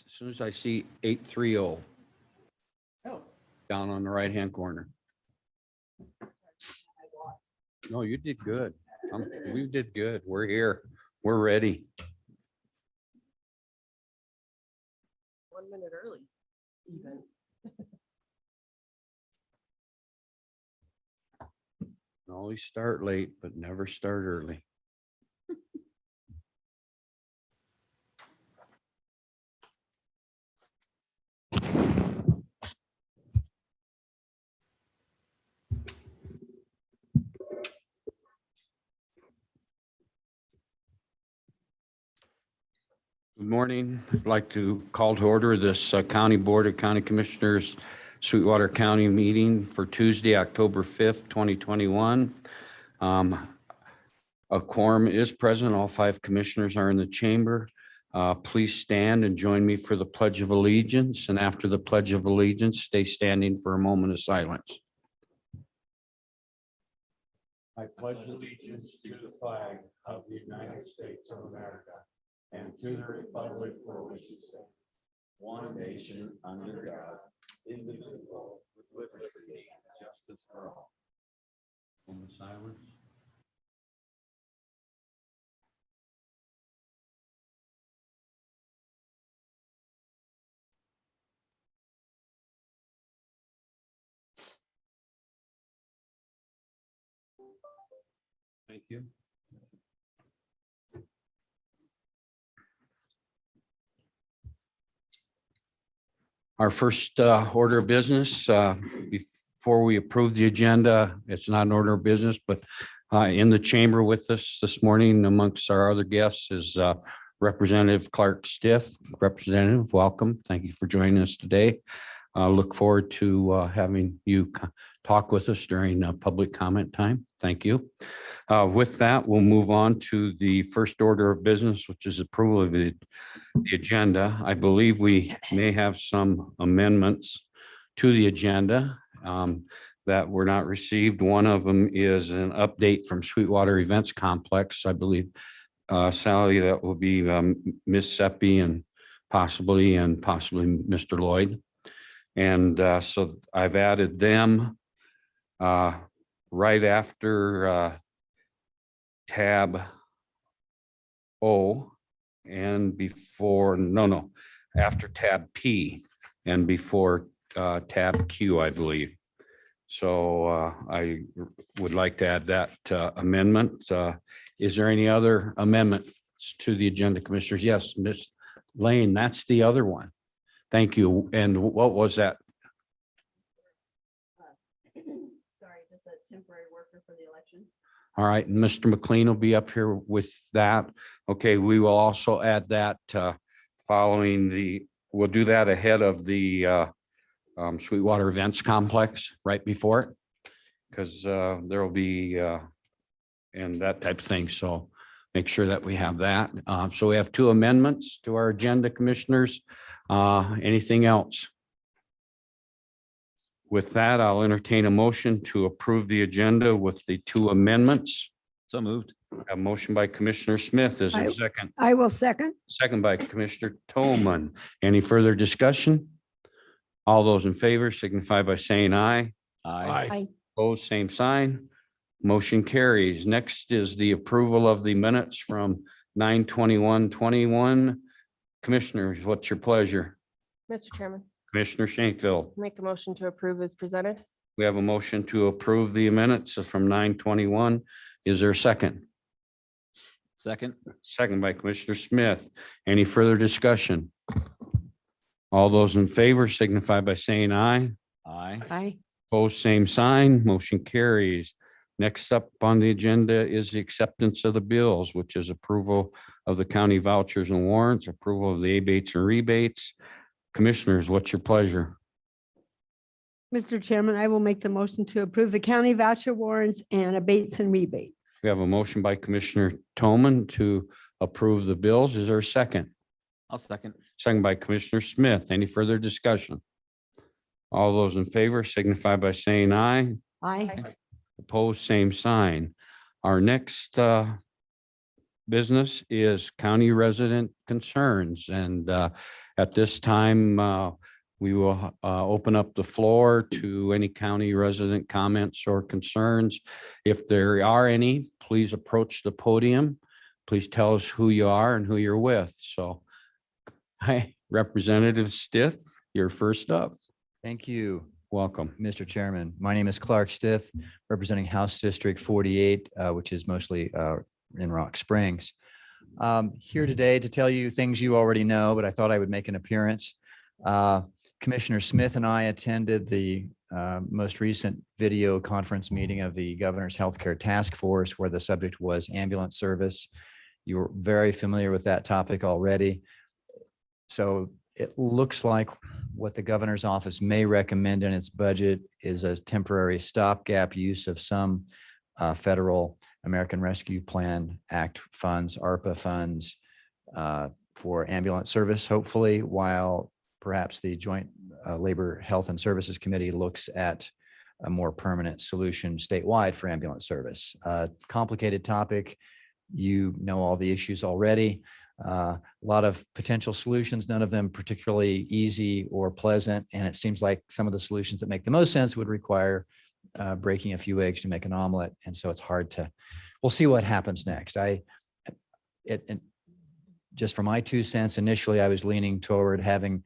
soon as I see 830 Oh, down on the right-hand corner. No, you did good. We did good. We're here. We're ready. 1 minute early, even. Always start late, but never start early. Good morning. I'd like to call to order this County Board of County Commissioners, Sweetwater County meeting for Tuesday, October 5th, 2021. A quorum is present. All 5 commissioners are in the chamber. Please stand and join me for the Pledge of Allegiance. And after the Pledge of Allegiance, stay standing for a moment of silence. I pledge allegiance to the flag of the United States of America and to the republic for which it stands, one nation under God, indivisible, with liberty and justice for all. Moment of silence. Thank you. Our first order of business, before we approve the agenda, it's not an order of business, but in the chamber with us this morning amongst our other guests is Representative Clark Stith. Representative, welcome. Thank you for joining us today. Look forward to having you talk with us during public comment time. Thank you. With that, we'll move on to the first order of business, which is approval of the agenda. I believe we may have some amendments to the agenda that were not received. One of them is an update from Sweetwater Events Complex. I believe, Sally, that will be Ms. Seppi and possibly Mr. Lloyd. And so I've added them right after tab O and before, after tab P and before tab Q, I believe. So I would like to add that amendment. Is there any other amendments to the agenda, commissioners? Yes, Ms. Lane, that's the other one. Thank you. And what was that? Sorry, just a temporary worker for the election. All right, and Mr. McLean will be up here with that. Okay, we will also add that following we'll do that ahead of the Sweetwater Events Complex right before it, because there will be and that type of thing. So make sure that we have that. So we have 2 amendments to our agenda, commissioners. Anything else? With that, I'll entertain a motion to approve the agenda with the 2 amendments. So moved. A motion by Commissioner Smith. Is there a second? I will second. Second by Commissioner Toman. Any further discussion? All those in favor signify by saying aye. Aye. Opposed, same sign. Motion carries. Next is the approval of the minutes from 9/21/21. Commissioners, what's your pleasure? Mr. Chairman, Commissioner Shankville. make a motion to approve as presented. We have a motion to approve the minutes from 9/21. Is there a second? Second. Second by Commissioner Smith. Any further discussion? All those in favor signify by saying aye. Aye. Aye. Opposed, same sign. Motion carries. Next up on the agenda is the acceptance of the bills, which is approval of the county vouchers and warrants, approval of the abates and rebates. Commissioners, what's your pleasure? Mr. Chairman, I will make the motion to approve the county voucher warrants and abates and rebates. We have a motion by Commissioner Toman to approve the bills. Is there a second? I'll second. Second by Commissioner Smith. Any further discussion? All those in favor signify by saying aye. Aye. Opposed, same sign. Our next business is county resident concerns. And at this time, we will open up the floor to any county resident comments or concerns. If there are any, please approach the podium. Please tell us who you are and who you're with. So, hi, Representative Stith, you're first up. Thank you, Welcome. Mr. Chairman. My name is Clark Stith, representing House District 48, which is mostly in Rock Springs. Here today to tell you things you already know, but I thought I would make an appearance. Commissioner Smith and I attended the most recent video conference meeting of the Governor's Healthcare Task Force, where the subject was ambulance service. You're very familiar with that topic already. So it looks like what the governor's office may recommend in its budget is a temporary stopgap use of some federal American Rescue Plan Act funds, ARPA funds, for ambulance service, hopefully, while perhaps the Joint Labor, Health and Services Committee looks at a more permanent solution statewide for ambulance service. Complicated topic. You know all the issues already. A lot of potential solutions, none of them particularly easy or pleasant. And it seems like some of the solutions that make the most sense would require breaking a few eggs to make an omelet. And so it's hard to, we'll see what happens next. Just for my 2 cents, initially, I was leaning toward having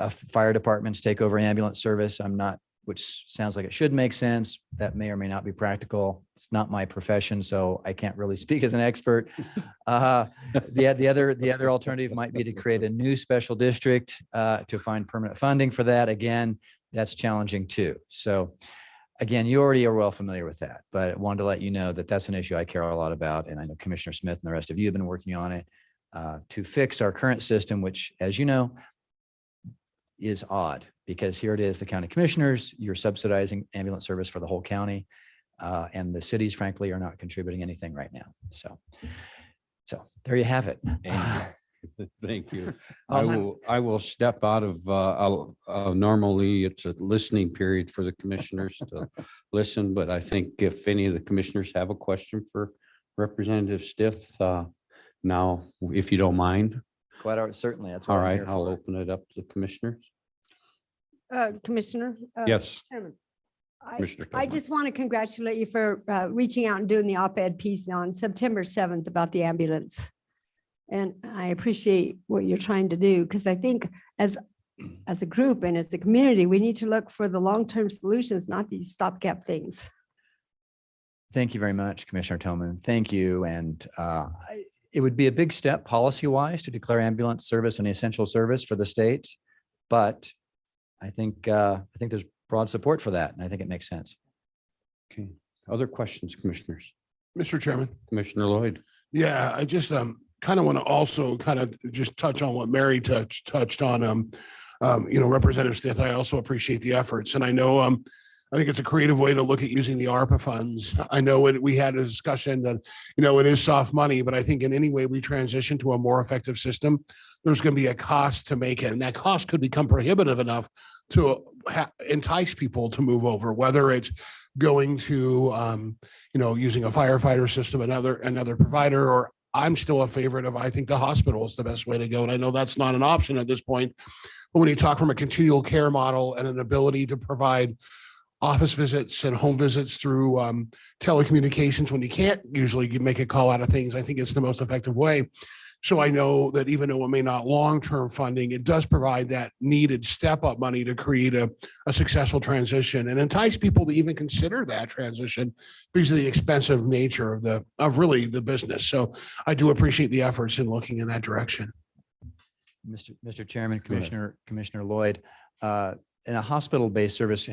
fire departments take over ambulance service. I'm not, which sounds like it should make sense. That may or may not be practical. It's not my profession, so I can't really speak as an expert. The other alternative might be to create a new special district to find permanent funding for that. Again, that's challenging too. So again, you already are well familiar with that, but I wanted to let you know that that's an issue I care a lot about. And I know Commissioner Smith and the rest of you have been working on it to fix our current system, which, as you know, is odd, because here it is, the county commissioners, you're subsidizing ambulance service for the whole county. And the cities, frankly, are not contributing anything right now. So there you have it. Thank you. I will step out of, normally it's a listening period for the commissioners to listen, but I think if any of the commissioners have a question for Representative Stith, now, if you don't mind. Quite all right, certainly. That's what All I'm right, here I'll for. open it up to the commissioners. Commissioner? Yes, Chairman, Commissioner. I Tillman. just want to congratulate you for reaching out and doing the op-ed piece on September 7th about the ambulance. And I appreciate what you're trying to do, because I think as a group and as a community, we need to look for the long-term solutions, not these stopgap things. Thank you very much, Commissioner Tillman. Thank you. And it would be a big step policy-wise to declare ambulance service an essential service for the state, but I think there's broad support for that, and I think it makes sense. Okay, other questions, commissioners? Mr. Chairman. Commissioner Lloyd. Yeah, I just kind of want to also kind of just touch on what Mary touched on. Representative Stith, I also appreciate the efforts. And I know I think it's a creative way to look at using the ARPA funds. I know we had a discussion that, it is soft money, but I think in any way we transition to a more effective system, there's going to be a cost to make it. And that cost could become prohibitive enough to entice people to move over, whether it's going to, using a firefighter system, another provider, or I'm still a favorite of, I think the hospital is the best way to go. And I know that's not an option at this point, but when you talk from a continual care model and an ability to provide office visits and home visits through telecommunications, when you can't usually make a call out of things, I think it's the most effective way. So I know that even though it may not long-term funding, it does provide that needed step-up money to create a successful transition and entice people to even consider that transition because of the expensive nature of really the business. So I do appreciate the efforts in looking in that direction. Mr. Chairman, Commissioner Lloyd, and a hospital-based service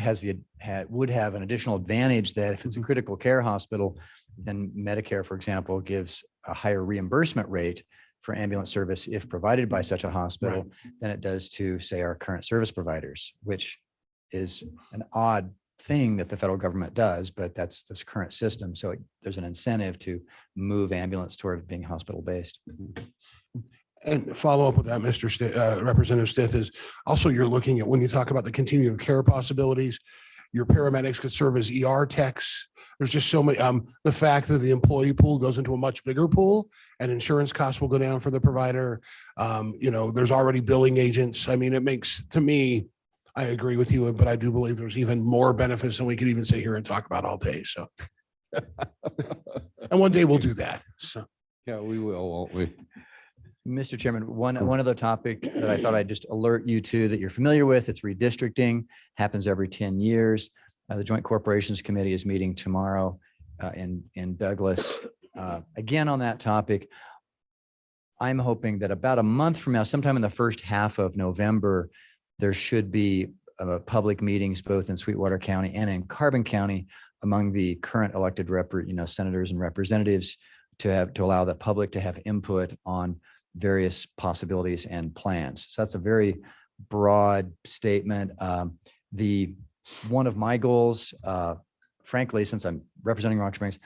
would have an additional advantage that if it's a critical care hospital, then Medicare, for example, gives a higher reimbursement rate for ambulance service if provided by such a hospital than it does to, say, our current service providers, which is an odd thing that the federal government does, but that's this current system. So there's an incentive to move ambulance toward being hospital-based. And follow up with that, Representative Stith, is also you're looking at when you talk about the continuum of care possibilities, your paramedics could serve as ER techs. There's just so many, the fact that the employee pool goes into a much bigger pool and insurance costs will go down for the provider. There's already billing agents. I mean, it makes, to me, I agree with you, but I do believe there's even more benefits than we could even sit here and talk about all day. So, and one day we'll do that. So, Yeah, we will, won't we? Mr. Chairman, one other topic that I thought I'd just alert you to that you're familiar with, it's redistricting, happens every 10 years. The Joint Corporations Committee is meeting tomorrow in Douglas. Again, on that topic, I'm hoping that about a month from now, sometime in the first half of November, there should be public meetings both in Sweetwater County and in Carbon County among the current elected senators and representatives to allow the public to have input on various possibilities and plans. So that's a very broad statement. One of my goals, frankly, since I'm representing Rock Springs,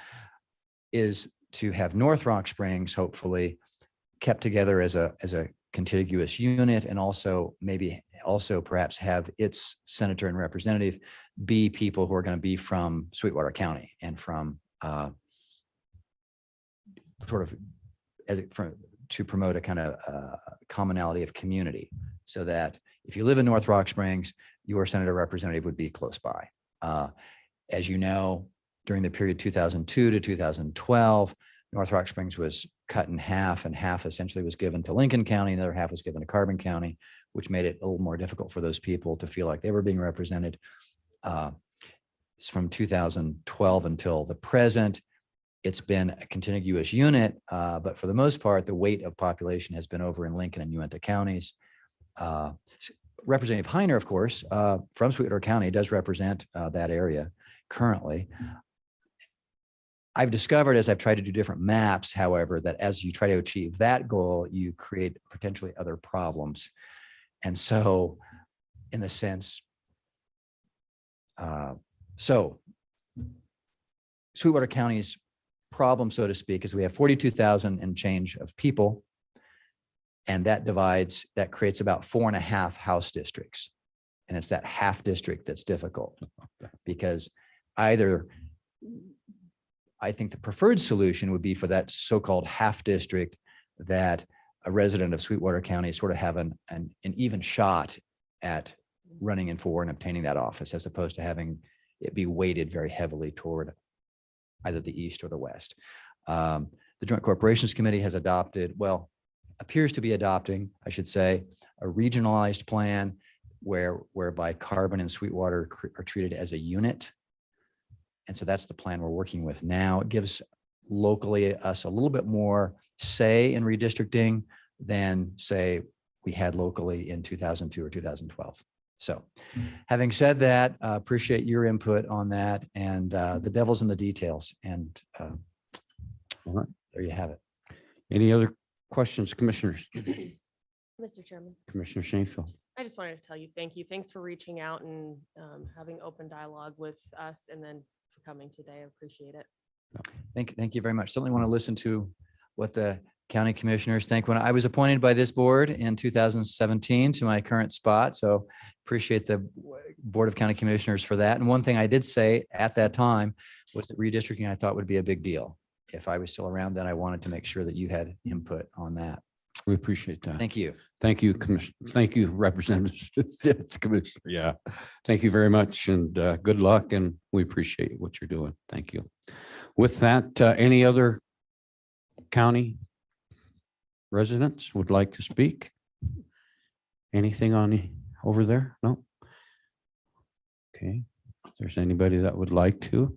is to have North Rock Springs hopefully kept together as a contiguous unit, and also perhaps have its senator and representative be people who are going to be from Sweetwater County and from to promote a kind of commonality of community, so that if you live in North Rock Springs, your senator representative would be close by. As you know, during the period 2002 to 2012, North Rock Springs was cut in half, and half essentially was given to Lincoln County, and the other half was given to Carbon County, which made it a little more difficult for those people to feel like they were being represented. From 2012 until the present, it's been a contiguous unit, but for the most part, the weight of population has been over in Lincoln and Uintah counties. Representative Heiner, of course, from Sweetwater County, does represent that area currently. I've discovered, as I've tried to do different maps, however, that as you try to achieve that goal, you create potentially other problems. And so, in the sense, Sweetwater County's problem, so to speak, is we have 42,000 and change of people, and that creates about 4.5 House districts. And it's that half district that's difficult, because either I think the preferred solution would be for that so-called half district, that a resident of Sweetwater County sort of have an even shot at running in for and obtaining that office, as opposed to having it be weighted very heavily toward either the east or the west. The Joint Corporations Committee has appears to be adopting, I should say, a regionalized plan whereby Carbon and Sweetwater are treated as a unit. And so that's the plan we're working with now. It gives locally us a little bit more say in redistricting than, say, we had locally in 2002 or 2012. So having said that, appreciate your input on that, and the devil's in the details. And All right. there you have it. Any other questions, commissioners? Mr. Chairman, Commissioner Shanefield. I just wanted to tell you, thank you. Thanks for reaching out and having open dialogue with us, and then for coming today. I appreciate it. Thank you very much. Certainly want to listen to what the county commissioners think. When I was appointed by this board in 2017 to my current spot, so appreciate the Board of County Commissioners for that. And one thing I did say at that time was that redistricting I thought would be a big deal. If I was still around, then I wanted to make sure that you had input on that. We appreciate that. Thank you. Thank you, Commissioner. Thank you, Representative. Yes, Commissioner. Yeah. Thank you very much, and good luck. And we appreciate what you're doing. Thank you. With that, any other county residents would like to speak? Anything over there? No? Okay. If there's anybody that would like to,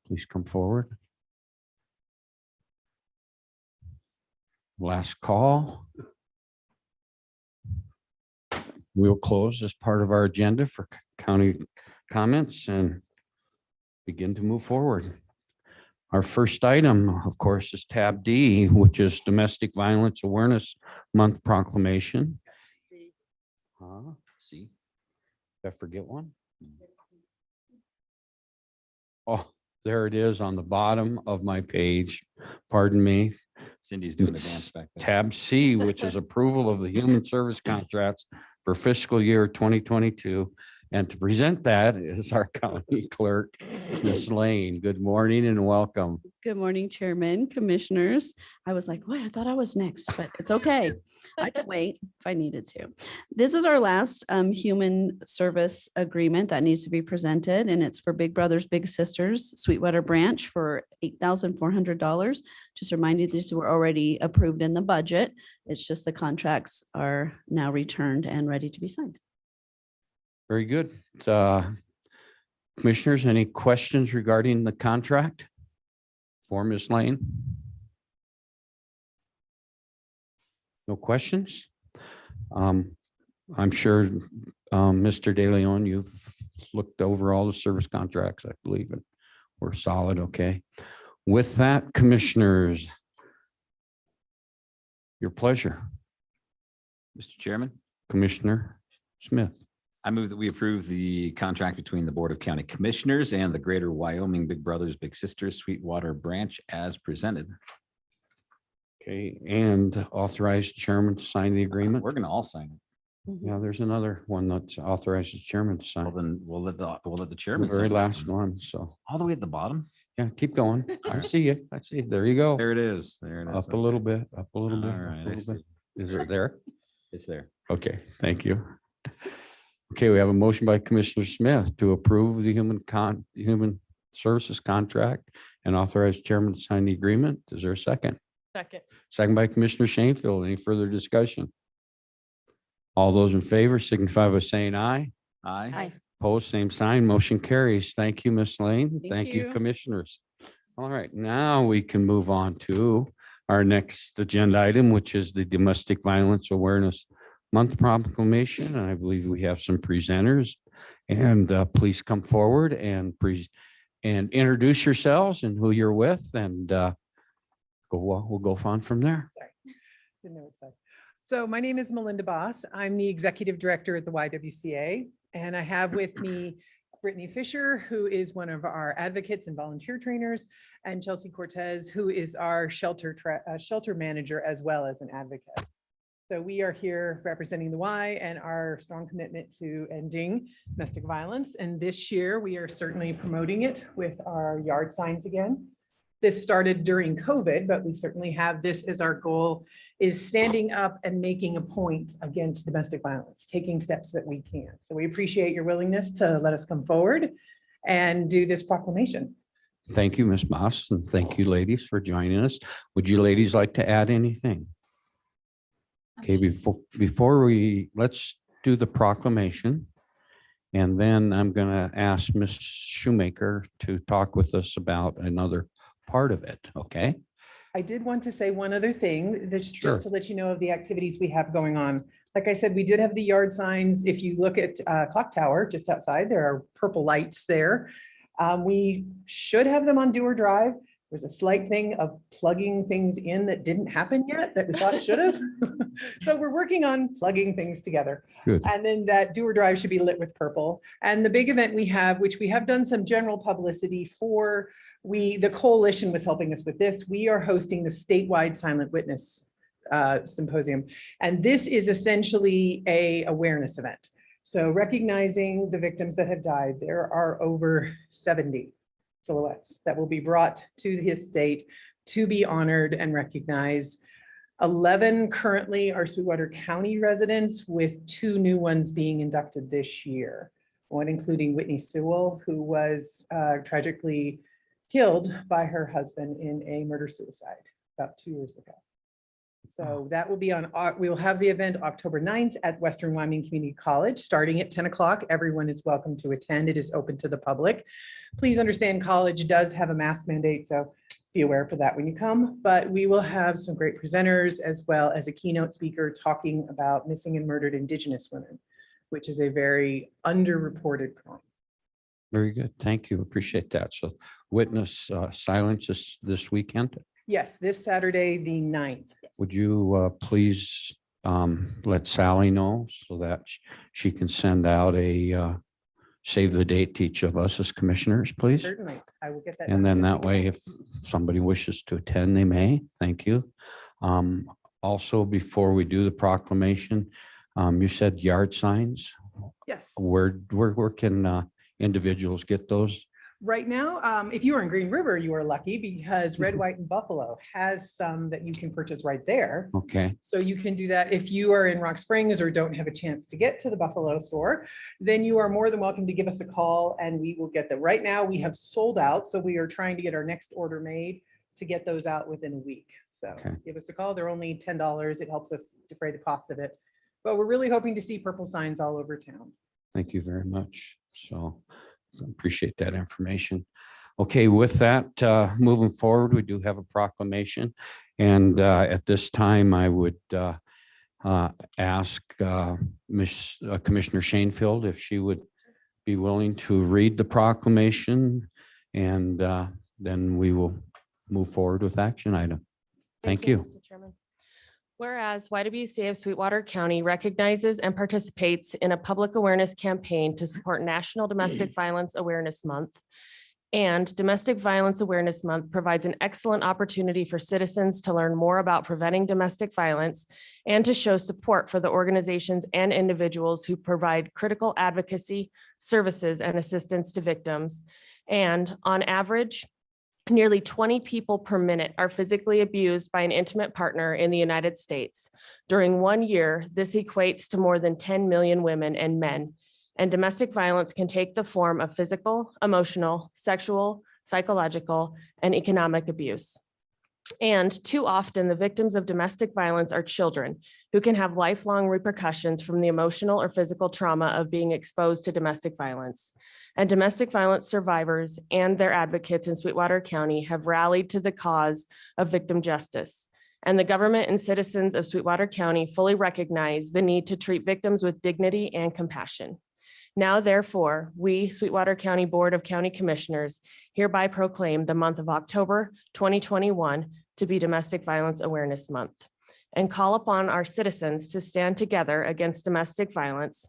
please come forward. Last call. We'll close as part of our agenda for county comments and begin to move forward. Our first item, of course, is tab D, which is Domestic Violence Awareness Month Proclamation. See, Did I forget one? Oh, there it is on the bottom of my page. Pardon me. Cindy's doing the dance back there. Tab C, which is approval of the human service contracts for fiscal year 2022. And to present that is our county clerk, Ms. Lane. Good morning and welcome. Good morning, Chairman, Commissioners. I was like, wait, I thought I was next, but it's okay. I can wait if I needed to. This is our last human service agreement that needs to be presented, and it's for Big Brothers Big Sisters Sweetwater branch for $8,400. Just remind you, these were already approved in the budget. It's just the contracts are now returned and ready to be signed. Very good. Commissioners, any questions regarding the contract for Ms. Lane? No questions? I'm sure, Mr. De Leon, you've looked over all the service contracts, I believe, and we're solid, okay? With that, Commissioners, your pleasure. Mr. Chairman, Commissioner Smith. I move that we approve the contract between the Board of County Commissioners and the Greater Wyoming Big Brothers Big Sisters Sweetwater branch as presented. Okay, and authorized chairman to sign the agreement. We're going to all sign it. Yeah, there's another one that's authorized the chairman to Well, sign. then we'll let the The chairman. very sign it. last one, so, All the way at the bottom. yeah, keep going. I see you. I see it. There you go. There it is. There it is. Up a little bit, up a little bit. All up a right, I little see. bit. Is it there? It's there. Okay, thank you. Okay, we have a motion by Commissioner Smith to approve the human services contract and authorize chairman to sign the agreement. Is there a second? Second. Second by Commissioner Shanefield. Any further discussion? All those in favor signify by saying aye. Aye. Aye. Opposed, same sign. Motion carries. Thank you, Ms. Lane. Thank Thank you, you. commissioners. All right, now we can move on to our next agenda item, which is the Domestic Violence Awareness Month proclamation. And I believe we have some presenters. And please come forward and introduce yourselves and who you're with, and we'll go on from there. Didn't know what it said. So my name is Melinda Boss. I'm the executive director at the YWCA, and I have with me Brittany Fisher, who is one of our advocates and volunteer trainers, and Chelsea Cortez, who is our shelter manager as well as an advocate. So we are here representing the Y and our strong commitment to ending domestic violence. And this year we are certainly promoting it with our yard signs again. This started during COVID, but we certainly have this as our goal, is standing up and making a point against domestic violence, taking steps that we can. So we appreciate your willingness to let us come forward and do this proclamation. Thank you, Ms. Moss, and thank you, ladies, for joining us. Would you ladies like to add anything? Okay, let's do the proclamation. And then I'm going to ask Ms. Shoemaker to talk with us about another part of it, okay? I did want to say one other thing, that's Sure. just to let you know of the activities we have going on. Like I said, we did have the yard signs. If you look at Clock Tower just outside, there are purple lights there. We should have them on Dewar Drive. There's a slight thing of plugging things in that didn't happen yet that we thought should have. So we're working on plugging things together. Good. And then that Dewar Drive should be lit with purple. And the big event we have, which we have done some general publicity for, the coalition was helping us with this. We are hosting the statewide silent witness symposium. And this is essentially a awareness event. So recognizing the victims that have died, there are over 70 silhouettes that will be brought to his state to be honored and recognized. 11 currently are Sweetwater County residents, with 2 new ones being inducted this year. One including Whitney Sewell, who was tragically killed by her husband in a murder-suicide about 2 years ago. So that will be on, we'll have the event October 9th at Western Wyoming Community College, starting at 10 o'clock. Everyone is welcome to attend. It is open to the public. Please understand, college does have a mask mandate, so be aware for that when you come. But we will have some great presenters, as well as a keynote speaker talking about missing and murdered Indigenous women, which is a very underreported crime. Very good. Thank you. Appreciate that. So witness silence this weekend. Yes, this Saturday, the 9th. Would you please let Sally know so that she can send out a save the date to each of us as commissioners, please? Certainly, I will get that. And done then as that soon as way, we if somebody wishes to attend, they may. Thank you. Also, before we do the proclamation, you said yard signs. Yes. Where can individuals get those? Right now, if you are in Green River, you are lucky because Red, White, and Buffalo has some that you can purchase right there. Okay, So you can do that. If you are in Rock Springs or don't have a chance to get to the Buffalo store, then you are more than welcome to give us a call and we will get them. Right now, we have sold out. So we are trying to get our next order made to get those out within a week. So Okay. give us a call. They're only $10. It helps us defray the cost of it. But we're really hoping to see purple signs all over town. thank you very much. So appreciate that information. Okay, with that, moving forward, we do have a proclamation. And at this time, I would ask Commissioner Shanefield if she would be willing to read the proclamation, and then we will move forward with action item. Thank you. Mr. Chairman. Whereas YWCA of Sweetwater County recognizes and participates in a public awareness campaign to support National Domestic Violence Awareness Month. And Domestic Violence Awareness Month provides an excellent opportunity for citizens to learn more about preventing domestic violence and to show support for the organizations and individuals who provide critical advocacy, services, and assistance to victims. And on average, nearly 20 people per minute are physically abused by an intimate partner in the United States. During 1 year, this equates to more than 10 million women and men. And domestic violence can take the form of physical, emotional, sexual, psychological, and economic abuse. And too often, the victims of domestic violence are children who can have lifelong repercussions from the emotional or physical trauma of being exposed to domestic violence. And domestic violence survivors and their advocates in Sweetwater County have rallied to the cause of victim justice. And the government and citizens of Sweetwater County fully recognize the need to treat victims with dignity and compassion. Now, therefore, we, Sweetwater County Board of County Commissioners, hereby proclaim the month of October 2021 to be Domestic Violence Awareness Month, and call upon our citizens to stand together against domestic violence,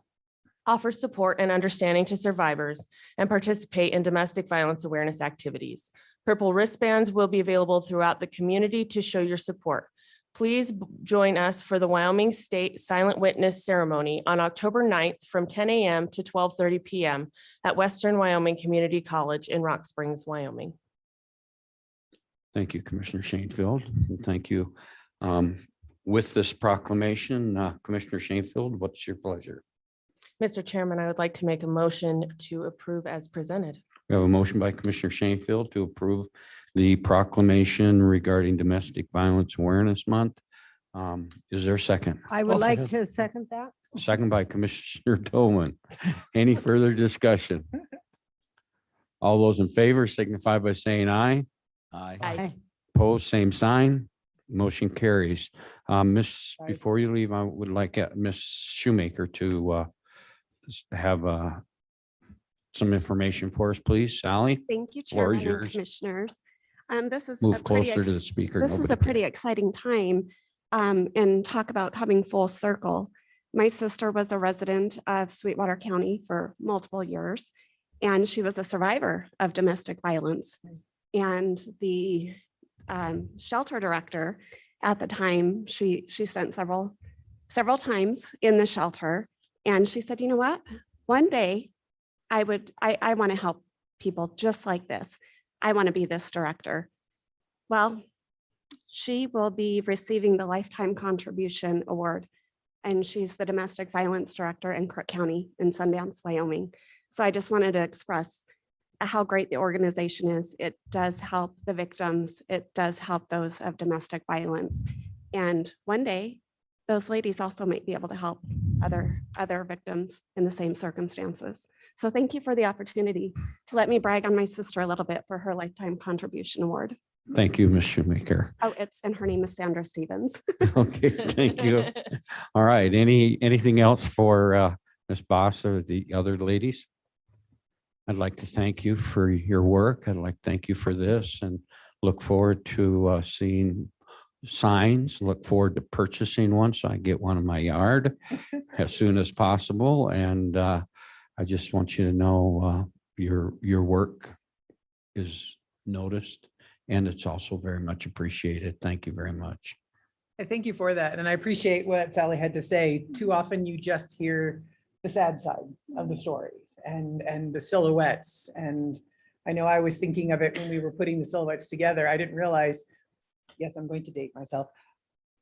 offer support and understanding to survivors, and participate in domestic violence awareness activities. Purple wristbands will be available throughout the community to show your support. Please join us for the Wyoming State Silent Witness Ceremony on October 9th from 10 a.m. to 12:30 p.m. at Western Wyoming Community College in Rock Springs, Wyoming. Thank you, Commissioner Shanefield, and thank you. With this proclamation, Commissioner Shanefield, what's your pleasure? Mr. Chairman, I would like to make a motion to approve as presented. We have a motion by Commissioner Shanefield to approve the proclamation regarding Domestic Violence Awareness Month. Is there a second? I would I'll like second. to second that. Second by Commissioner Tolman. Any further discussion? All those in favor signify by saying aye. Aye. Aye. Opposed, same sign. Motion carries. Before you leave, I would like Miss Shoemaker to have some information for us, please. Sally, Thank you, floor is Chairman and yours. Commissioners. This is Move closer to the speaker. This is Nobody a pretty exciting time and talk about coming full circle. My sister was a resident of Sweetwater County for multiple years, and she was a survivor of domestic violence. And the shelter director at the time, she spent several times in the shelter, and she said, you know what? One day I want to help people just like this. I want to be this director. Well, she will be receiving the Lifetime Contribution Award, and she's the domestic violence director in Crook County in Sundance, Wyoming. So I just wanted to express how great the organization is. It does help the victims. It does help those of domestic violence. And one day, those ladies also might be able to help other victims in the same circumstances. So thank you for the opportunity to let me brag on my sister a little bit for her Lifetime Contribution Award. Thank you, Ms. Shoemaker. Oh, and her name is Sandra Stevens. Okay, thank you. All right, anything else for Ms. Boss or the other ladies? I'd like to thank you for your work. I'd like to thank you for this and look forward to seeing signs, look forward to purchasing one so I get one in my yard as soon as possible. And I just want you to know your work is noticed and it's also very much appreciated. Thank you very much. I thank you for that. And I appreciate what Sally had to say. Too often you just hear the sad side of the stories and the silhouettes. And I know I was thinking of it when we were putting the silhouettes together. I didn't realize, yes, I'm going to date myself.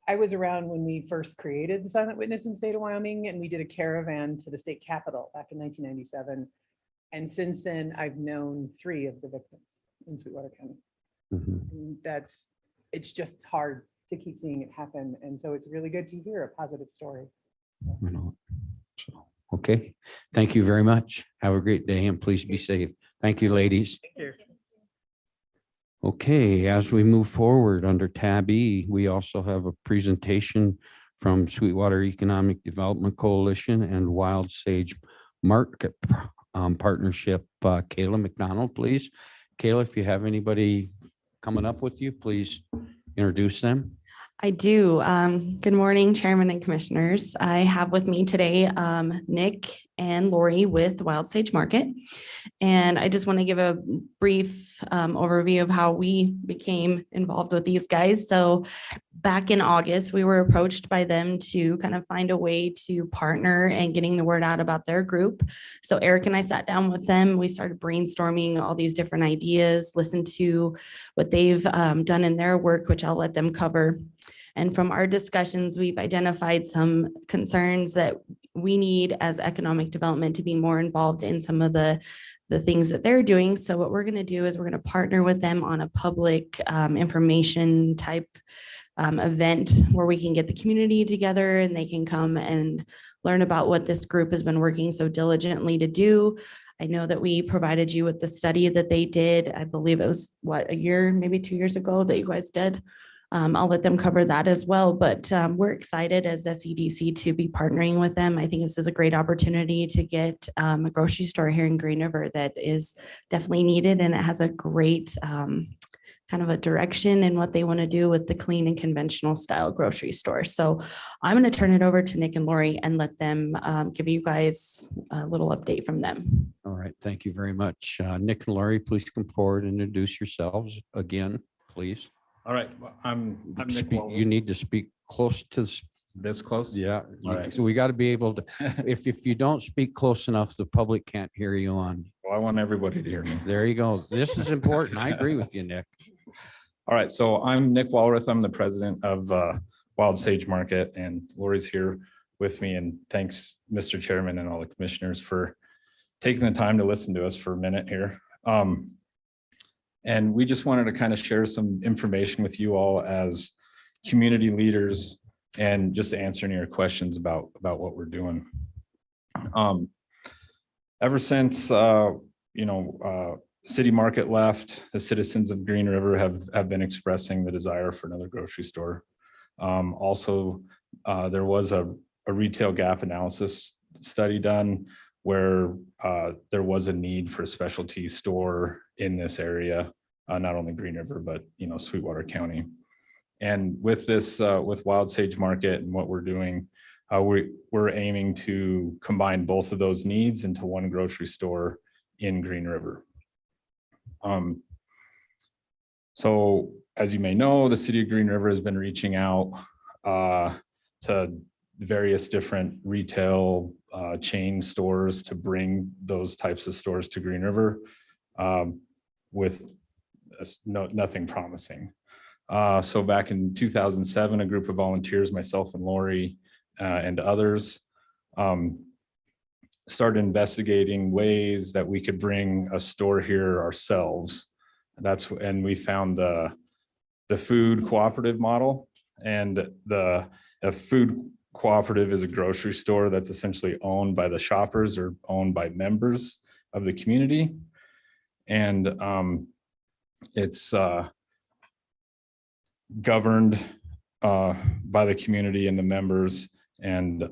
I was around when we first created the Silent Witness in the state of Wyoming, and we did a caravan to the state capitol back in 1997. And since then, I've known 3 of the victims in Sweetwater County. And it's just hard to keep seeing it happen. And so it's really good to hear a positive story. So, okay, thank you very much. Have a great day and please be safe. Thank you, ladies. Thank you. Okay, as we move forward under tab E, we also have a presentation from Sweetwater Economic Development Coalition and Wild Sage Market Partnership. Kayla McDonald, please. Kayla, if you have anybody coming up with you, please introduce them. I do. Good morning, Chairman and Commissioners. I have with me today Nick and Lori with Wild Sage Market. And I just want to give a brief overview of how we became involved with these guys. So back in August, we were approached by them to kind of find a way to partner and getting the word out about their group. So Eric and I sat down with them. We started brainstorming all these different ideas, listened to what they've done in their work, which I'll let them cover. And from our discussions, we've identified some concerns that we need as economic development to be more involved in some of the things that they're doing. So what we're going to do is we're going to partner with them on a public information type event where we can get the community together and they can come and learn about what this group has been working so diligently to do. I know that we provided you with the study that they did. I believe it was a year, maybe 2 years ago that you guys did. I'll let them cover that as well, but we're excited as SEDC to be partnering with them. I think this is a great opportunity to get a grocery store here in Green River that is definitely needed, and it has a great kind of a direction in what they want to do with the clean and conventional style grocery store. So I'm going to turn it over to Nick and Lori and let them give you guys a little update from them. All right, thank you very much. Nick and Lori, please come forward and introduce yourselves again, please. All right, well, I'm Nick Speak, Waller. you need to speak close to, This close? yeah. All right. So we got to be able to, if you don't speak close enough, the public can't hear you on. Well, I want everybody to hear me. There you go. This is important. I agree with you, Nick. All right, so I'm Nick Walrath. I'm the president of Wild Sage Market, and Lori's here with me. And thanks, Mr. Chairman and all the commissioners for taking the time to listen to us for a minute here. And we just wanted to kind of share some information with you all as community leaders and just answering your questions about what we're doing. Ever since, City Market left, the citizens of Green River have been expressing the desire for another grocery store. Also, there was a retail gap analysis study done where there was a need for a specialty store in this area, not only Green River, but Sweetwater County. And with this, with Wild Sage Market and what we're doing, we're aiming to combine both of those needs into one grocery store in Green River. So as you may know, the city of Green River has been reaching out to various different retail chain stores to bring those types of stores to Green River with nothing promising. So back in 2007, a group of volunteers, myself and Lori and others, started investigating ways that we could bring a store here ourselves. And we found the food cooperative model, and a food cooperative is a grocery store that's essentially owned by the shoppers or owned by members of the community. And it's governed by the community and the members, and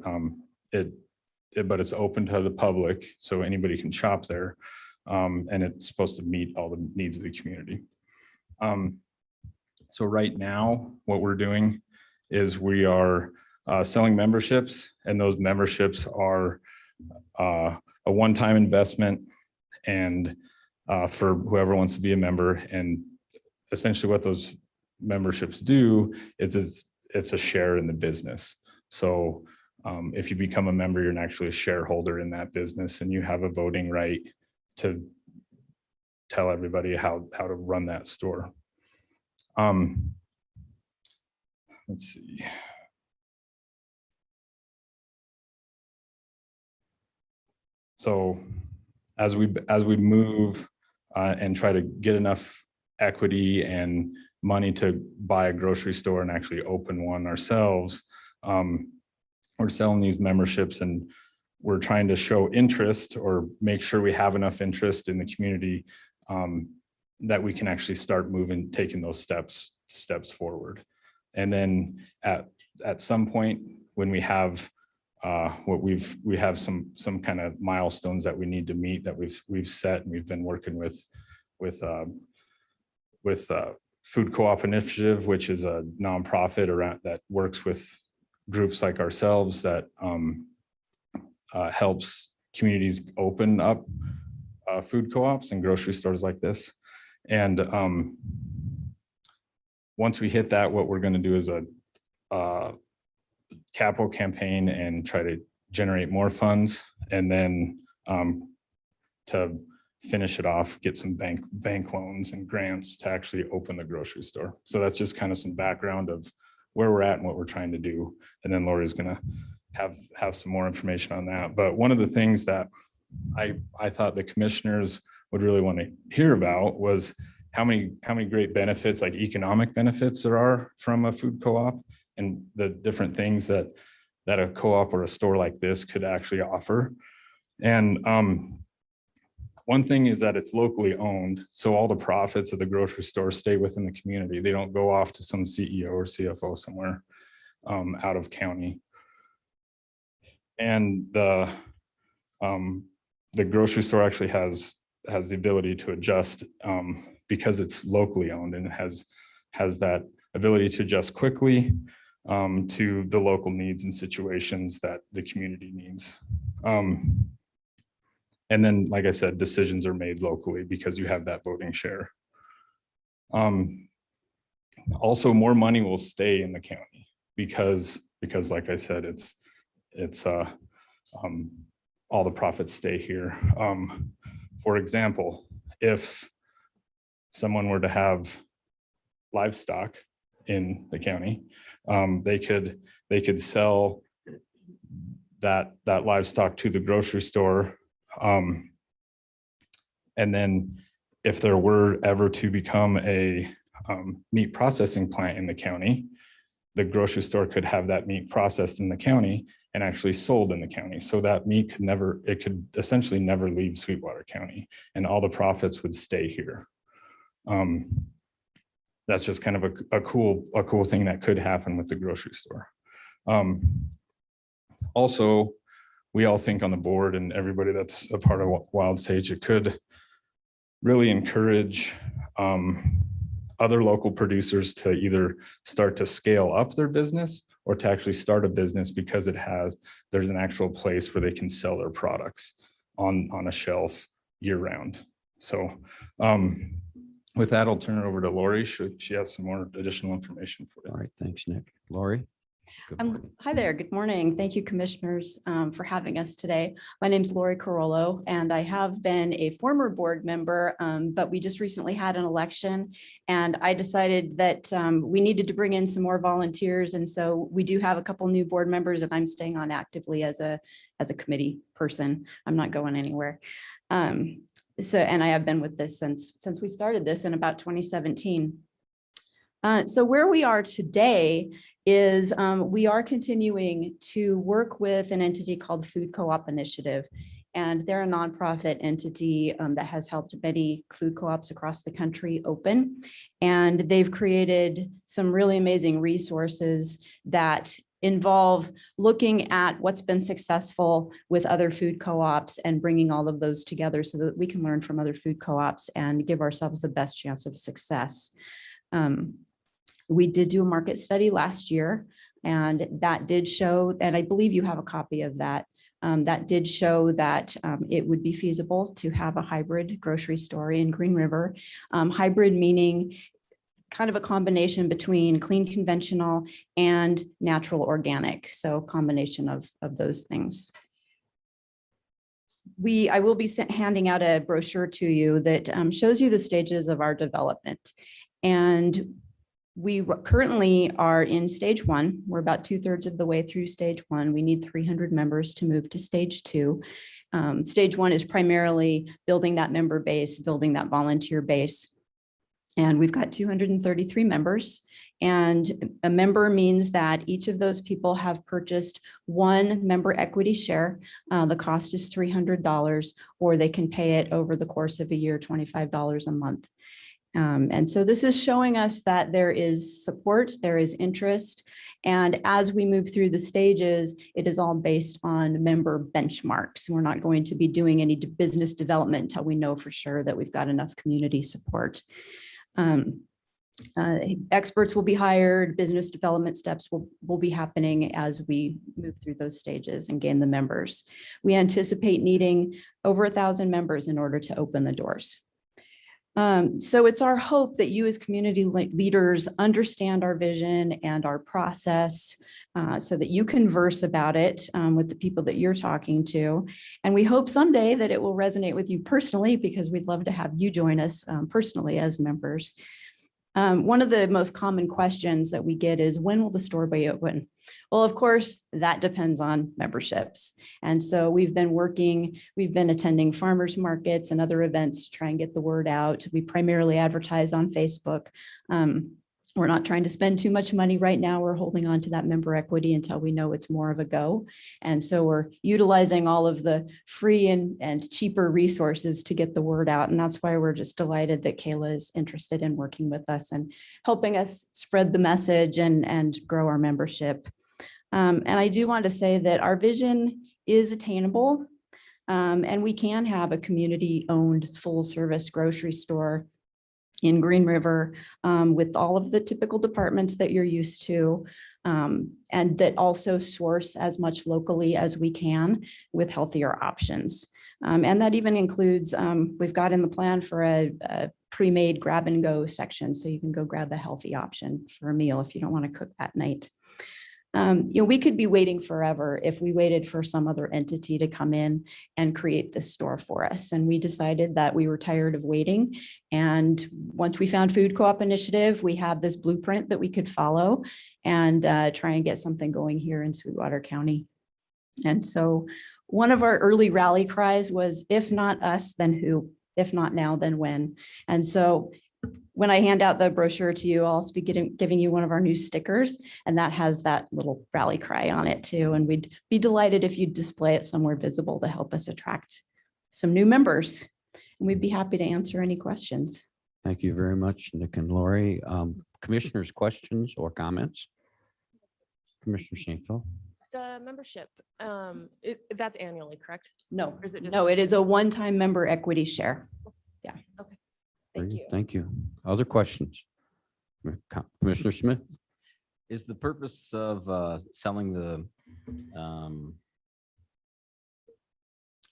but it's open to the public, so anybody can shop there. And it's supposed to meet all the needs of the community. So right now, what we're doing is we are selling memberships, and those memberships are a one-time investment and for whoever wants to be a member. And essentially what those memberships do is it's a share in the business. So If you become a member, you're actually a shareholder in that business and you have a voting right to tell everybody how to run that store. Let's see. So as we move and try to get enough equity and money to buy a grocery store and actually open one ourselves, we're selling these memberships and we're trying to show interest or make sure we have enough interest in the community that we can actually start taking those steps forward. And then at some point when we have we have some kind of milestones that we need to meet that we've set, and we've been working with Food Co-op Initiative, which is a nonprofit around that works with groups like ourselves that helps communities open up food co-ops and grocery stores like this. And once we hit that, what we're going to do is a capital campaign and try to generate more funds, and then to finish it off, get some bank loans and grants to actually open the grocery store. So that's just kind of some background of where we're at and what we're trying to do. And then Lori's going to have some more information on that. But one of the things that I thought the commissioners would really want to hear about was how many great benefits, like economic benefits, there are from a food co-op, and the different things that a co-op or a store like this could actually offer. And one thing is that it's locally owned, so all the profits of the grocery store stay within the community. They don't go off to some CEO or CFO somewhere out of county. And the grocery store actually has the ability to adjust because it's locally owned, and it has that ability to adjust quickly to the local needs and situations that the community needs. And then, like I said, decisions are made locally because you have that voting share. Also, more money will stay in the county because like I said, it's all the profits stay here. For example, if someone were to have livestock in the county, they could sell that livestock to the grocery store. And then if there were ever to become a meat processing plant in the county, the grocery store could have that meat processed in the county and actually sold in the county. So that meat could essentially never leave Sweetwater County, and all the profits would stay here. That's just kind of a cool thing that could happen with the grocery store. Also, we all think on the board, and everybody that's a part of Wild Sage, it could really encourage other local producers to either start to scale up their business or to actually start a business because there's an actual place where they can sell their products on a shelf year round. So with that, I'll turn it over to Lori. She has some more additional information for you. All right, thanks, Nick. Lori? Good morning. Hi there. Good morning. Thank you, commissioners, for having us today. My name is Lori Carollo, and I have been a former board member, but we just recently had an election, and I decided that we needed to bring in some more volunteers. And so we do have a couple new board members, and I'm staying on actively as a committee person. I'm not going anywhere. And I have been with this since we started this in about 2017. So where we are today is we are continuing to work with an entity called Food Co-op Initiative. And they're a nonprofit entity that has helped many food co-ops across the country open. And they've created some really amazing resources that involve looking at what's been successful with other food co-ops and bringing all of those together so that we can learn from other food co-ops and give ourselves the best chance of success. We did do a market study last year, and that did show, and I believe you have a copy of that, that did show that it would be feasible to have a hybrid grocery store in Green River. Hybrid meaning kind of a combination between clean conventional and natural organic. So combination of those things. I will be handing out a brochure to you that shows you the stages of our development. And we currently are in stage 1. We're about 2/3 of the way through stage 1. We need 300 members to move to stage 2. Stage 1 is primarily building that member base, building that volunteer base. And we've got 233 members. And a member means that each of those people have purchased one member equity share. The cost is $300, or they can pay it over the course of a year, $25 a month. And so this is showing us that there is support, there is interest. And as we move through the stages, it is all based on member benchmarks. We're not going to be doing any business development until we know for sure that we've got enough community support. Experts will be hired, business development steps will be happening as we move through those stages and gain the members. We anticipate needing over 1,000 members in order to open the doors. So it's our hope that you as community leaders understand our vision and our process so that you converse about it with the people that you're talking to. And we hope someday that it will resonate with you personally, because we'd love to have you join us personally as members. One of the most common questions that we get is, when will the store be open? Well, of course, that depends on memberships. And so we've been attending farmers markets and other events to try and get the word out. We primarily advertise on Facebook. We're not trying to spend too much money right now. We're holding on to that member equity until we know it's more of a go. And so we're utilizing all of the free and cheaper resources to get the word out. And that's why we're just delighted that Kayla is interested in working with us and helping us spread the message and grow our membership. And I do want to say that our vision is attainable, and we can have a community-owned full-service grocery store in Green River with all of the typical departments that you're used to, and that also source as much locally as we can with healthier options. And that even includes, we've got in the plan for a pre-made grab and go section, so you can go grab a healthy option for a meal if you don't want to cook that night. We could be waiting forever if we waited for some other entity to come in and create this store for us. And we decided that we were tired of waiting. And once we found Food Co-op Initiative, we had this blueprint that we could follow and try and get something going here in Sweetwater County. And so one of our early rally cries was, if not us, then who? If not now, then when? And so when I hand out the brochure to you, I'll also be giving you one of our new stickers, and that has that little rally cry on it too. And we'd be delighted if you'd display it somewhere visible to help us attract some new members. And we'd be happy to answer any questions. Thank you very much, Nick and Lori. Commissioners, questions or comments? Commissioner St. Phil? The membership, that's annually, correct? No, Or is it just no, it is a one-time member equity share. Yeah. Okay. Thank Great, you. Thank you. Other questions? Commissioner Smith? Is the purpose of selling the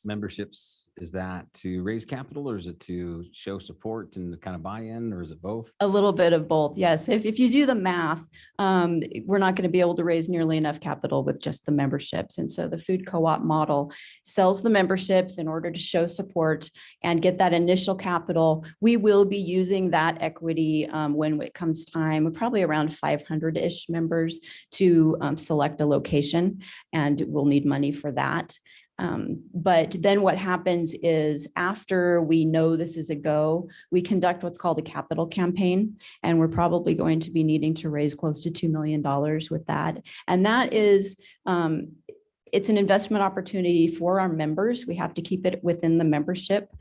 memberships, is that to raise capital, or is it to show support and kind of buy-in, or is it both? A little bit of both. Yes. If you do the math, we're not going to be able to raise nearly enough capital with just the memberships. And so the food co-op model sells the memberships in order to show support and get that initial capital. We will be using that equity when it comes time, probably around 500-ish members to select a location, and we'll need money for that. But then what happens is, after we know this is a go, we conduct what's called a capital campaign, and we're probably going to be needing to raise close to $2 million with that. And that is, it's an investment opportunity for our members. We have to keep it within the membership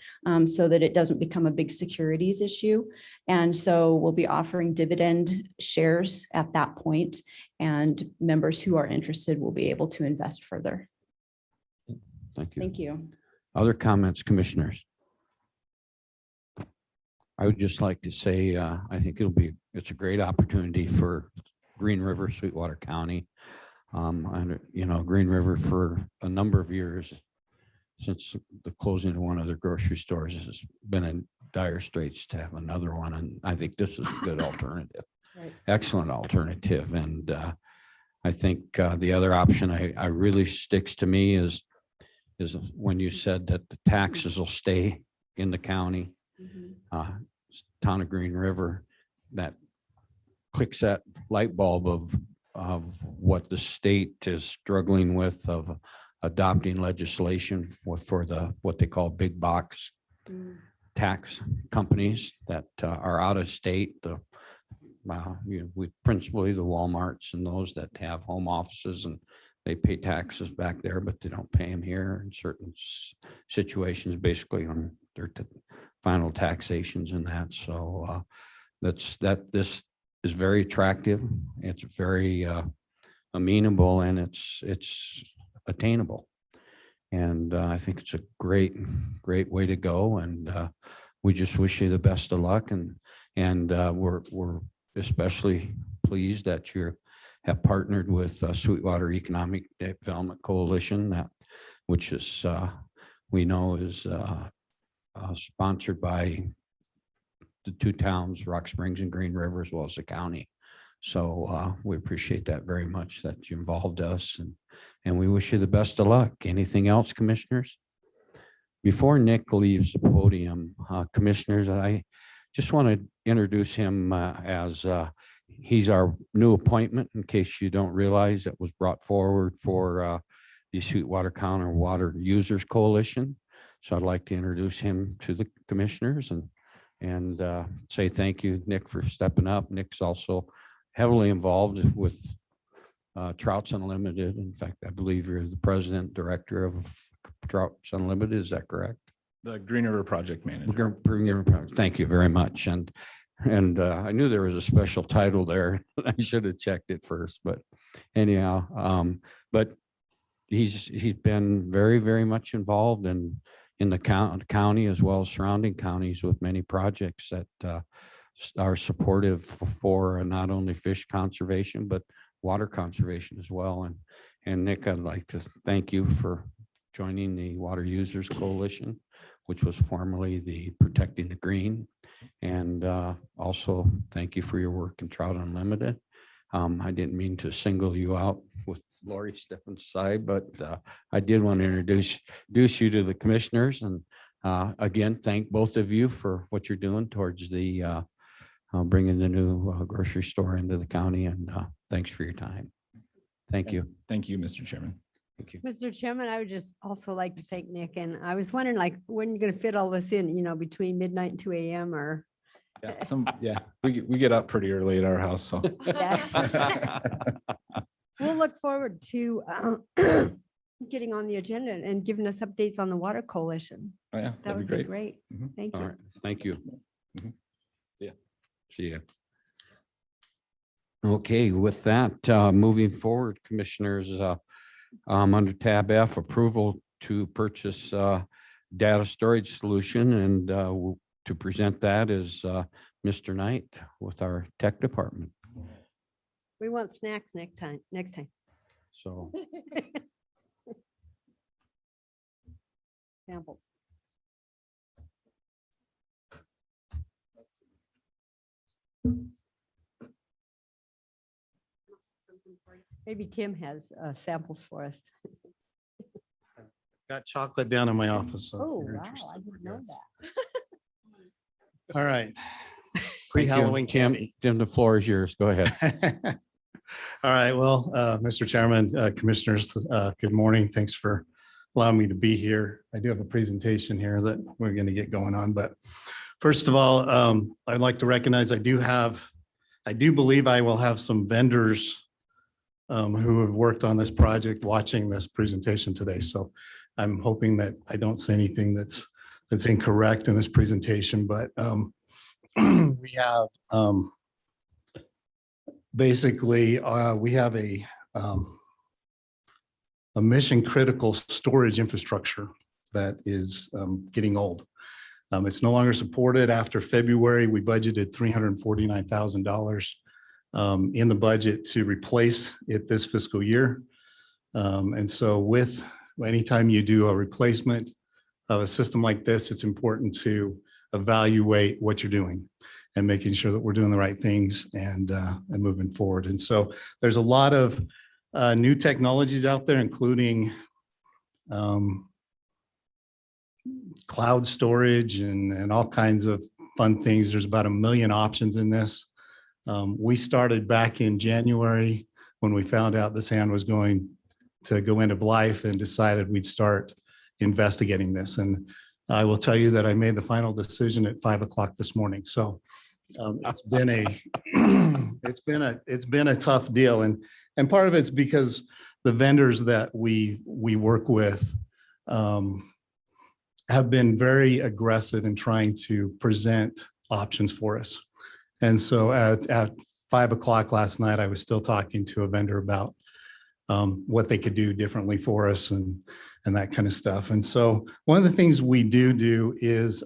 so that it doesn't become a big securities issue. And so we'll be offering dividend shares at that point, and members who are interested will be able to invest further. Thank you. Thank you. Other comments, commissioners? I would just like to say, I think it's a great opportunity for Green River, Sweetwater County. And, Green River for a number of years, since the closing of one of their grocery stores, has been dire straits to have another one. And I think this is a good alternative, Right. excellent alternative. And I think the other option I really sticks to me is when you said that the taxes will stay in the county, town of Green River, that clicks that light bulb of what the state is struggling with of adopting legislation for the, what they call big box tax companies that are out of state, with principally the Walmarts and those that have home offices, and they pay taxes back there, but they don't pay them here in certain situations, basically on their final taxations and that. So this is very attractive. It's very amenable, and it's attainable. And I think it's a great way to go. And we just wish you the best of luck. And we're especially pleased that you have partnered with Sweetwater Economic Development Coalition, which is we know is sponsored by the two towns, Rock Springs and Green River, as well as the county. So we appreciate that very much, that you involved us, and we wish you the best of luck. Anything else, commissioners? Before Nick leaves the podium, commissioners, I just want to introduce him as he's our new appointment, in case you don't realize. It was brought forward for the Sweetwater County Water Users Coalition. So I'd like to introduce him to the commissioners and say thank you, Nick, for stepping up. Nick's also heavily involved with Trouts Unlimited. In fact, I believe you're the president director of Trouts Unlimited. Is that correct? The Green River Project Manager. Thank you very much. And I knew there was a special title there. I should have checked it first, but anyhow, but he's been very, very much involved in the county as well as surrounding counties with many projects that are supportive for not only fish conservation, but water conservation as well. And Nick, I'd like to thank you for joining the Water Users Coalition, which was formerly the Protecting the Green. And also thank you for your work in Trout Unlimited. I didn't mean to single you out with Lori stepping aside, but I did want to introduce you to the commissioners. And again, thank both of you for what you're doing towards the bringing the new grocery store into the county. And thanks for your time. Thank you. Thank you, Mr. Chairman. Thank you. Mr. Chairman, I would just also like to thank Nick. And I was wondering, like, when you're going to fit all this in, between midnight and 2 a.m. or. Yeah, we get up pretty early at our house, so. We'll look forward to getting on the agenda and giving us updates on the Water Coalition. Oh, yeah, That would be great. Mhm. Thank All you. right. Thank you. Mhm. See ya. See ya. Okay, with that, moving forward, commissioners, under tab F, approval to purchase data storage solution, and to present that is Mr. Knight with our tech department. We want snacks next time. So Samples. Maybe Tim has samples for us. Got chocolate down in my office. So if Oh, you're wow, interested, I didn't know yes. that. All right. thank you. Pre-Halloween Tim, candy. Tim, the floor is yours. Go ahead. All right. Well, Mr. Chairman, Commissioners, good morning. Thanks for allowing me to be here. I do have a presentation here that we're going to get going on. But first of all, I'd like to recognize I do believe I will have some vendors who have worked on this project watching this presentation today. So I'm hoping that I don't say anything that's incorrect in this presentation, but we have basically we have a mission critical storage infrastructure that is getting old. It's no longer supported. After February, we budgeted $349,000 in the budget to replace it this fiscal year. And so anytime you do a replacement of a system like this, it's important to evaluate what you're doing and making sure that we're doing the right things and moving forward. And so there's a lot of new technologies out there, including cloud storage and all kinds of fun things. There's about 1 million options in this. We started back in January when we found out the SAN was going to go end of life and decided we'd start investigating this. And I will tell you that I made the final decision at 5 o'clock this morning. So it's been a tough deal. And part of it's because the vendors that we work with have been very aggressive in trying to present options for us. And so at 5 o'clock last night, I was still talking to a vendor about what they could do differently for us and that kind of stuff. And so one of the things we do is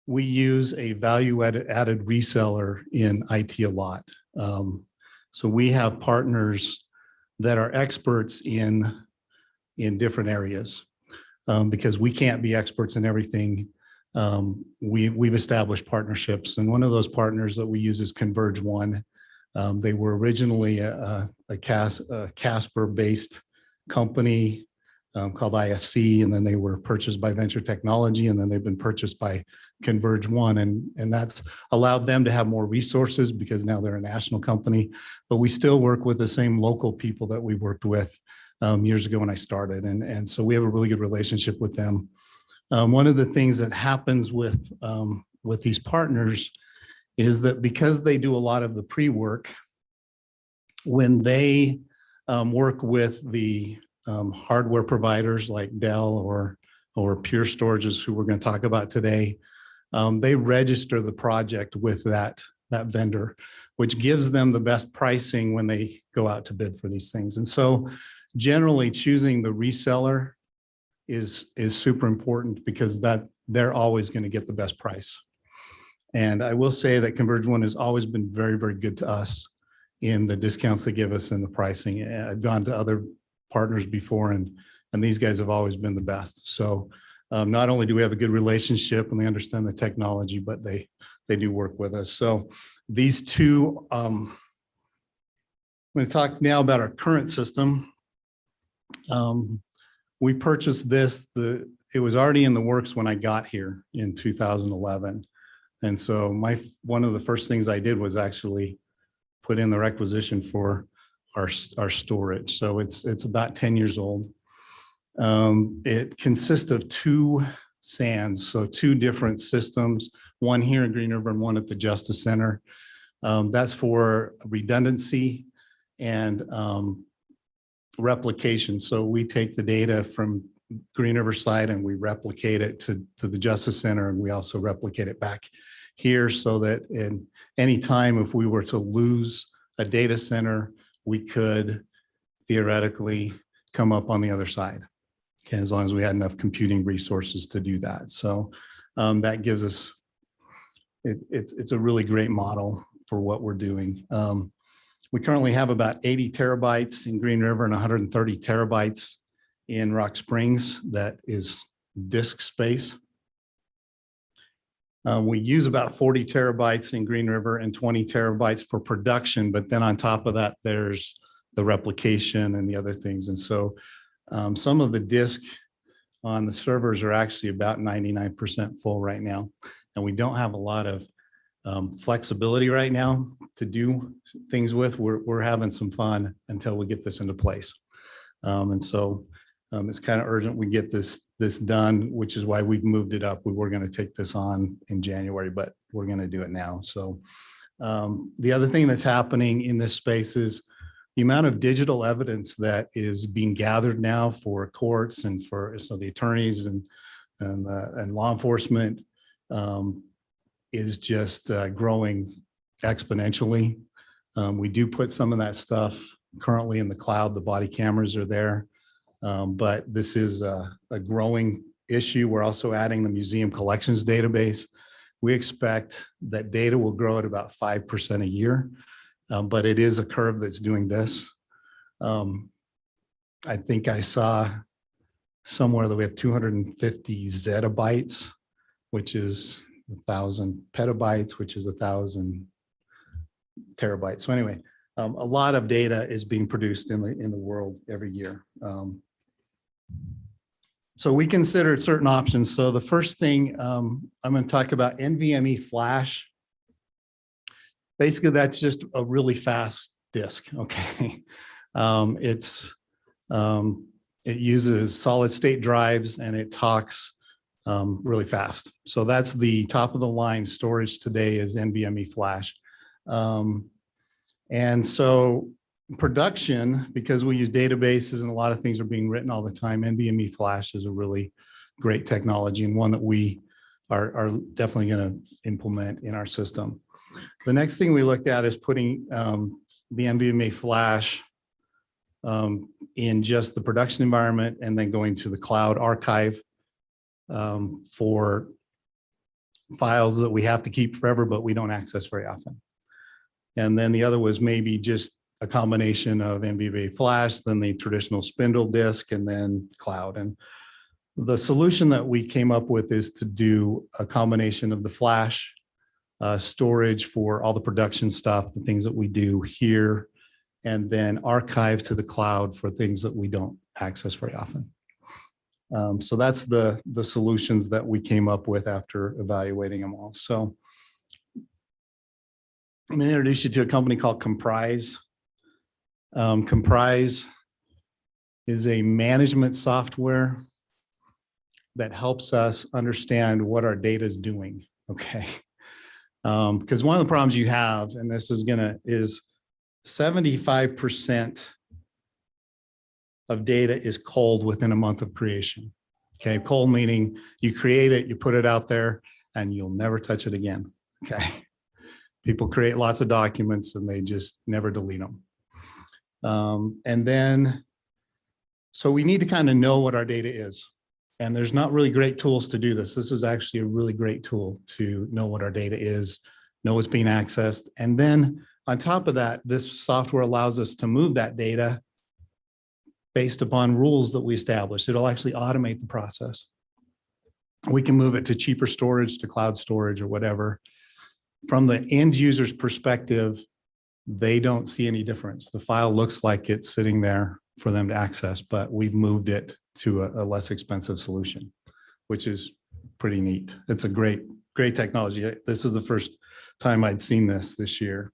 we use a value-added reseller in IT a lot. So we have partners that are experts in different areas because we can't be experts in everything. We've established partnerships, and one of those partners that we use is Converge One. They were originally a Casper-based company called ISC, and then they were purchased by Venture Technology, and then they've been purchased by Converge One, and that's allowed them to have more resources because now they're a national company. But we still work with the same local people that we worked with years ago when I started, and so we have a really good relationship with them. One of the things that happens with these partners is that because they do a lot of the pre-work, when they work with the hardware providers like Dell or Pure Storages, who we're going to talk about today, they register the project with that vendor, which gives them the best pricing when they go out to bid for these things. And so generally choosing the reseller is super important because that they're always going to get the best price. And I will say that Converge One has always been very, very good to us in the discounts they give us and the pricing. I've gone to other partners before, and these guys have always been the best. So not only do we have a good relationship and they understand the technology, but they do work with us. So these two, I'm going to talk now about our current system. We purchased this, it was already in the works when I got here in 2011. And so one of the first things I did was actually put in the requisition for our storage. So it's about 10 years old. It consists of 2 SANs, so 2 different systems, one here in Green River and one at the Justice Center. That's for redundancy and replication. So we take the data from Green River side and we replicate it to the Justice Center, and we also replicate it back here so that in any time if we were to lose a data center, we could theoretically come up on the other side, okay, as long as we had enough computing resources to do that. So that gives us, it's a really great model for what we're doing. We currently have about 80 terabytes in Green River and 130 terabytes in Rock Springs. That is disk space. We use about 40 terabytes in Green River and 20 terabytes for production, but then on top of that, there's the replication and the other things. And so some of the disk on the servers are actually about 99% full right now. And we don't have a lot of flexibility right now to do things with. We're having some fun until we get this into place. And so it's kind of urgent we get this done, which is why we've moved it up. We were going to take this on in January, but we're going to do it now. So the other thing that's happening in this space is the amount of digital evidence that is being gathered now for courts and so the attorneys and law enforcement is just growing exponentially. We do put some of that stuff currently in the cloud. The body cameras are there, but this is a growing issue. We're also adding the museum collections database. We expect that data will grow at about 5% a year, but it is a curve that's doing this. I think I saw somewhere that we have 250 zettabytes, which is 1,000 petabytes, which is 1,000 terabytes. So anyway, a lot of data is being produced in the world every year. So we considered certain options. So the first thing I'm going to talk about NVMe Flash. Basically, that's just a really fast disk. Okay, it uses solid state drives and it talks really fast. So that's the top of the line storage today is NVMe Flash. And so production, because we use databases and a lot of things are being written all the time, NVMe Flash is a really great technology and one that we are definitely going to implement in our system. The next thing we looked at is putting the NVMe Flash in just the production environment and then going to the cloud archive for files that we have to keep forever, but we don't access very often. And then the other was maybe just a combination of NVMe Flash, then the traditional spindle disk, and then cloud. And the solution that we came up with is to do a combination of the Flash storage for all the production stuff, the things that we do here, and then archive to the cloud for things that we don't access very often. So that's the solutions that we came up with after evaluating them all. So I'm going to introduce you to a company called Comprise. Comprise is a management software that helps us understand what our data is doing. Okay. Because one of the problems you have, and this is 75% of data is cold within a month of creation. Okay, cold meaning you create it, you put it out there, and you'll never touch it again. Okay, people create lots of documents and they just never delete them. And then, so we need to kind of know what our data is. And there's not really great tools to do this. This is actually a really great tool to know what our data is, know what's being accessed. And then on top of that, this software allows us to move that data based upon rules that we establish. It'll actually automate the process. We can move it to cheaper storage, to cloud storage or whatever. From the end user's perspective, they don't see any difference. The file looks like it's sitting there for them to access, but we've moved it to a less expensive solution, which is pretty neat. It's a great technology. This is the first time I'd seen this year.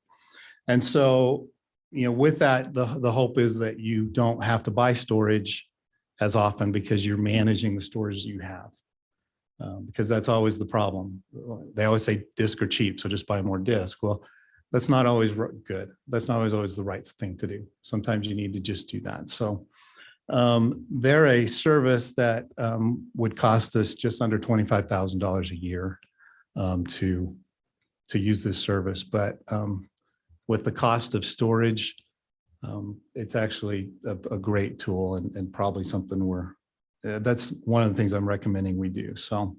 And so, you know, with that, the hope is that you don't have to buy storage as often because you're managing the storage you have. Because that's always the problem. They always say disk are cheap, so just buy more disk. Well, that's not always good. That's not always the right thing to do. Sometimes you need to just do that. So they're a service that would cost us just under $25,000 a year to use this service. But with the cost of storage, it's actually a great tool and probably something that's one of the things I'm recommending we do. So,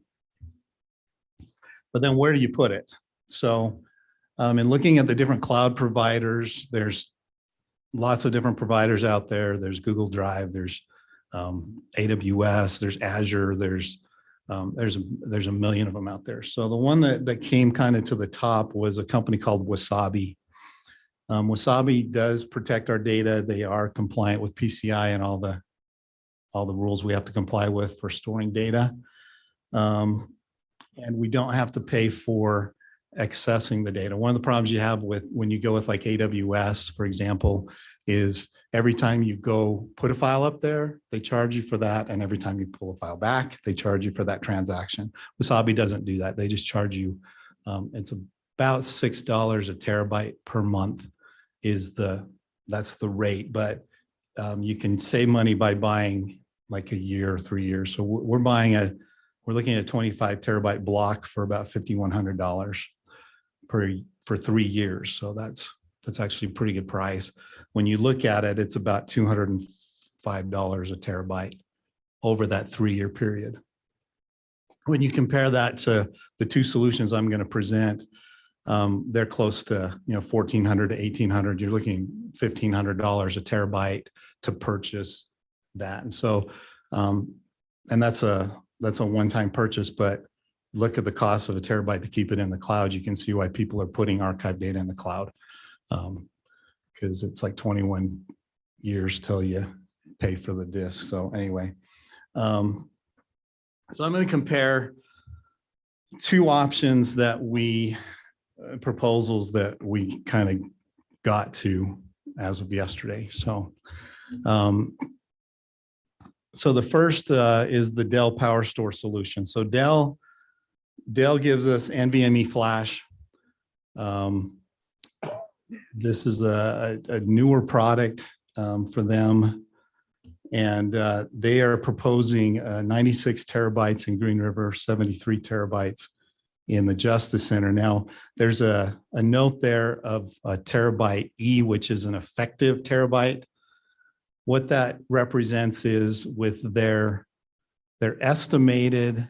but then where do you put it? So in looking at the different cloud providers, there's lots of different providers out there. There's Google Drive, there's AWS, there's Azure, there's a million of them out there. So the one that came kind of to the top was a company called Wasabi. Wasabi does protect our data. They are compliant with PCI and all the rules we have to comply with for storing data. And we don't have to pay for accessing the data. One of the problems you have when you go with like AWS, for example, is every time you go put a file up there, they charge you for that. And every time you pull a file back, they charge you for that transaction. Wasabi doesn't do that. They just charge you. It's about $6 a terabyte per month that's the rate, but you can save money by buying like a year or 3 years. So we're looking at a 25 terabyte block for about $5,100 for 3 years. So that's actually a pretty good price. When you look at it, it's about $205 a terabyte over that 3-year period. When you compare that to the two solutions I'm going to present, they're close to $1,400 to $1,800. You're looking $1,500 a terabyte to purchase that. And so And that's a one-time purchase, but look at the cost of a terabyte to keep it in the cloud. You can see why people are putting archive data in the cloud. Because it's like 21 years till you pay for the disk. So anyway, so I'm going to compare two options that proposals that we kind of got to as of yesterday. So, so the first is the Dell Power Store solution. So Dell gives us NVMe Flash. This is a newer product for them. And they are proposing 96 terabytes in Green River, 73 terabytes in the Justice Center. Now, there's a note there of a terabyte E, which is an effective terabyte. What that represents is with their estimated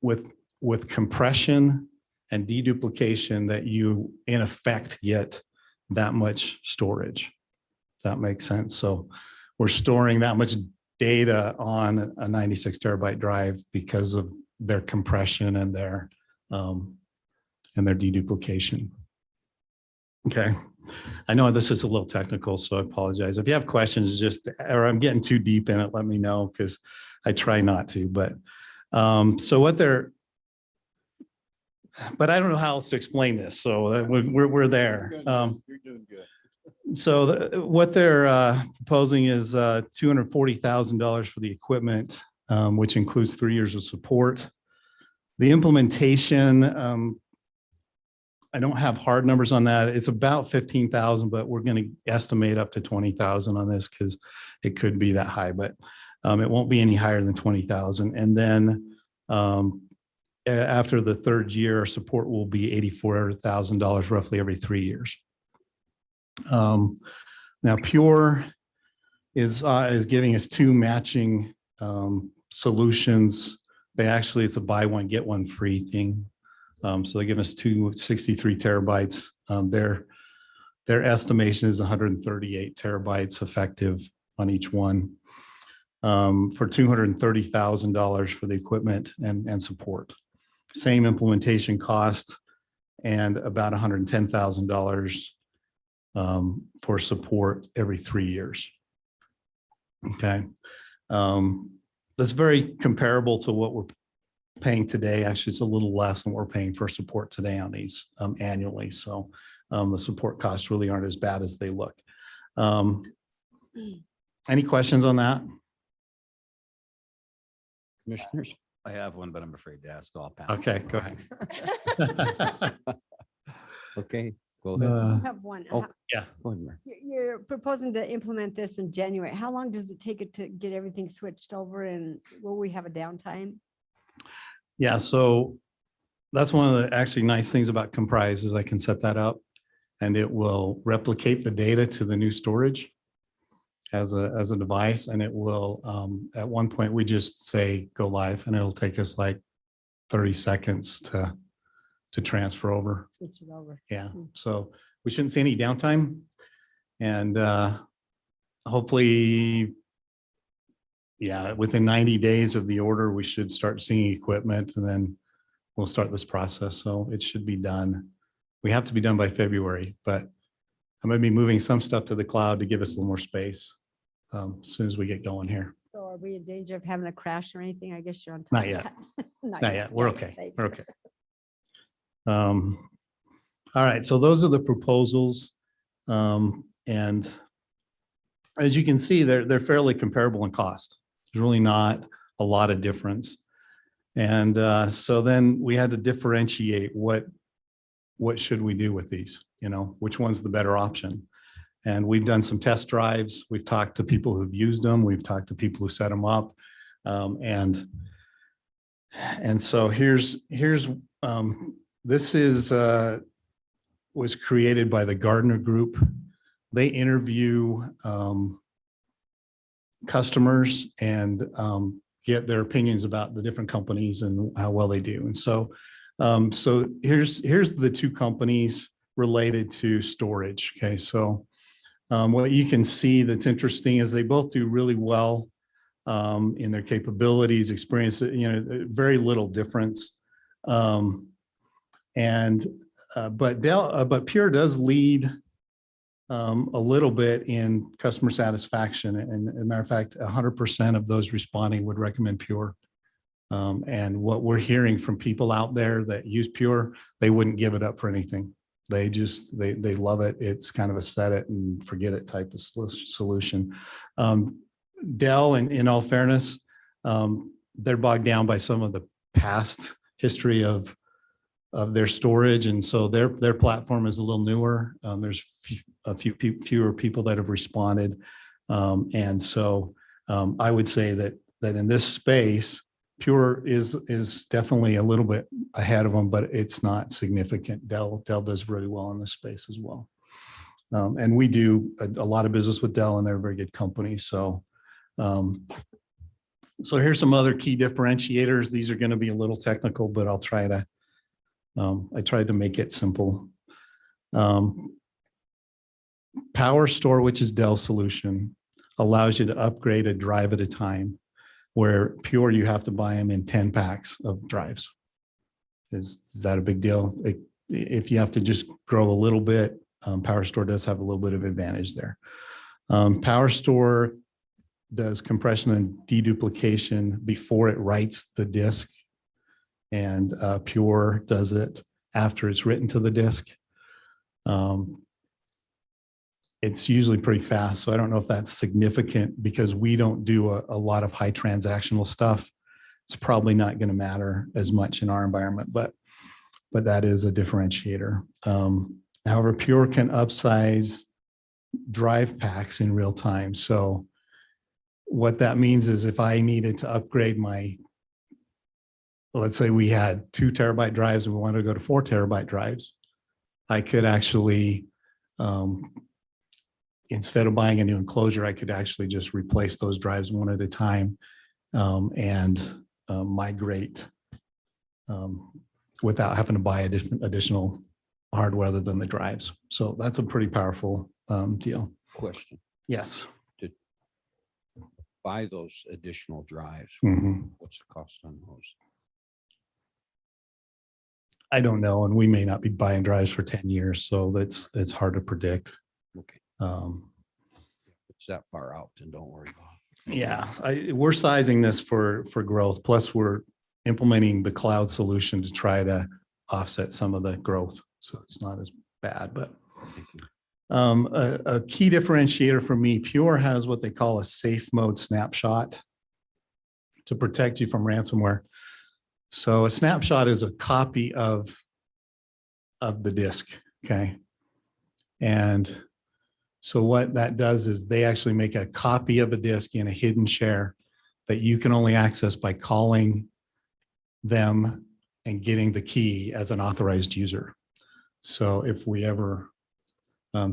with compression and deduplication that you in effect get that much storage. Does that make sense? So we're storing that much data on a 96 terabyte drive because of their compression and their deduplication. Okay. I know this is a little technical, so I apologize. If you have questions, or I'm getting too deep in it, let me know, because I try not to. But so what but I don't know how else to explain this. So we're there. You're doing good. So what they're proposing is $240,000 for the equipment, which includes 3 years of support. The implementation, I don't have hard numbers on that. It's about 15,000, but we're going to estimate up to 20,000 on this because it could be that high, but it won't be any higher than 20,000. And then after the third year, our support will be $84,000 roughly every 3 years. Now Pure is giving us two matching solutions. It's a buy one, get one free thing. So they give us 63 terabytes. Their estimation is 138 terabytes effective on each one for $230,000 for the equipment and support. Same implementation cost and about $110,000 for support every 3 years. Okay. That's very comparable to what we're paying today. Actually, it's a little less than we're paying for support today on these annually. So the support costs really aren't as bad as they look. Any questions on that? Commissioners? I have one, but I'm afraid to ask, so I'll pass. Okay, go ahead. Okay, go ahead. I have one. Oh, yeah. Go ahead, Mary. You're proposing to implement this in January. How long does it take it to get everything switched over, and will we have a downtime? Yeah, so that's one of the actually nice things about Comprise is I can set that up and it will replicate the data to the new storage as a device. And it will, at one point, we just say go live and it'll take us like 30 seconds to transfer over. Switch it over. Yeah, so we shouldn't see any downtime. And hopefully, yeah, within 90 days of the order, we should start seeing equipment and then we'll start this process. So it should be done. We have to be done by February, but I'm going to be moving some stuff to the cloud to give us a little more space as soon as we get going here. So are we in danger of having a crash or anything? I guess you're on. Not yet. Not yet. We're okay. Thanks. We're okay. All right. So those are the proposals. And as you can see, they're fairly comparable in cost. There's really not a lot of difference. And so then we had to differentiate what should we do with these, which one's the better option. And we've done some test drives. We've talked to people who've used them. We've talked to people who set them up. And so this was created by the Gardner Group. They interview customers and get their opinions about the different companies and how well they do. And so, here's the two companies related to storage. Okay, so what you can see that's interesting is they both do really well in their capabilities, experience, very little difference. But Pure does lead a little bit in customer satisfaction. And as a matter of fact, 100% of those responding would recommend Pure. And what we're hearing from people out there that use Pure, they wouldn't give it up for anything. They just, they love it. It's kind of a set it and forget it type of solution. Dell, in all fairness, they're bogged down by some of the past history of their storage. And so their platform is a little newer. There's fewer people that have responded. And so I would say that in this space, Pure is definitely a little bit ahead of them, but it's not significant. Dell does really well in this space as well. And we do a lot of business with Dell, and they're a very good company. So here's some other key differentiators. These are going to be a little technical, but I'll try to, I tried to make it simple. Power Store, which is Dell solution, allows you to upgrade a drive at a time, where Pure, you have to buy them in 10 packs of drives. Is that a big deal? If you have to just grow a little bit, Power Store does have a little bit of advantage there. Power Store does compression and deduplication before it writes the disk, and Pure does it after it's written to the disk. It's usually pretty fast, so I don't know if that's significant because we don't do a lot of high transactional stuff. It's probably not going to matter as much in our environment, but that is a differentiator. However, Pure can upsize drive packs in real time. So what that means is if I needed to upgrade let's say we had 2 terabyte drives and we wanted to go to 4 terabyte drives, I could actually, instead of buying a new enclosure, I could actually just replace those drives one at a time and migrate without having to buy additional hardware other than the drives. So that's a pretty powerful deal. Question. Yes. To buy those additional drives, Mhm. what's the cost on those? I don't know, and we may not be buying drives for 10 years, so it's hard to predict. Okay. It's that far out, then don't worry about it. Yeah, we're sizing this for growth. Plus, we're implementing the cloud solution to try to offset some of the growth, so it's not as bad. But a key differentiator for me, Pure has what they call a safe mode snapshot to protect you from ransomware. So a snapshot is a copy of the disk, okay? And so what that does is they actually make a copy of a disk in a hidden share that you can only access by calling them and getting the key as an authorized user. So if we ever,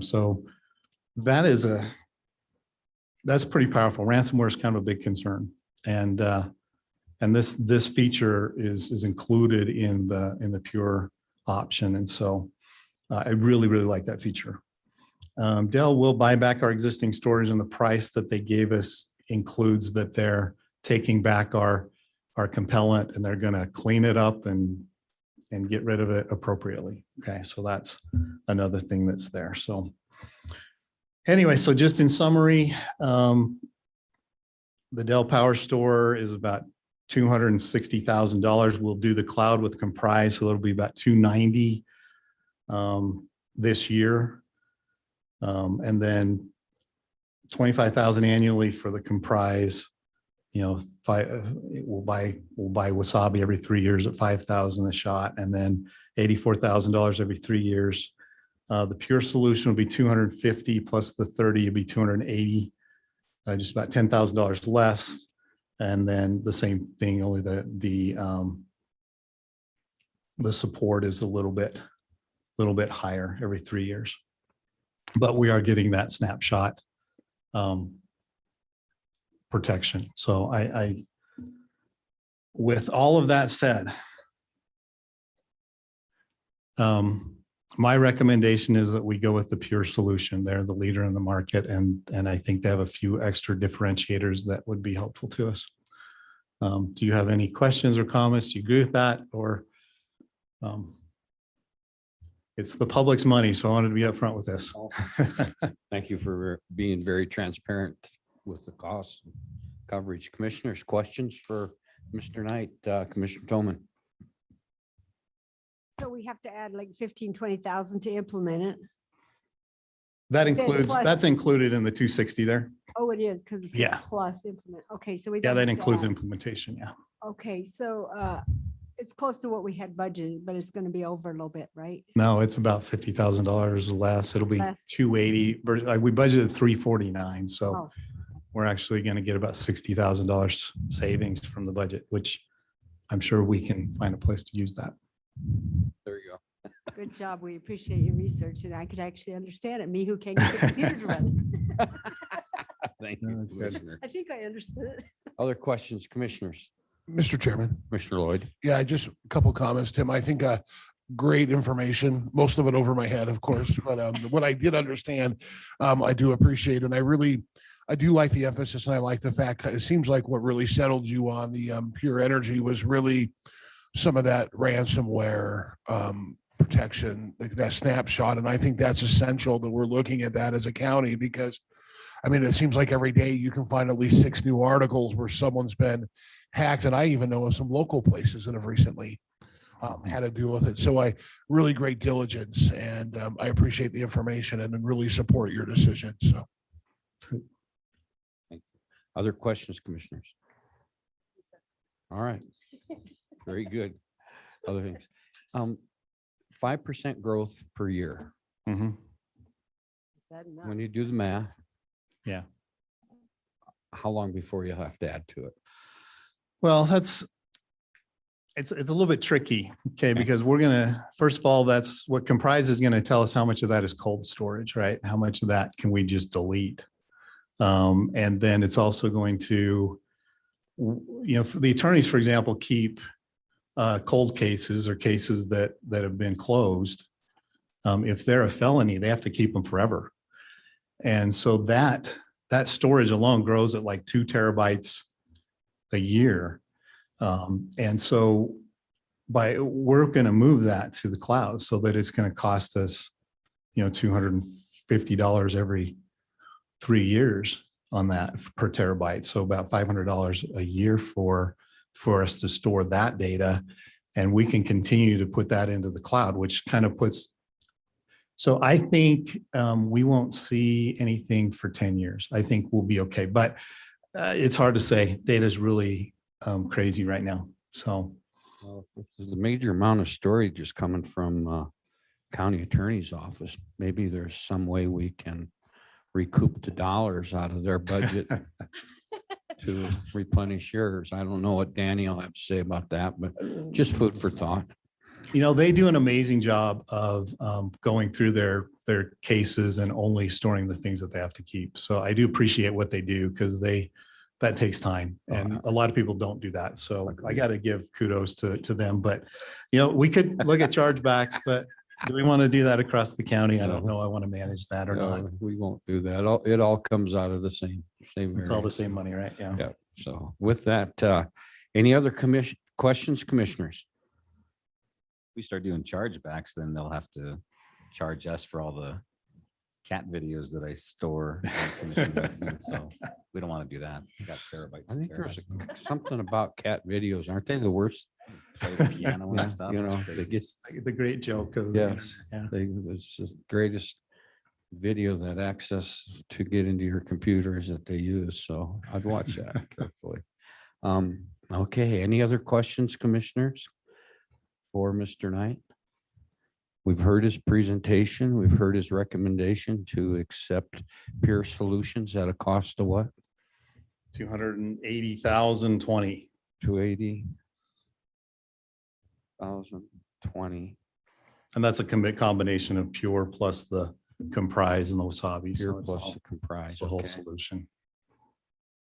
so that's pretty powerful. Ransomware is kind of a big concern. And this feature is included in the Pure option. And so I really, really like that feature. Dell will buy back our existing storage, and the price that they gave us includes that they're taking back our compellant and they're going to clean it up and get rid of it appropriately. Okay, so that's another thing that's there. So anyway, so just in summary, the Dell Power Store is about $260,000. We'll do the cloud with Comprise, so it'll be about $290,000 this year. And then $25,000 annually for the Comprise. We'll buy Wasabi every 3 years at $5,000 a shot, and then $84,000 every 3 years. The Pure solution will be $250,000 plus the $30,000 will be $280,000, just about $10,000 less. And then the same thing, only the support is a little bit higher every 3 years. But we are getting that snapshot protection. So I with all of that said, My recommendation is that we go with the Pure solution. They're the leader in the market, and I think they have a few extra differentiators that would be helpful to us. Do you have any questions or comments? Do you agree with that? Or it's the public's money, so I wanted to be upfront with this. Thank you for being very transparent with the costs and coverage. Commissioners, questions for Mr. Knight, Commissioner Toman? So we have to add like 15, 20,000 to implement it. That Okay, includes, plus- that's included in the 260 there. Oh, it is because it's Yeah. plus implement. Okay, so we. Yeah, don't that have to includes add. implementation. Yeah. Okay, so it's close to what we had budgeted, but it's going to be over a little bit, right? No, it's about $50,000 less. It'll be Less. 280. We budgeted 349. So Oh. we're actually going to get about $60,000 savings from the budget, which I'm sure we can find a place to use that. There you go. Good job. We appreciate your research and I could actually understand it. Me who can't get the computer to run. Thank you, Okay. Commissioner. I think I understood it. Other questions, commissioners? Mr. Chairman. Commissioner Lloyd? Yeah, just a couple comments, Tim. I think great information, most of it over my head, of course, but what I did understand, I do appreciate, and I do like the emphasis, and I like the fact, it seems like what really settled you on the Pure Energy was really some of that ransomware protection, like that snapshot, and I think that's essential that we're looking at that as a county, because I mean, it seems like every day you can find at least 6 new articles where someone's been hacked. And I even know of some local places that have recently had to deal with it. So really great diligence, and I appreciate the information and really support your decision. So. Thank you. Other questions, commissioners? All right. Very good. Other things. 5% growth per year. Mhm. Is that enough? When you do the math, Yeah. how long before you'll have to add to it? Well, it's a little bit tricky, okay, because we're gonna, first of all, that's what Comprise is gonna tell us how much of that is cold storage, right? How much of that can we just delete? And then it's also going to, for the attorneys, for example, keep cold cases or cases that have been closed. If they're a felony, they have to keep them forever. And so that storage alone grows at like 2 terabytes a year. And so we're going to move that to the cloud so that it's going to cost us, $250 every 3 years on that per terabyte. So about $500 a year for us to store that data. And we can continue to put that into the cloud, which kind of puts, so I think we won't see anything for 10 years. I think we'll be okay, but it's hard to say. Data is really crazy right now. So Well, if there's a major amount of storage just coming from county attorney's office, maybe there's some way we can recoup the dollars out of their budget to replenish yours. I don't know what Danny will have to say about that, but just food for thought. they do an amazing job of going through their cases and only storing the things that they have to keep. So I do appreciate what they do because that takes time, and a lot of people don't do that. So I got to give kudos to them. But we could look at chargebacks, but do we want to do that across the county? I don't know. I want to manage that or not. No, we won't do that. It all comes out of the same. It's all the same money, right? Yeah. Yeah. So with that, any other questions, commissioners? We start doing chargebacks, then they'll have to charge us for all the cat videos that I store. So we don't want to do that. We got terabytes. I and think there's terabytes. something about cat videos. Aren't they the worst? Play the piano and Yeah, stuff. you It's know, crazy. it gets, The great joke of yes, yeah. it's the greatest video that access to get into your computers that they use. So I'd watch that carefully. Okay, any other questions, commissioners? For Mr. Knight? We've heard his presentation. We've heard his recommendation to accept Pure Solutions at a cost of what? 280,020. 280,020. And that's a combination of Pure plus the Comprise and the Wasabi. Pure So it's plus all- the comprise. it's the whole Okay. solution.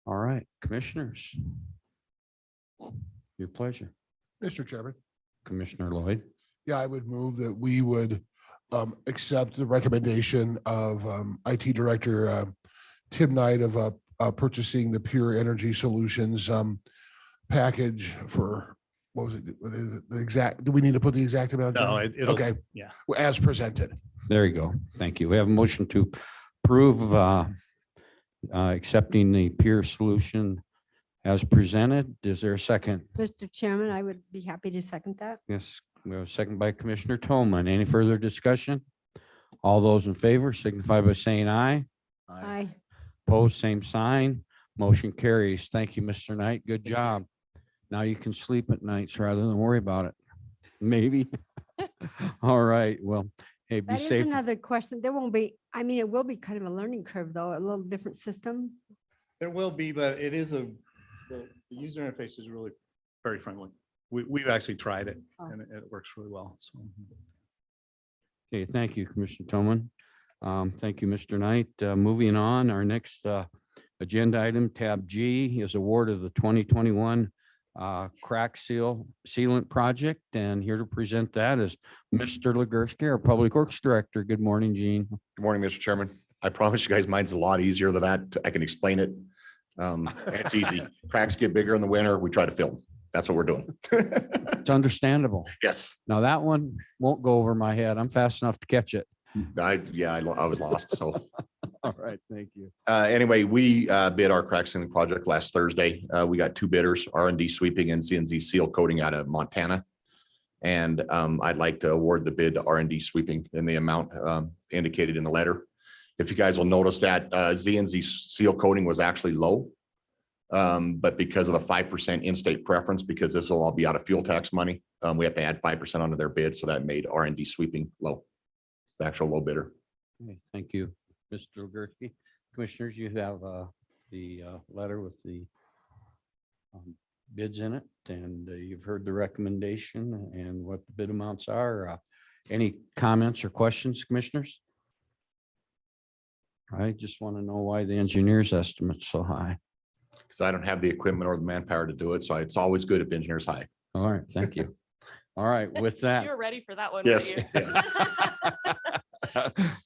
All right, commissioners. Your pleasure. Mr. Chairman. Commissioner Lloyd. Yeah, I would move that we would accept the recommendation of IT Director Tim Knight of purchasing the Pure Energy Solutions package for, what was it? The exact, do we need to put the exact amount? No, John? it'll, Okay, yeah. as presented. There you go. Thank you. We have a motion to approve accepting the peer solution as presented. Is there a second? Mr. Chairman, I would be happy to second that. Yes, we have a second by Commissioner Toman. Any further discussion? All those in favor signify by saying aye. Aye. Opposed, same sign. Motion carries. Thank you, Mr. Knight. Good job. Now you can sleep at nights rather than worry about it. Maybe. All right. Well, hey, be That is safe. another question. There won't be, I mean, it will be kind of a learning curve though, a little different system. There will be, but it is the user interface is really very friendly. We've actually tried it and it works really well. So. Okay, thank you, Commissioner Toman. Thank you, Mr. Knight. Moving on, our next agenda item, tab G, is award of the 2021 crack sealant project. And here to present that is Mr. Legursky, our Public Works Director. Good morning, Gene. Good morning, Mr. Chairman. I promise you guys, mine's a lot easier than that. I can explain it. And it's easy. Cracks get bigger in the winter. We try to fill them. That's what we're doing. It's understandable. Yes. Now that one won't go over my head. I'm fast enough to catch it. I was lost. So All right, thank you. anyway, we bid our crack sealing project last Thursday. We got two bidders, R&D Sweeping and CNZ Seal Coating out of Montana. And I'd like to award the bid to R&D Sweeping in the amount indicated in the letter. If you guys will notice that ZNZ Seal Coating was actually low. But because of the 5% in-state preference, because this will all be out of fuel tax money, we have to add 5% onto their bid. So that made R&D Sweeping low, the actual low bidder. Okay, thank you, Mr. Legursky. Commissioners, you have the letter with the bids in it, and you've heard the recommendation and what the bid amounts are. Any comments or questions, commissioners? I just want to know why the engineer's estimate's so high. Because I don't have the equipment or the manpower to do it. So it's always good if the engineer's high. All right, thank you. All right, with that. You were ready for that one. Yes. weren't you?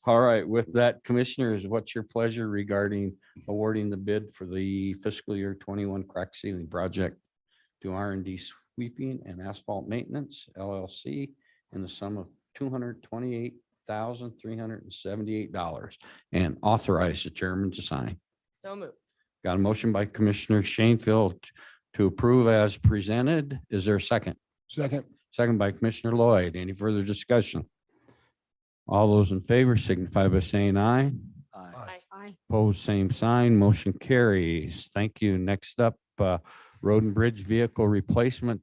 All right, with that, commissioners, what's your pleasure regarding awarding the bid for the fiscal year 21 crack sealing project to R&D Sweeping and Asphalt Maintenance LLC in the sum of $228,378 and authorize the chairman to sign? So moved. Got a motion by Commissioner Shanefield to approve as presented. Is there a second? Second. Second by Commissioner Lloyd. Any further discussion? All those in favor signify by saying aye. Aye. Aye. Opposed, same sign. Motion carries. Thank you. Next up, Road Bridge Vehicle Replacement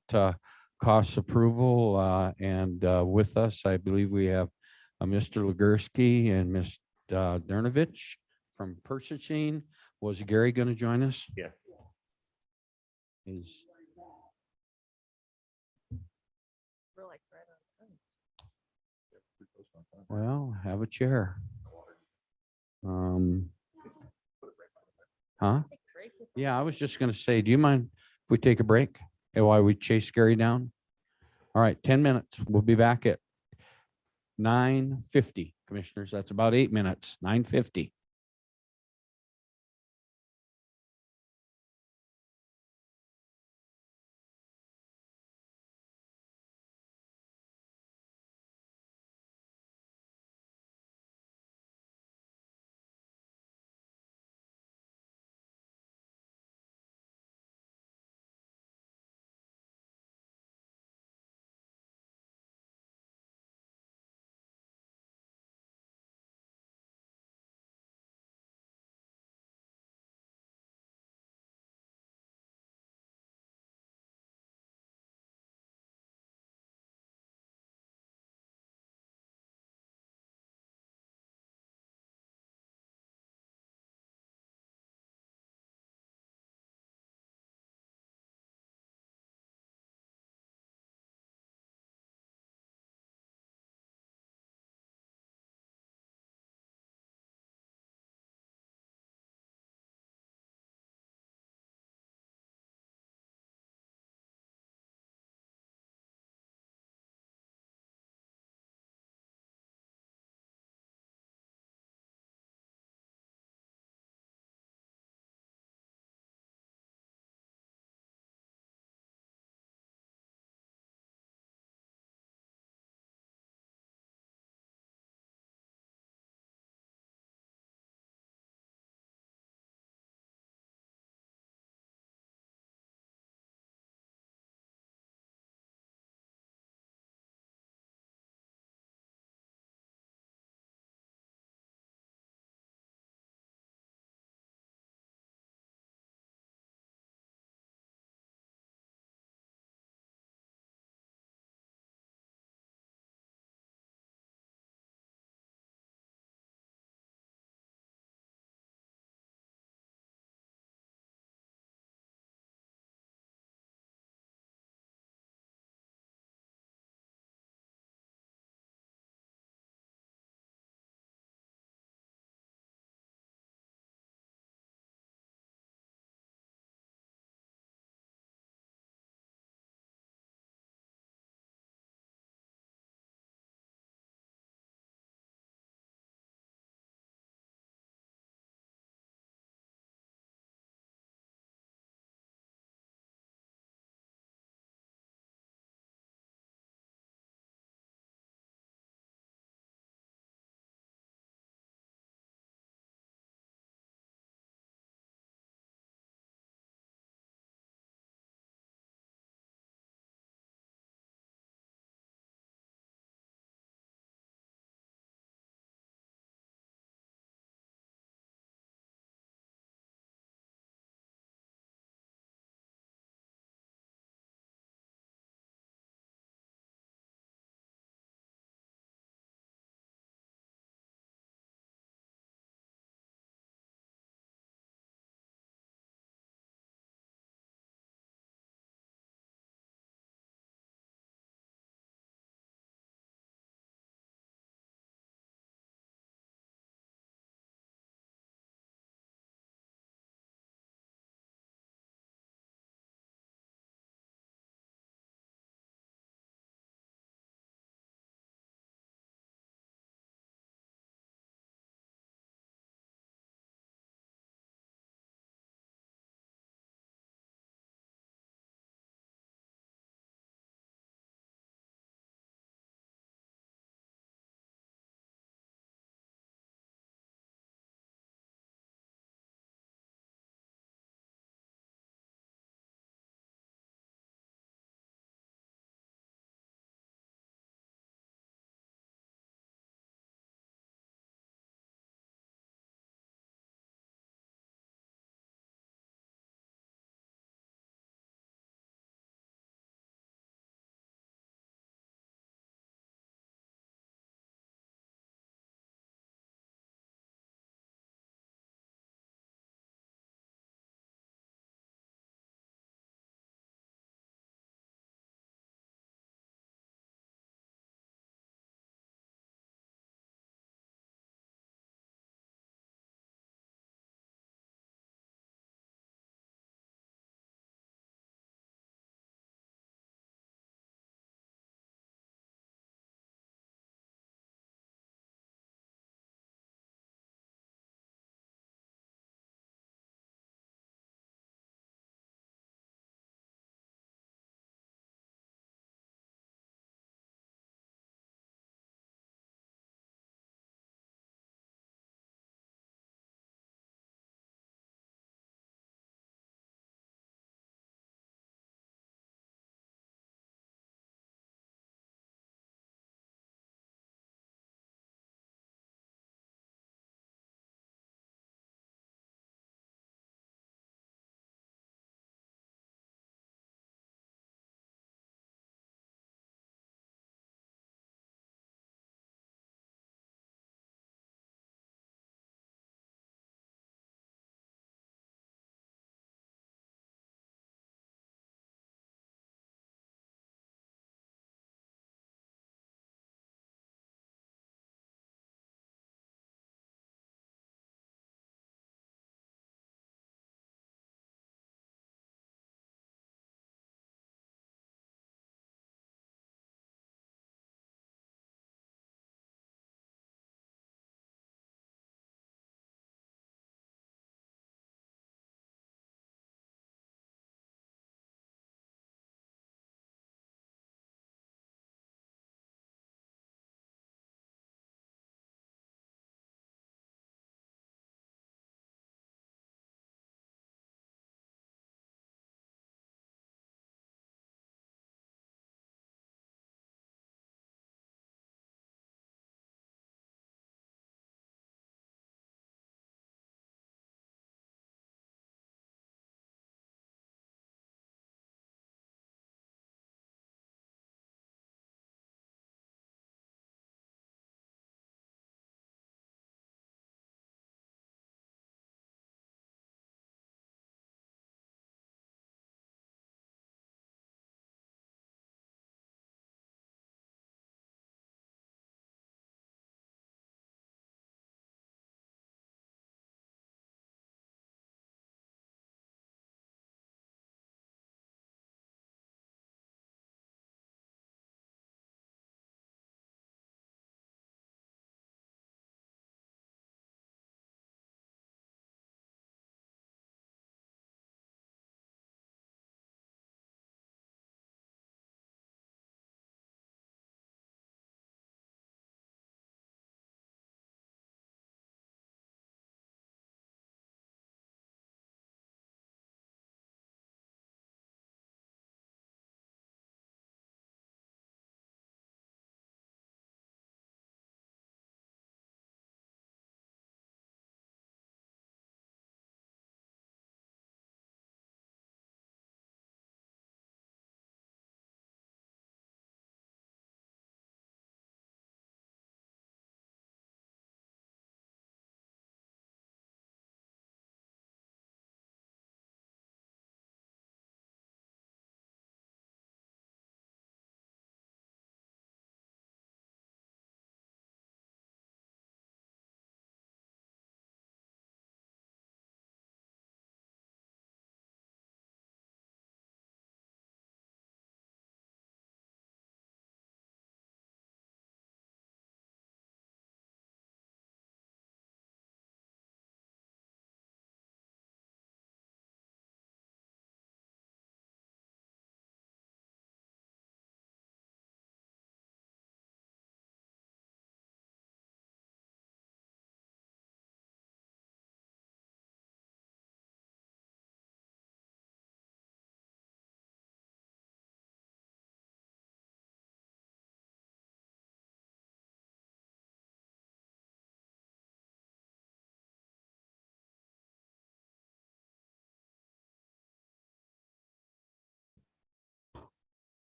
cost approval. And with us, I believe we have Mr. Legursky and Ms. Dernovich from purchasing. Was Gary going to join us? Yeah. We're like right on time. Well, have a chair. Huh? Yeah, I was just going to say, do you mind if we take a break while we chase Gary down? All right, 10 minutes. We'll be back at 9:50, commissioners. That's about 8 minutes, 9:50.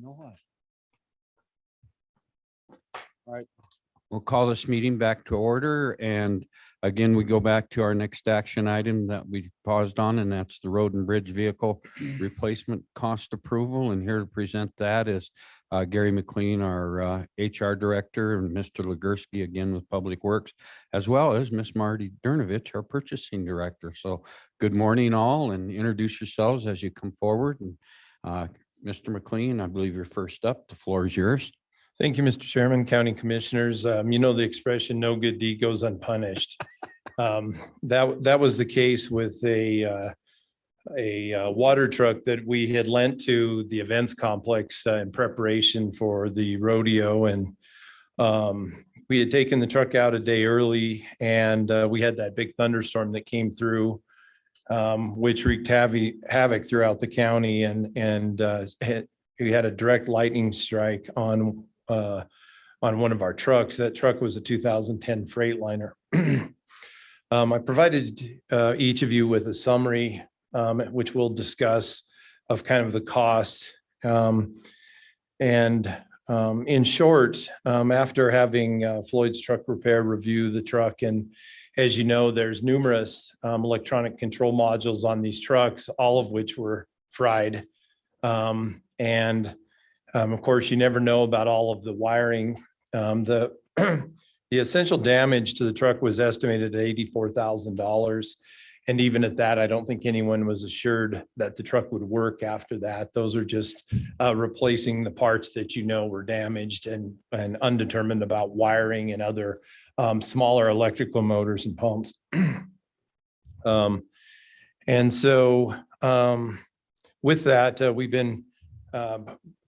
All right, we'll call this meeting back to order. And again, we go back to our next action item that we paused on, and that's the road and bridge vehicle replacement cost approval. And here to present that is Gary McLean, our HR director, and Mr. Legursky, again with Public Works, as well as Miss Marty Dernovich, our purchasing director. So good morning all, and introduce yourselves as you come forward. And Mr. McLean, I believe you're first up. The floor is yours. Thank you, Mr. Chairman, County Commissioners. You know the expression, no good deed goes unpunished. That was the case with a water truck that we had lent to the events complex in preparation for the rodeo. And we had taken the truck out a day early, and we had that big thunderstorm that came through, which wreaked havoc throughout the county. And we had a direct lightning strike on one of our trucks. That truck was a 2010 Freightliner. I provided each of you with a summary, which we'll discuss, of kind of the cost. In short, after having Floyd's Truck Repair review the truck, and as you know, there's numerous electronic control modules on these trucks, all of which were fried. Of course, you never know about all of the wiring. The essential damage to the truck was estimated at $84,000. And even at that, I don't think anyone was assured that the truck would work after that. Those are just replacing the parts that you know were damaged, and undetermined about wiring and other smaller electrical motors and pumps. With that, we've been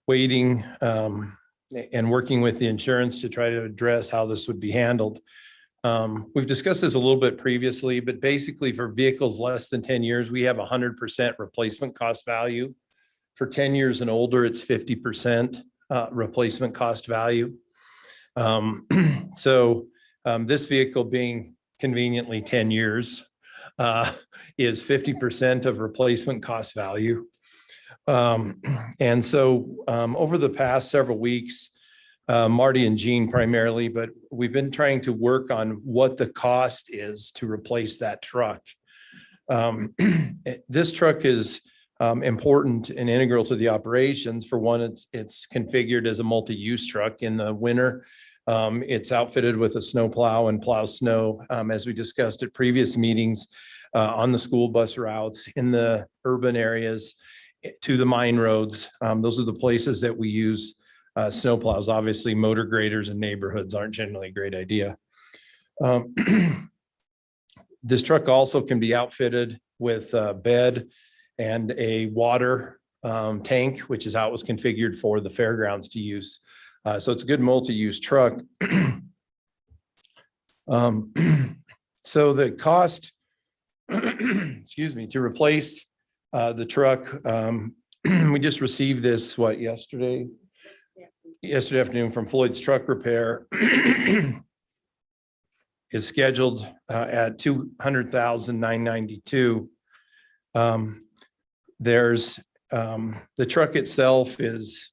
waiting and working with the insurance to try to address how this would be handled. We've discussed this a little bit previously, but basically for vehicles less than 10 years, we have 100% replacement cost value. For 10 years and older, it's 50% replacement cost value. This vehicle, being conveniently 10 years, is 50% of replacement cost value. Over the past several weeks, Marty and Jean primarily, but we've been trying to work on what the cost is to replace that truck. This truck is important and integral to the operations. For one, it's configured as a multi-use truck. In the winter, it's outfitted with a snow plow and plows snow, as we discussed at previous meetings, on the school bus routes, in the urban areas, to the mine roads. Those are the places that we use snow plows. Obviously, motor graders in neighborhoods aren't generally a great idea. This truck also can be outfitted with a bed and a water tank, which is how it was configured for the fairgrounds to use. So it's a good multi-use truck. So the cost, excuse me, to replace the truck, we just received this, yesterday afternoon from Floyd's Truck Repair, is scheduled at $200,992. There's the truck itself is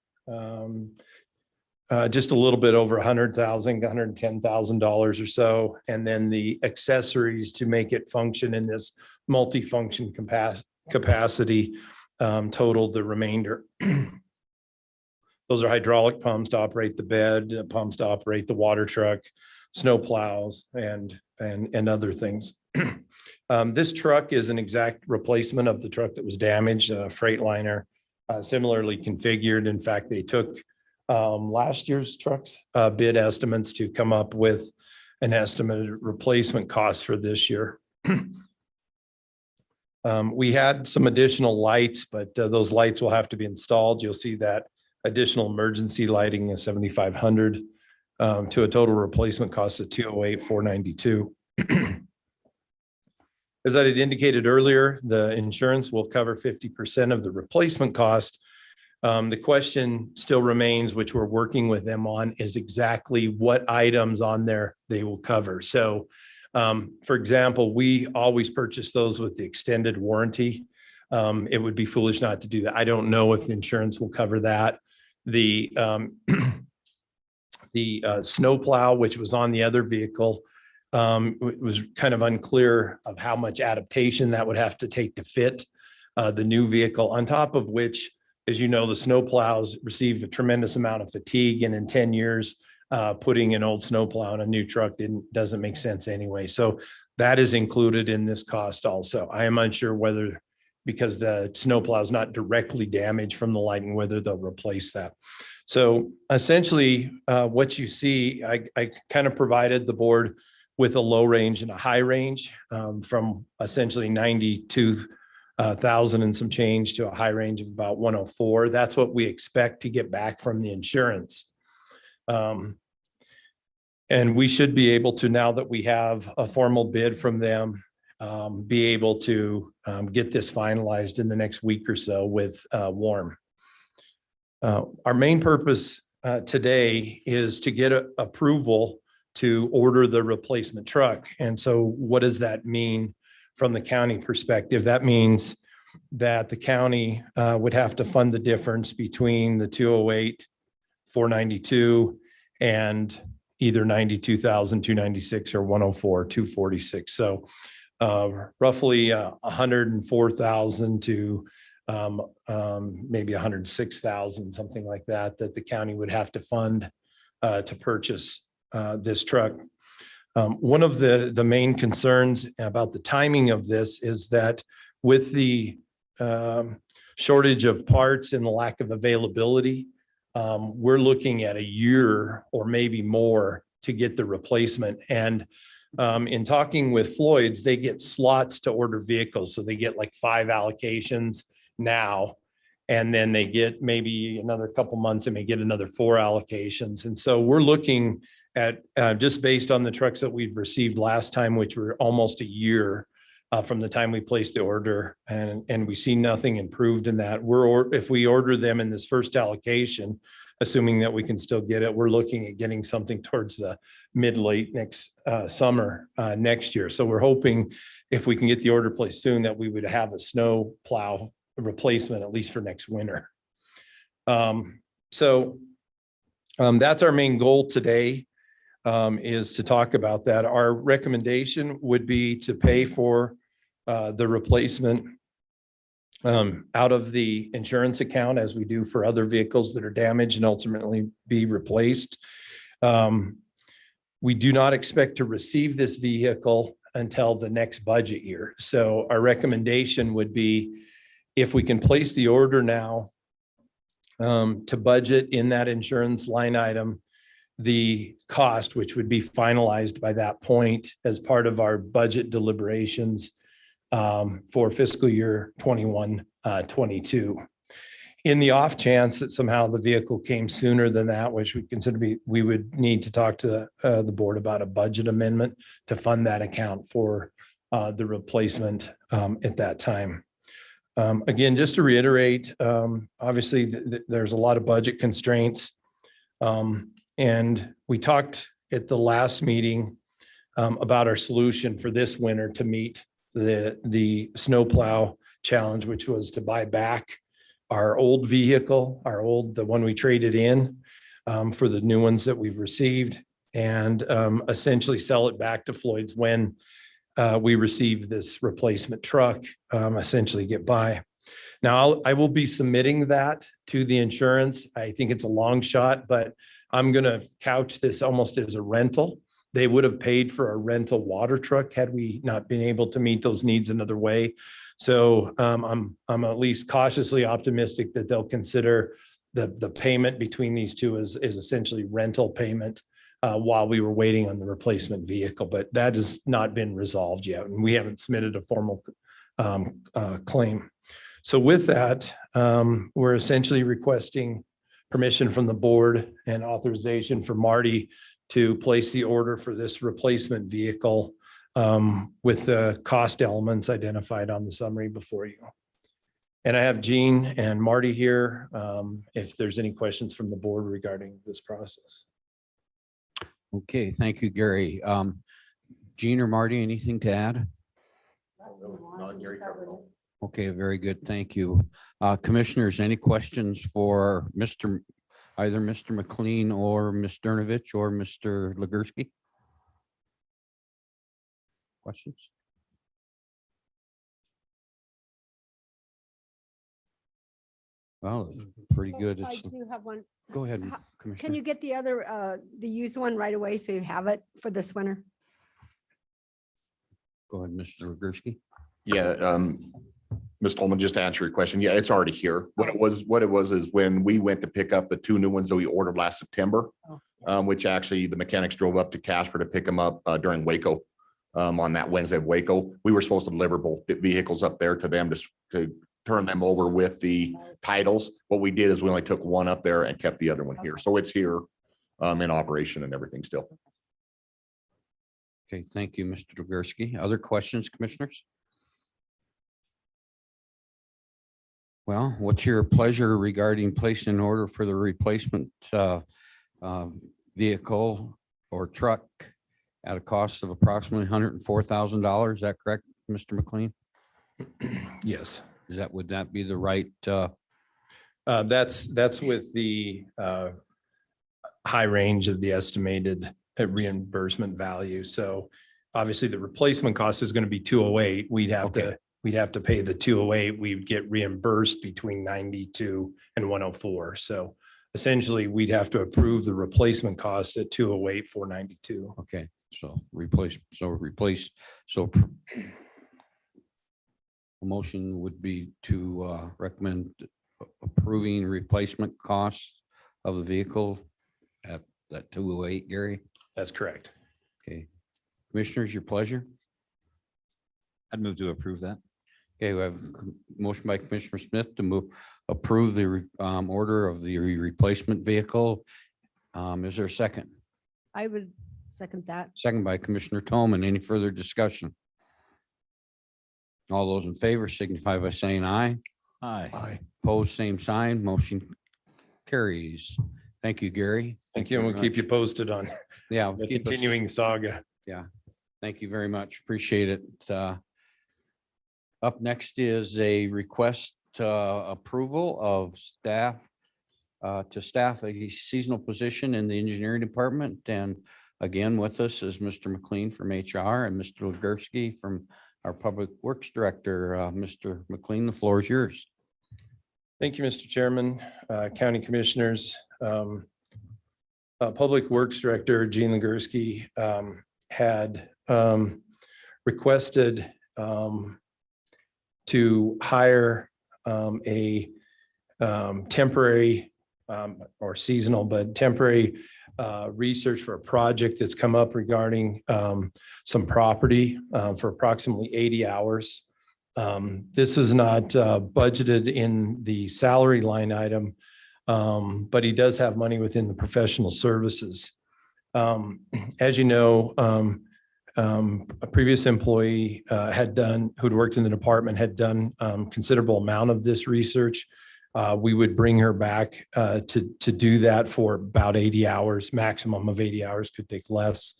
just a little bit over $100,000, $110,000 or so. And then the accessories to make it function in this multi-function capacity total the remainder. Those are hydraulic pumps to operate the bed, pumps to operate the water truck, snow plows, and other things. This truck is an exact replacement of the truck that was damaged, a Freightliner, similarly configured. In fact, they took last year's trucks bid estimates to come up with an estimated replacement cost for this year. We had some additional lights, but those lights will have to be installed. You'll see that additional emergency lighting is $7,500 to a total replacement cost of $208,492. As I had indicated earlier, the insurance will cover 50% of the replacement cost. The question still remains, which we're working with them on, is exactly what items on there they will cover. So, for example, we always purchase those with the extended warranty. It would be foolish not to do that. I don't know if the insurance will cover that. The the snowplow, which was on the other vehicle, it was kind of unclear of how much adaptation that would have to take to fit the new vehicle, on top of which, as you know, the snowplows received a tremendous amount of fatigue, and in 10 years, putting an old snowplow in a new truck doesn't make sense anyway. So that is included in this cost also. I am unsure whether, because the snowplow is not directly damaged from the lightning, whether they'll replace that. So essentially, what you see, I kind of provided the board with a low range and a high range, from essentially 92,000 and some change to a high range of about 104. That's what we expect to get back from the insurance. And we should be able to, now that we have a formal bid from them, be able to get this finalized in the next week or so with Warm. Our main purpose today is to get approval to order the replacement truck. And so what does that mean from the county perspective? That means that the county would have to fund the difference between the 208, 492 and either 92,296 or 104, 246. So roughly 104,000 to maybe 106,000, something like that, that the county would have to fund to purchase this truck. One of the main concerns about the timing of this is that with the shortage of parts and the lack of availability, we're looking at a year or maybe more to get the replacement. And in talking with Floyd's, they get slots to order vehicles. So they get like 5 allocations now, and then they get maybe another couple months and may get another 4 allocations. And so we're looking at just based on the trucks that we've received last time, which were almost a year from the time we placed the order, and we see nothing improved in that. If we order them in this first allocation, assuming that we can still get it, we're looking at getting something towards the mid-late next summer next year. So we're hoping if we can get the order placed soon, that we would have a snow plow replacement at least for next winter. So that's our main goal today, is to talk about that. Our recommendation would be to pay for the replacement out of the insurance account, as we do for other vehicles that are damaged and ultimately be replaced. We do not expect to receive this vehicle until the next budget year. So our recommendation would be, if we can place the order now, to budget in that insurance line item the cost, which would be finalized by that point as part of our budget deliberations for fiscal year 21-22. In the off chance that somehow the vehicle came sooner than that, which we consider we would need to talk to the board about a budget amendment to fund that account for the replacement at that time. Again, just to reiterate, obviously there's a lot of budget constraints. And we talked at the last meeting about our solution for this winter to meet the snowplow challenge, which was to buy back our old vehicle, the one we traded in for the new ones that we've received, and essentially sell it back to Floyd's when we receive this replacement truck, essentially get by. Now, I will be submitting that to the insurance. I think it's a long shot, but I'm going to couch this almost as a rental. They would have paid for a rental water truck had we not been able to meet those needs another way. So I'm at least cautiously optimistic that they'll consider the payment between these two is essentially rental payment while we were waiting on the replacement vehicle. But that has not been resolved yet, and we haven't submitted a formal claim. So with that, we're essentially requesting permission from the board and authorization for Marty to place the order for this replacement vehicle with the cost elements identified on the summary before you. And I have Jean and Marty here if there's any questions from the board regarding this process. Okay, thank you, Gary. Jean or Marty, anything to add? Okay, very good. Thank you. Commissioners, any questions for Mr. either Mr. McLean or Ms. Dernovich or Mr. Legursky? Questions? Well, it's pretty good. I It's, do have one. go ahead, How- Can Commissioner. you get the other, the used one right away so you have it for this winter? Go ahead, Mr. Legursky. Yeah, Ms. Tolman, just to answer your question, yeah, it's already here. What it was is when we went to pick up the two new ones that we ordered last September, which actually the mechanics drove up to Casper to pick them up during Waco. On that Wednesday of Waco, we were supposed to deliver both vehicles up there to them to turn them over with the titles. What we did is we only took one up there and kept the other one here. So it's here in operation and everything still. Okay, thank you, Mr. Legursky. Other questions, commissioners? Well, what's your pleasure regarding placing an order for the replacement vehicle or truck at a cost of approximately $104,000? Is that correct, Mr. McLean? Yes. Would that be the right? That's with the high range of the estimated reimbursement value. So obviously the replacement cost is going to be 208. We'd have to pay the 208. We'd get reimbursed between 92 and 104. So essentially we'd have to approve the replacement cost at 208, 492. Okay, so replace. A motion would be to recommend approving replacement costs of the vehicle at that 208, Gary. That's correct. Okay, commissioners, your pleasure. I'd move to approve that. Okay, we have a motion by Commissioner Smith to approve the order of the replacement vehicle. Is there a second? I would second that. Second by Commissioner Tolman. Any further discussion? All those in favor signify by saying aye. Aye. Opposed, same sign. Motion carries. Thank you, Gary. Thank you. And we'll keep you posted on Yeah. the keep us- continuing saga. Yeah, thank you very much. Appreciate it. Up next is a request approval of staff to staff a seasonal position in the engineering department. And again, with us is Mr. McLean from HR and Mr. Legursky from our Public Works Director. Mr. McLean, the floor is yours. Thank you, Mr. Chairman, County Commissioners. Public Works Director Gene Legursky had requested to hire a temporary or seasonal, but temporary research for a project that's come up regarding some property for approximately 80 hours. This is not budgeted in the salary line item, but he does have money within the professional services. As you know, a previous employee who'd worked in the department had done considerable amount of this research. We would bring her back to do that for about 80 hours, maximum of 80 hours, could take less.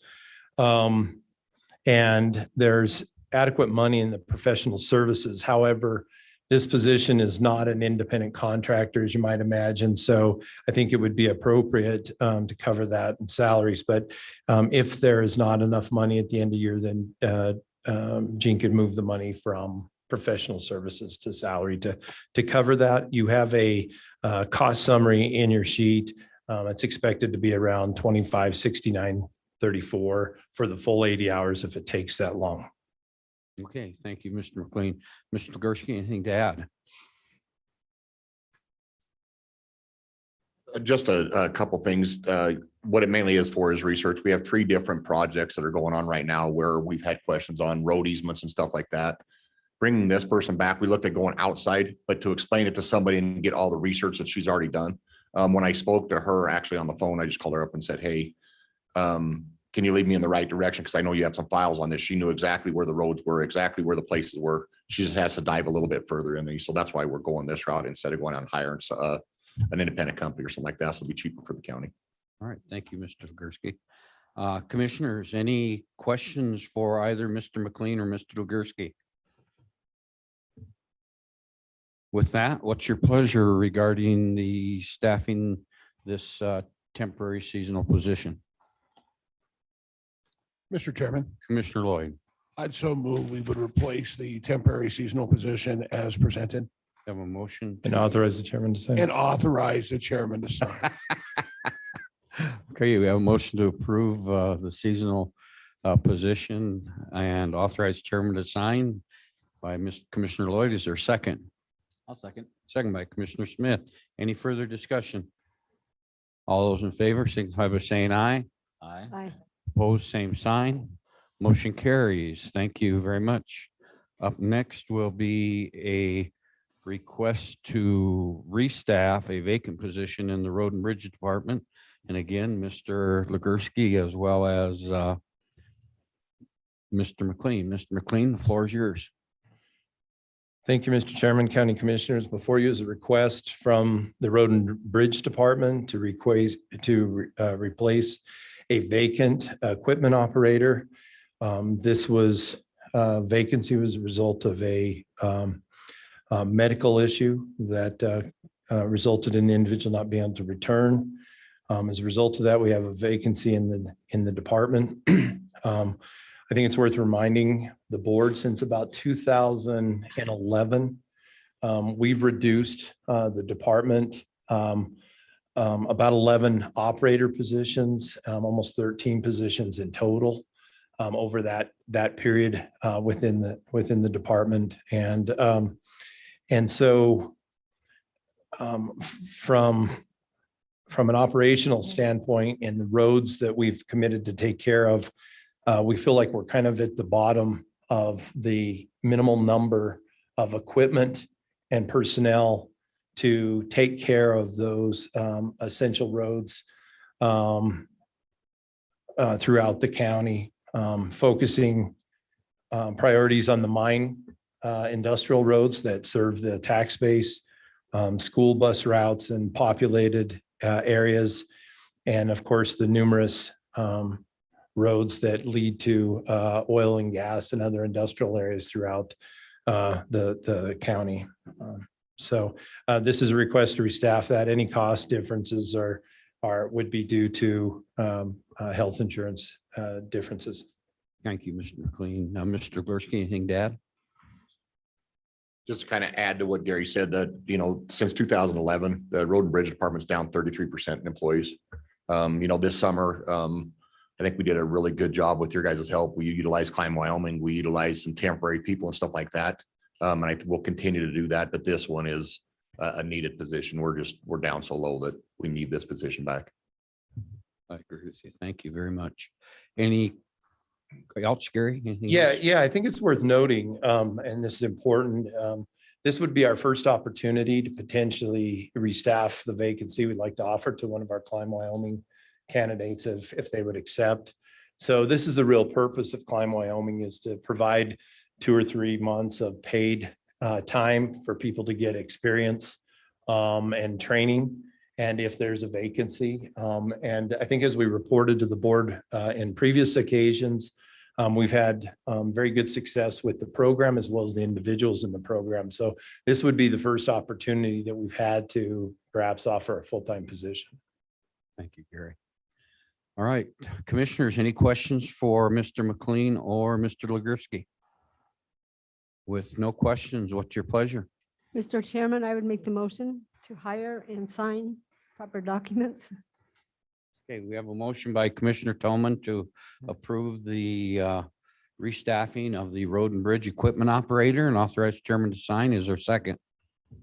And there's adequate money in the professional services. However, this position is not an independent contractor, as you might imagine. So I think it would be appropriate to cover that in salaries. But if there is not enough money at the end of the year, then Gene could move the money from professional services to salary to cover that. You have a cost summary in your sheet. It's expected to be around 2569.34 for the full 80 hours if it takes that long. Okay, thank you, Mr. McLean. Mr. Legursky, anything to add? Just a couple things. What it mainly is for is research. We have 3 different projects that are going on right now where we've had questions on road easements and stuff like that. Bringing this person back, we looked at going outside, but to explain it to somebody and get all the research that she's already done. When I spoke to her actually on the phone, I just called her up and said, hey, can you lead me in the right direction? Because I know you have some files on this. She knew exactly where the roads were, exactly where the places were. She just has to dive a little bit further in there. So that's why we're going this route instead of going out and hiring an independent company or something like that. So it'll be cheaper for the county. All right, thank you, Mr. Legursky. Commissioners, any questions for either Mr. McLean or Mr. Legursky? With that, what's your pleasure regarding the staffing this temporary seasonal position? Mr. Chairman, Commissioner Lloyd, I'd so move we would replace the temporary seasonal position as presented have a motion? And to- authorize the chairman to sign. and authorize the chairman to sign. Okay, we have a motion to approve the seasonal position and authorize chairman to sign by Commissioner Lloyd. Is there a second? I'll second. Second by Commissioner Smith. Any further discussion? All those in favor signify by saying aye. Aye. Aye. Opposed, same sign. Motion carries. Thank you very much. Up next will be a request to restaff a vacant position in the Road and Bridge Department. And again, Mr. Legursky as well as Mr. McLean. Mr. McLean, the floor is yours. Thank you, Mr. Chairman, County Commissioners. Before you is a request from the Road and Bridge Department to replace a vacant equipment operator. This was vacancy was a result of a medical issue that resulted in the individual not being able to return. As a result of that, we have a vacancy in the department. I think it's worth reminding the board since about 2011, we've reduced the department about 11 operator positions, almost 13 positions in total over that period within the department. And so from an operational standpoint and the roads that we've committed to take care of, we feel like we're kind of at the bottom of the minimal number of equipment and personnel to take care of those essential roads throughout the county, focusing priorities on the mine industrial roads that serve the tax base, school bus routes and populated areas, and of course, the numerous roads that lead to oil and gas and other industrial areas throughout the county. So this is a request to restaff that. Any cost differences would be due to health insurance differences. Thank you, Mr. McLean. Now, Mr. Legursky, anything to add? Just to kind of add to what Gary said, that, since 2011, the Road and Bridge Department's down 33% in employees. This summer, I think we did a really good job with your guys' help. We utilized Climb Wyoming. We utilized some temporary people and stuff like that. And I will continue to do that, but this one is a needed position. We're down so low that we need this position back. I agree with you. Thank you very much. Any else, Gary? Anything Yeah, else? I think it's worth noting, and this is important. This would be our first opportunity to potentially restaff the vacancy we'd like to offer to one of our Climb Wyoming candidates if they would accept. So this is the real purpose of Climb Wyoming, is to provide 2 or 3 months of paid time for people to get experience and training. And if there's a vacancy, and I think as we reported to the board in previous occasions, we've had very good success with the program as well as the individuals in the program. So this would be the first opportunity that we've had to perhaps offer a full-time position. Thank you, Gary. All right, commissioners, any questions for Mr. McLean or Mr. Legursky? With no questions, what's your pleasure? Mr. Chairman, I would make the motion to hire and sign proper documents. Okay, we have a motion by Commissioner Toman to approve the restaffing of the road and bridge equipment operator and authorize chairman to sign. Is there a second?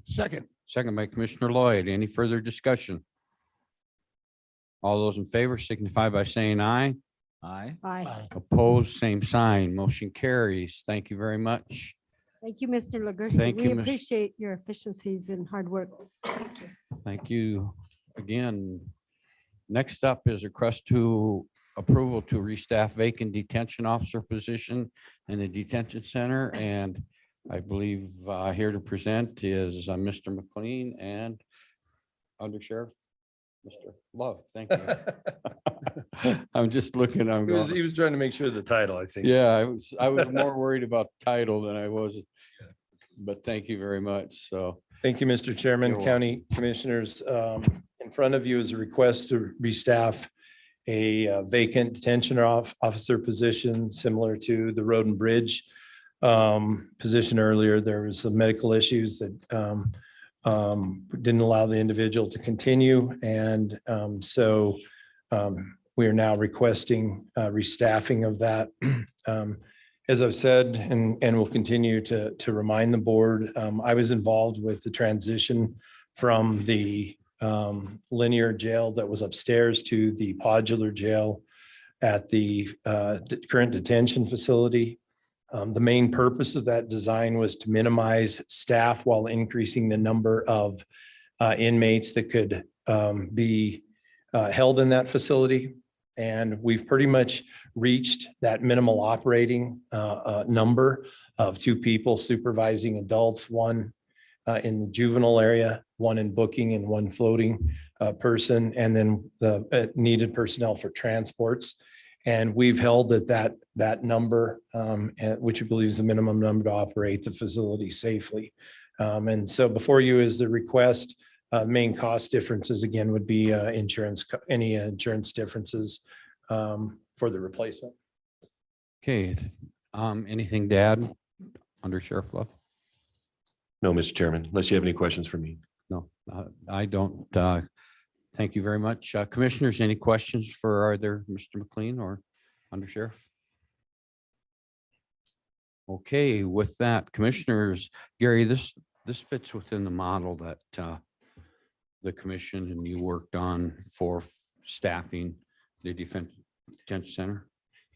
Second. Second by Commissioner Lloyd. Any further discussion? All those in favor signify by saying aye. Aye. Aye. Opposed, same sign. Motion carries. Thank you very much. Thank you, Mr. Legursky. Thank We you, Ms. appreciate your efficiencies and hard work. Thank you. Thank you again. Next up is a request to approval to restaff vacant detention officer position in the detention center. And I believe here to present is Mr. McLean and Under Sheriff Mr. Love. Thank you. I'm just looking, I'm going. He was trying to make sure of the title, I think. Yeah, I was more worried about title than I was, but thank you very much. So Thank you, Mr. Chairman, You're County Commissioners. In in front of you is a request to restaff a vacant detention officer position similar to the Rhoden Bridge position earlier. There was some medical issues that didn't allow the individual to continue. And so we are now requesting restaffing of that. As I've said, and will continue to remind the board, I was involved with the transition from the linear jail that was upstairs to the modular jail at the current detention facility. The main purpose of that design was to minimize staff while increasing the number of inmates that could be held in that facility. And we've pretty much reached that minimal operating number of 2 people supervising adults, 1 in the juvenile area, 1 in booking, and 1 floating person, and then the needed personnel for transports. And we've held at that number, which we believe is the minimum number to operate the facility safely. And so before you is the request. Main cost differences again would be any insurance differences for the replacement. Okay, anything to add, Under Sheriff Love? No, Mr. Chairman, unless you have any questions for me. No, I don't. Thank you very much. Commissioners, any questions for either Mr. McLean or Under Sheriff? Okay, with that, Commissioners, Gary, this fits within the model that the commission and you worked on for staffing the detention center.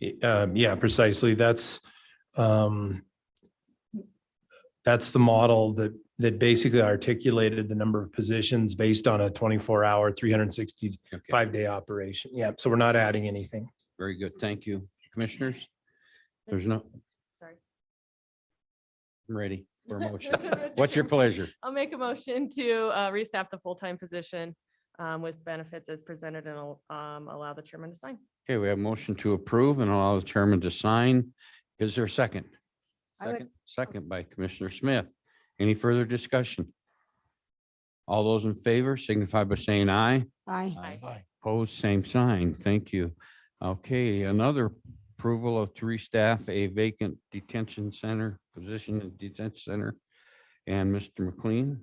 Yeah, precisely. That's the model that basically articulated the number of positions based on a 24-hour, 365-day operation. Yeah, so we're not adding anything. Very good. Thank you. Commissioners? There's no, Sorry. I'm ready for a motion. What's your pleasure? I'll make a motion to restaff the full-time position with benefits as presented and allow the chairman to sign. Okay, we have a motion to approve and allow the chairman to sign. Is there a second? Second by Commissioner Smith. Any further discussion? All those in favor signify by saying aye. Aye. Opposed, same sign. Thank you. Okay, another approval of to restaff a vacant detention center position in detention center. And Mr. McLean.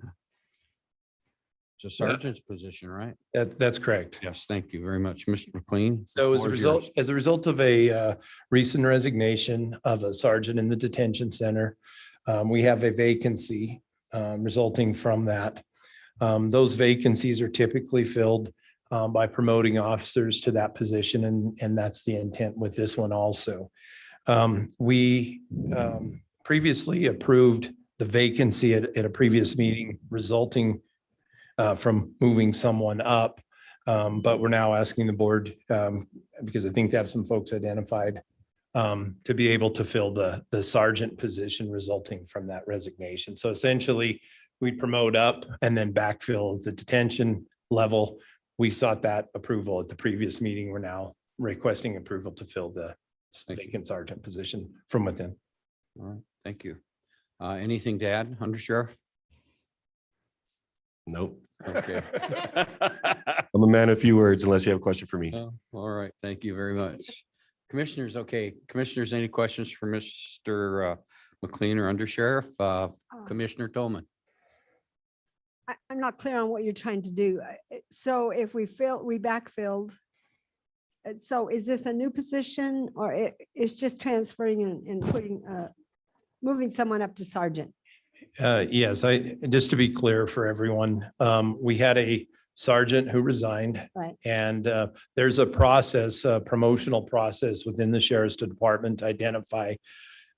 It's a sergeant's position, right? That's correct. Yes, thank you very much, Mr. McLean. So The floor is yours. as a result of a recent resignation of a sergeant in the detention center, we have a vacancy resulting from that. Those vacancies are typically filled by promoting officers to that position, and that's the intent with this one also. We previously approved the vacancy at a previous meeting resulting from moving someone up. But we're now asking the board, because I think they have some folks identified, to be able to fill the sergeant position resulting from that resignation. So essentially, we'd promote up and then backfill at the detention level. We sought that approval at the previous meeting. We're now requesting approval to fill the vacant sergeant position from within. All right, thank you. Anything to add, Under Sheriff? Nope. Okay. I'm a man of few words unless you have a question for me. All right, thank you very much. Commissioners, okay. Commissioners, any questions for Mr. McLean or Under Sheriff? Commissioner Tolman? I'm not clear on what you're trying to do. So if we backfilled. So is this a new position or it's just transferring and putting, moving someone up to sergeant? Yes, just to be clear for everyone, we had a sergeant who resigned. Right. And there's a process, a promotional process within the sheriff's department to identify.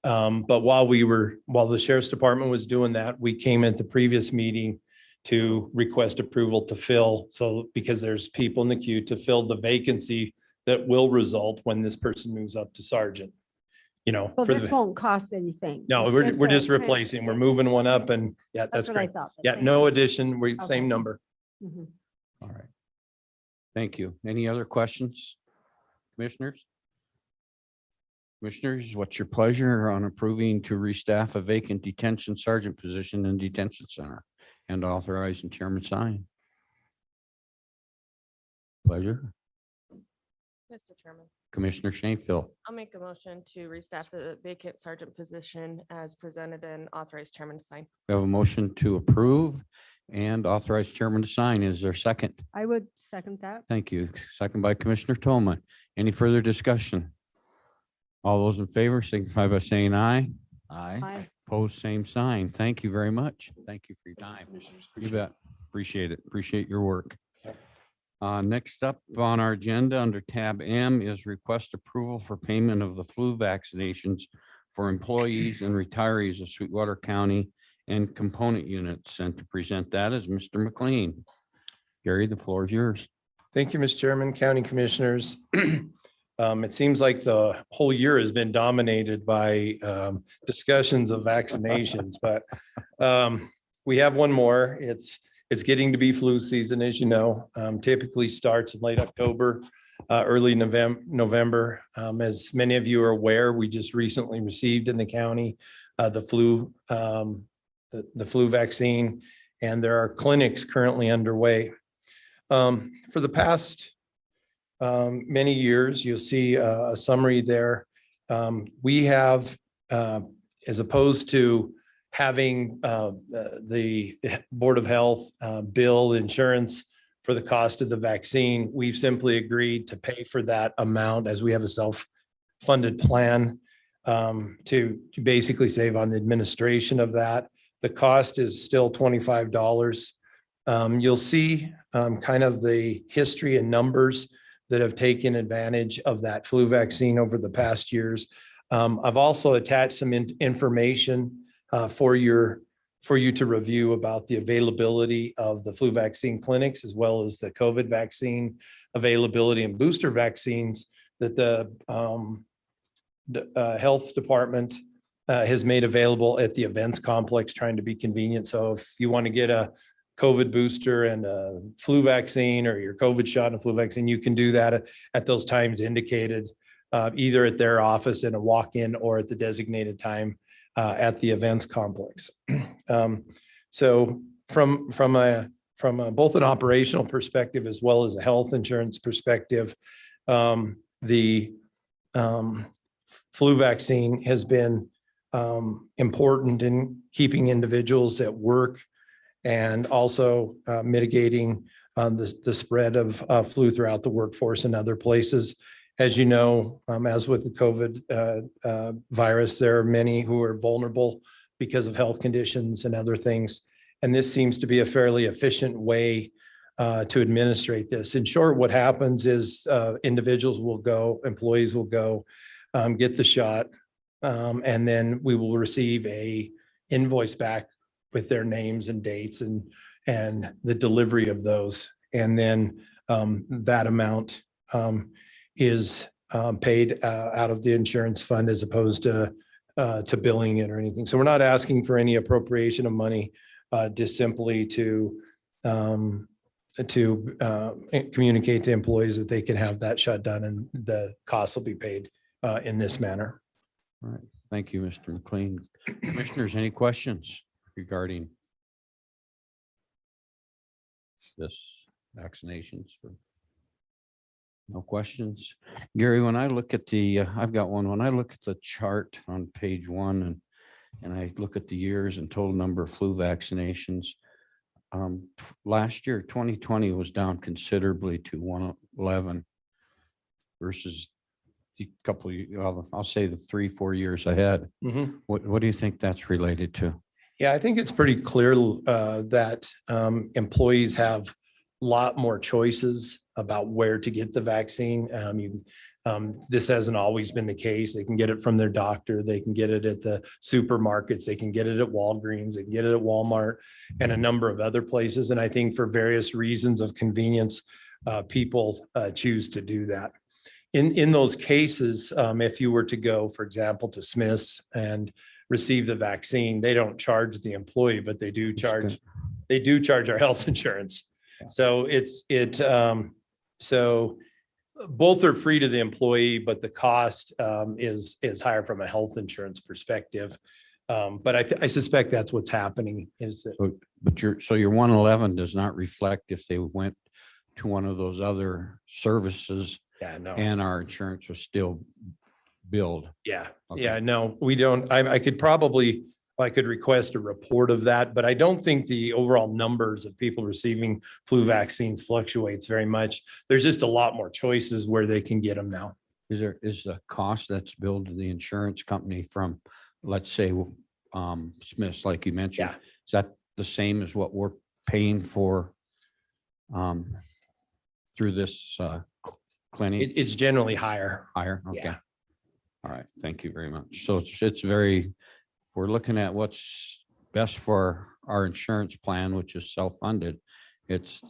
But while the sheriff's department was doing that, we came at the previous meeting to request approval to fill. So because there's people in the queue to fill the vacancy that will result when this person moves up to sergeant. You know, Well, this won't cost anything. no, It's we're a just replacing, we're moving one up and yeah, that's what I great. thought. but Yeah, thank no you. addition, Okay. same number. Mhm. All right. Thank you. Any other questions? Commissioners? Commissioners, what's your pleasure on approving to restaff a vacant detention sergeant position in detention center and authorizing chairman sign? Pleasure. Mr. Chairman, Commissioner Shanefield. I'll make a motion to restaff the vacant sergeant position as presented and authorize chairman to sign. We have a motion to approve and authorize chairman to sign. Is there a second? I would second that. Thank you. Second by Commissioner Tolman. Any further discussion? All those in favor signify by saying aye. Aye. Aye. Opposed, same sign. Thank you very much. Thank you for your time. You bet. Appreciate it. Appreciate your work. Next up on our agenda under tab M is request approval for payment of the flu vaccinations for employees and retirees of Sweetwater County and component units. And to present that is Mr. McLean. Gary, the floor is yours. Thank you, Mr. Chairman, County Commissioners. It seems like the whole year has been dominated by discussions of vaccinations, but we have one more. It's getting to be flu season, as you know, typically starts in late October, early November. As many of you are aware, we just recently received in the county the flu vaccine, and there are clinics currently underway. For the past many years, you'll see a summary there. We have, as opposed to having the Board of Health bill insurance for the cost of the vaccine, we've simply agreed to pay for that amount as we have a self-funded plan to basically save on the administration of that. The cost is still $25. You'll see kind of the history and numbers that have taken advantage of that flu vaccine over the past years. I've also attached some information for you to review about the availability of the flu vaccine clinics, as well as the COVID vaccine availability and booster vaccines that the health department has made available at the events complex, trying to be convenient. So if you want to get a COVID booster and a flu vaccine, or your COVID shot and a flu vaccine, you can do that at those times indicated, either at their office in a walk-in or at the designated time at the events complex. So from both an operational perspective as well as a health insurance perspective, the flu vaccine has been important in keeping individuals at work and also mitigating the spread of flu throughout the workforce and other places. As you know, as with the COVID virus, there are many who are vulnerable because of health conditions and other things. And this seems to be a fairly efficient way to administrate this. In short, what happens is individuals will go, employees will go, get the shot, and then we will receive a invoice back with their names and dates and the delivery of those. And then that amount is paid out of the insurance fund as opposed to billing it or anything. So we're not asking for any appropriation of money, just simply to communicate to employees that they can have that shut done and the costs will be paid in this manner. All right. Thank you, Mr. McLean. Commissioners, any questions regarding this vaccinations? No questions. Gary, when I look at the, I've got one, when I look at the chart on page 1 and I look at the years and total number of flu vaccinations, last year, 2020 was down considerably to 111 versus a couple of, well, I'll say the 3-4 years ahead. Mm-hmm. What do you think that's related to? Yeah, I think it's pretty clear that employees have a lot more choices about where to get the vaccine. This hasn't always been the case. They can get it from their doctor. They can get it at the supermarkets. They can get it at Walgreens. They can get it at Walmart and a number of other places. And I think for various reasons of convenience, people choose to do that. In those cases, if you were to go, for example, to Smith's and receive the vaccine, they don't charge the employee, but they do charge our health insurance. So so both are free to the employee, but the cost is higher from a health insurance perspective. But I suspect that's what's happening is that. So your 111 does not reflect if they went to one of those other services Yeah, no. and our insurance was still billed. Yeah, Okay. yeah, no, we don't, I could probably, I could request a report of that, but I don't think the overall numbers of people receiving flu vaccines fluctuates very much. There's just a lot more choices where they can get them now. Is the cost that's billed to the insurance company from, let's say, Smith's, like you mentioned, Yeah. is that the same as what we're paying for through this clinic? It's generally higher. Higher? Okay. Yeah. All right. Thank you very much. So it's very, we're looking at what's best for our insurance plan, which is self-funded. It's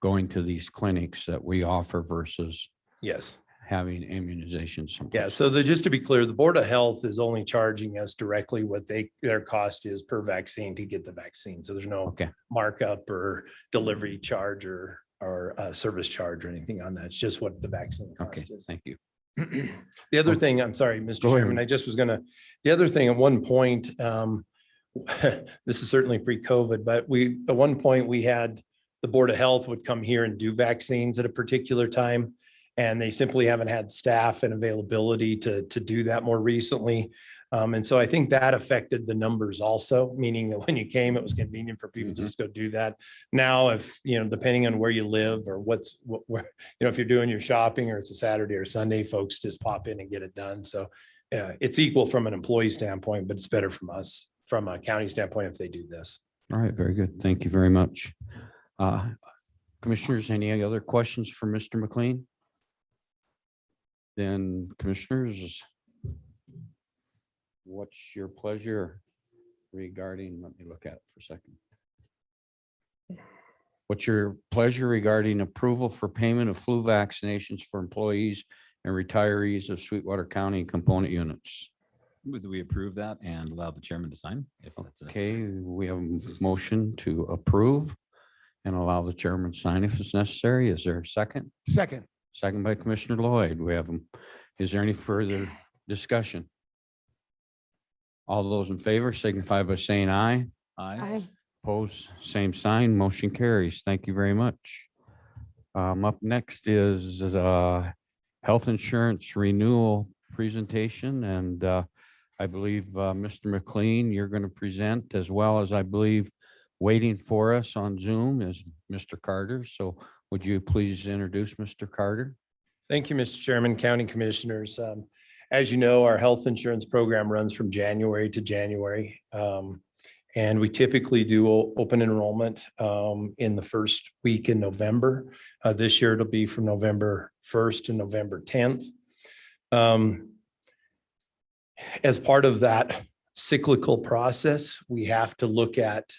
going to these clinics that we offer versus Yes. having immunizations. Yeah, so just to be clear, the Board of Health is only charging us directly what their cost is per vaccine to get the vaccine. So there's no Okay. markup or delivery charge or service charge or anything on that. It's just what the vaccine Okay. cost is. Thank you. The other thing, I'm sorry, Mr. Go ahead. Chairman, I just was the other thing at one point, this is certainly pre-COVID, but at one point we had the Board of Health would come here and do vaccines at a particular time. And they simply haven't had staff and availability to do that more recently. And so I think that affected the numbers also, meaning that when you came, it was convenient for people to just go do that. Now, if, depending on where you live or where, if you're doing your shopping or it's a Saturday or Sunday, folks just pop in and get it done. So it's equal from an employee standpoint, but it's better from us, from a county standpoint, if they do this. All right. Very good. Thank you very much. Commissioners, any other questions for Mr. McLean? Then commissioners, what's your pleasure regarding, let me look at it for a second. What's your pleasure regarding approval for payment of flu vaccinations for employees and retirees of Sweetwater County component units? Move that we approve that and allow the chairman to sign. If that's necessary. Okay, we have a motion to approve and allow the chairman to sign if it's necessary. Is there a second? Second. Second by Commissioner Lloyd. We have, is there any further discussion? All those in favor signify by saying aye. Aye. Opposed, same sign. Motion carries. Thank you very much. Up next is health insurance renewal presentation. And I believe Mr. McLean, you're going to present, as well as I believe waiting for us on Zoom is Mr. Carter. So would you please introduce Mr. Carter? Thank you, Mr. Chairman, County Commissioners. As you know, our health insurance program runs from January to January. And we typically do open enrollment in the first week in November. This year, it'll be from November 1st to November 10th. As part of that cyclical process, we have to look at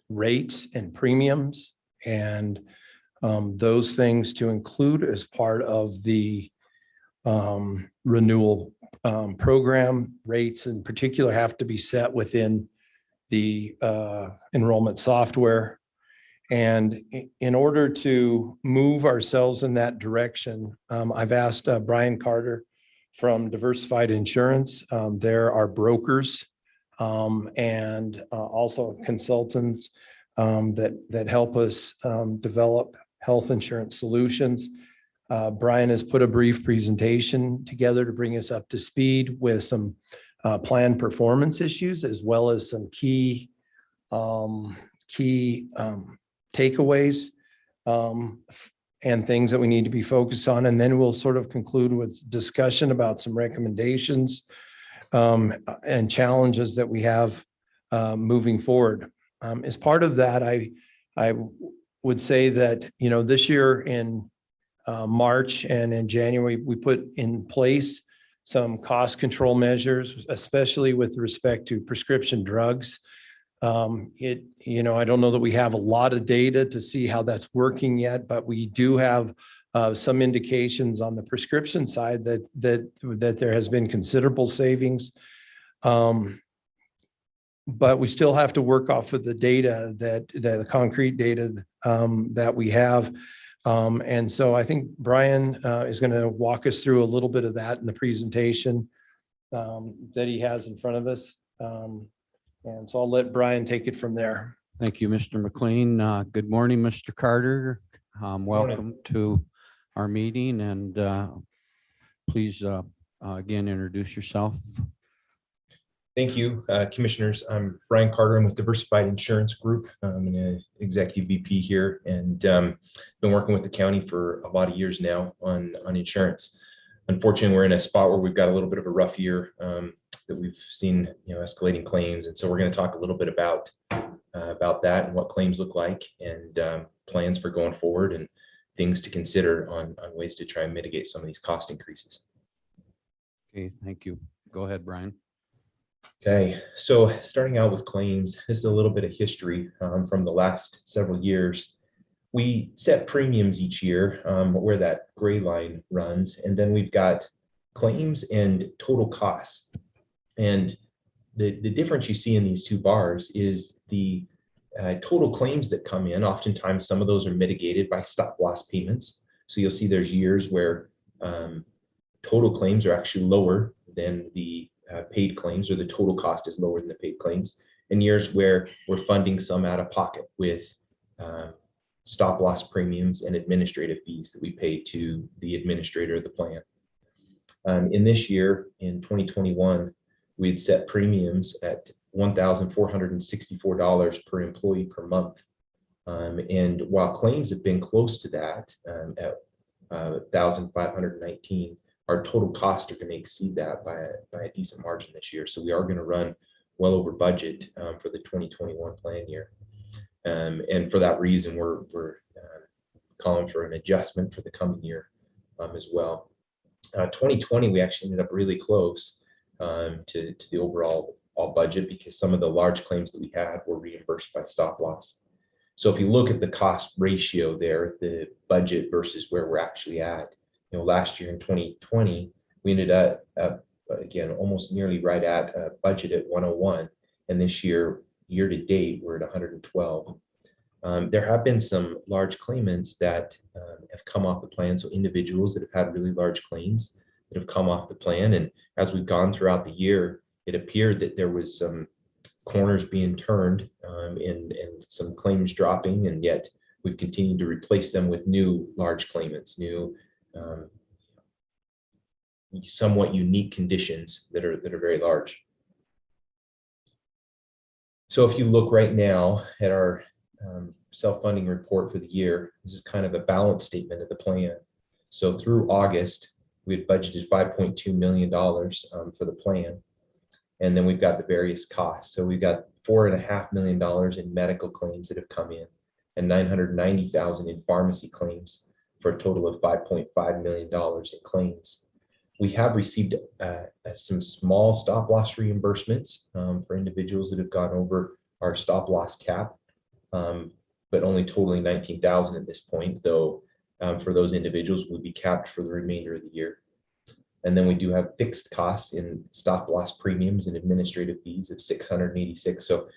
rates and premiums and those things to include as part of the renewal program. Rates in particular have to be set within the enrollment software. And in order to move ourselves in that direction, I've asked Brian Carter from Diversified Insurance. There are brokers and also consultants that help us develop health insurance solutions. Brian has put a brief presentation together to bring us up to speed with some plan performance issues, as well as some key takeaways and things that we need to be focused on. And then we'll sort of conclude with discussion about some recommendations and challenges that we have moving forward. As part of that, I would say that, this year in March and in January, we put in place some cost control measures, especially with respect to prescription drugs. I don't know that we have a lot of data to see how that's working yet, but we do have some indications on the prescription side that there has been considerable savings. But we still have to work off of the data the concrete data that we have. And so I think Brian is going to walk us through a little bit of that in the presentation that he has in front of us. And so I'll let Brian take it from there. Thank you, Mr. McLean. Good morning, Mr. Carter. Welcome to our meeting and please again introduce yourself. Thank you, commissioners. I'm Brian Carter. I'm with Diversified Insurance Group. I'm an executive VP here and been working with the county for a lot of years now on insurance. Unfortunately, we're in a spot where we've got a little bit of a rough year that we've seen, escalating claims. And so we're going to talk a little bit about that and what claims look like and plans for going forward and things to consider on ways to try and mitigate some of these cost increases. Okay, thank you. Go ahead, Brian. Okay, so starting out with claims, this is a little bit of history from the last several years. We set premiums each year where that gray line runs, and then we've got claims and total costs. And the difference you see in these two bars is the total claims that come in. Oftentimes, some of those are mitigated by stop loss payments. So you'll see there's years where total claims are actually lower than the paid claims, or the total cost is lower than the paid claims, and years where we're funding some out of pocket with stop loss premiums and administrative fees that we pay to the administrator of the plan. In this year, in 2021, we had set premiums at $1,464 per employee per month. And while claims have been close to that at $1,519, our total costs are going to exceed that by a decent margin this year. So we are going to run well over budget for the 2021 plan year. And for that reason, we're calling for an adjustment for the coming year as well. 2020, we actually ended up really close to the overall budget because some of the large claims that we had were reimbursed by stop loss. So if you look at the cost ratio there, the budget versus where we're actually at, last year in 2020, we ended up again almost nearly right at budget at 101, and this year to date we're at 112. There have been some large claimants that have come off the plan, so individuals that have had really large claims that have come off the plan, and as we've gone throughout the year, it appeared that there was some corners being turned and some claims dropping, and yet we've continued to replace them with new large claimants, new somewhat unique conditions that are very large. So if you look right now at our self-funding report for the year, this is kind of a balance statement of the plan. So through August, we had budgeted $5.2 million for the plan. And then we've got the various costs. So we've got $4.5 million in medical claims that have come in and $990,000 in pharmacy claims, for a total of $5.5 million in claims. We have received some small stop loss reimbursements for individuals that have gone over our stop loss cap, but only totaling $19,000 at this point, though for those individuals will be capped for the remainder of the year. And then we do have fixed costs in stop loss premiums and administrative fees of $686. So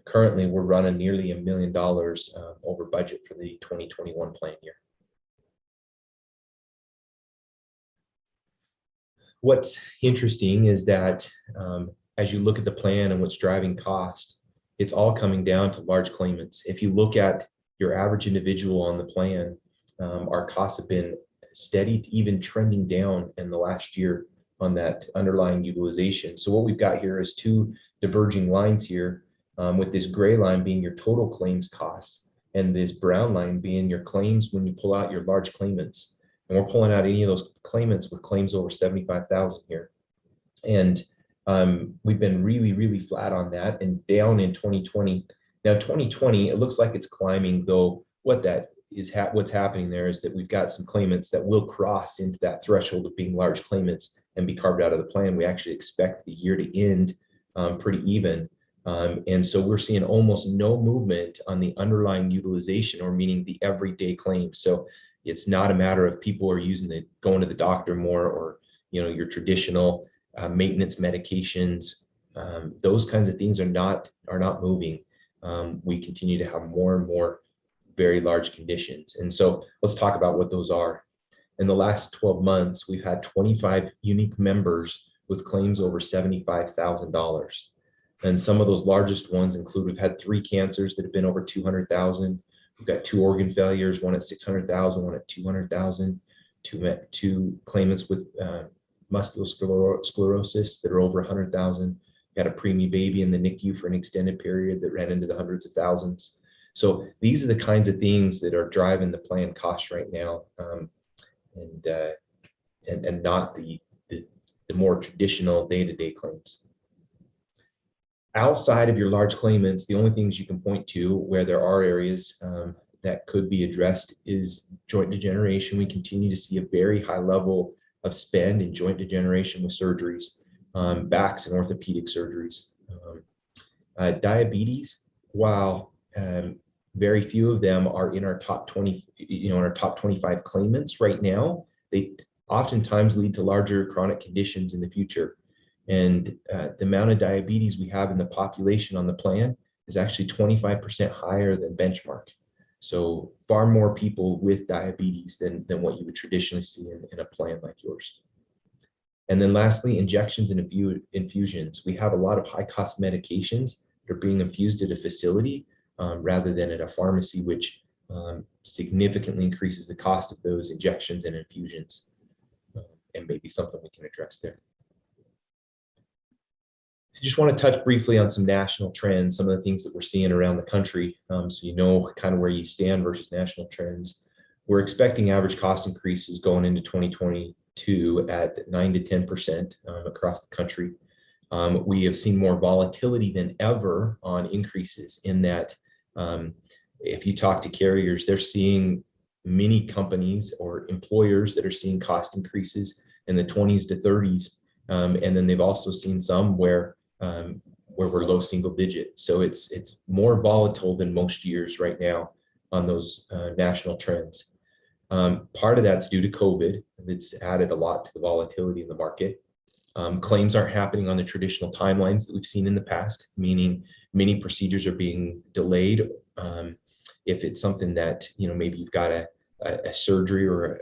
currently we're running nearly $1 million over budget for the 2021 plan year. What's interesting is that as you look at the plan and what's driving cost, it's all coming down to large claimants. If you look at your average individual on the plan, our costs have been steady to even trending down in the last year on that underlying utilization. So what we've got here is two diverging lines here, with this gray line being your total claims costs and this brown line being your claims when you pull out your large claimants. And we're pulling out any of those claimants with claims over 75,000 here. And we've been really, really flat on that and down in 2020. Now 2020, it looks like it's climbing, though what that is what's happening there is that we've got some claimants that will cross into that threshold of being large claimants and be carved out of the plan. We actually expect the year to end pretty even. And so we're seeing almost no movement on the underlying utilization, or meaning the everyday claims. So it's not a matter of people are going to the doctor more, or your traditional maintenance medications. Those kinds of things are not moving. We continue to have more and more very large conditions. And so let's talk about what those are. In the last 12 months, we've had 25 unique members with claims over $75,000. And some of those largest ones include, we've had 3 cancers that have been over 200,000. We've got 2 organ failures, one at 600,000, one at 200,000, two claimants with sclerosis that are over 100,000. Got a preemie baby in the NICU for an extended period that ran into the hundreds of thousands. So these are the kinds of things that are driving the plan costs right now, and not the more traditional day-to-day claims. Outside of your large claimants, the only things you can point to where there are areas that could be addressed is joint degeneration. We continue to see a very high level of spend in joint degeneration with surgeries, backs and orthopedic surgeries. Diabetes, while very few of them are in our top 20, in our top 25 claimants right now, they oftentimes lead to larger chronic conditions in the future. And the amount of diabetes we have in the population on the plan is actually 25% higher than benchmark. So far more people with diabetes than what you would traditionally see in a plan like yours. And then lastly, injections and infusions. We have a lot of high cost medications that are being infused at a facility rather than at a pharmacy, which significantly increases the cost of those injections and infusions, and maybe something we can address there. I just want to touch briefly on some national trends, some of the things that we're seeing around the country, so you know kind of where you stand versus national trends. We're expecting average cost increases going into 2022 at 9 to 10% across the country. We have seen more volatility than ever on increases in that if you talk to carriers, they're seeing many companies or employers that are seeing cost increases in the 20s to 30s. And then they've also seen some where we're low single digit. So it's more volatile than most years right now on those national trends. Part of that's due to COVID. It's added a lot to the volatility in the market. Claims aren't happening on the traditional timelines that we've seen in the past, meaning many procedures are being delayed. If it's something that, maybe you've got a surgery or a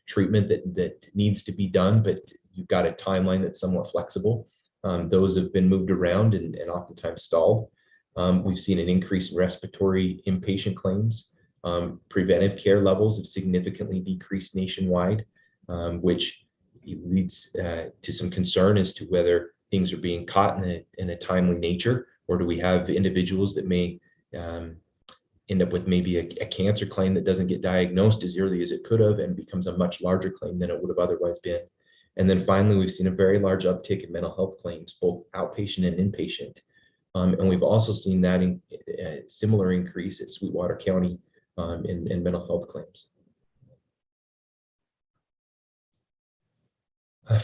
treatment that needs to be done, but you've got a timeline that's somewhat flexible. Those have been moved around and oftentimes stalled. We've seen an increase in respiratory inpatient claims. Preventive care levels have significantly decreased nationwide, which leads to some concern as to whether things are being caught in a timely nature, or do we have individuals that may end up with maybe a cancer claim that doesn't get diagnosed as early as it could have and becomes a much larger claim than it would have otherwise been. And then finally, we've seen a very large uptick in mental health claims, both outpatient and inpatient. And we've also seen that a similar increase at Sweetwater County in mental health claims.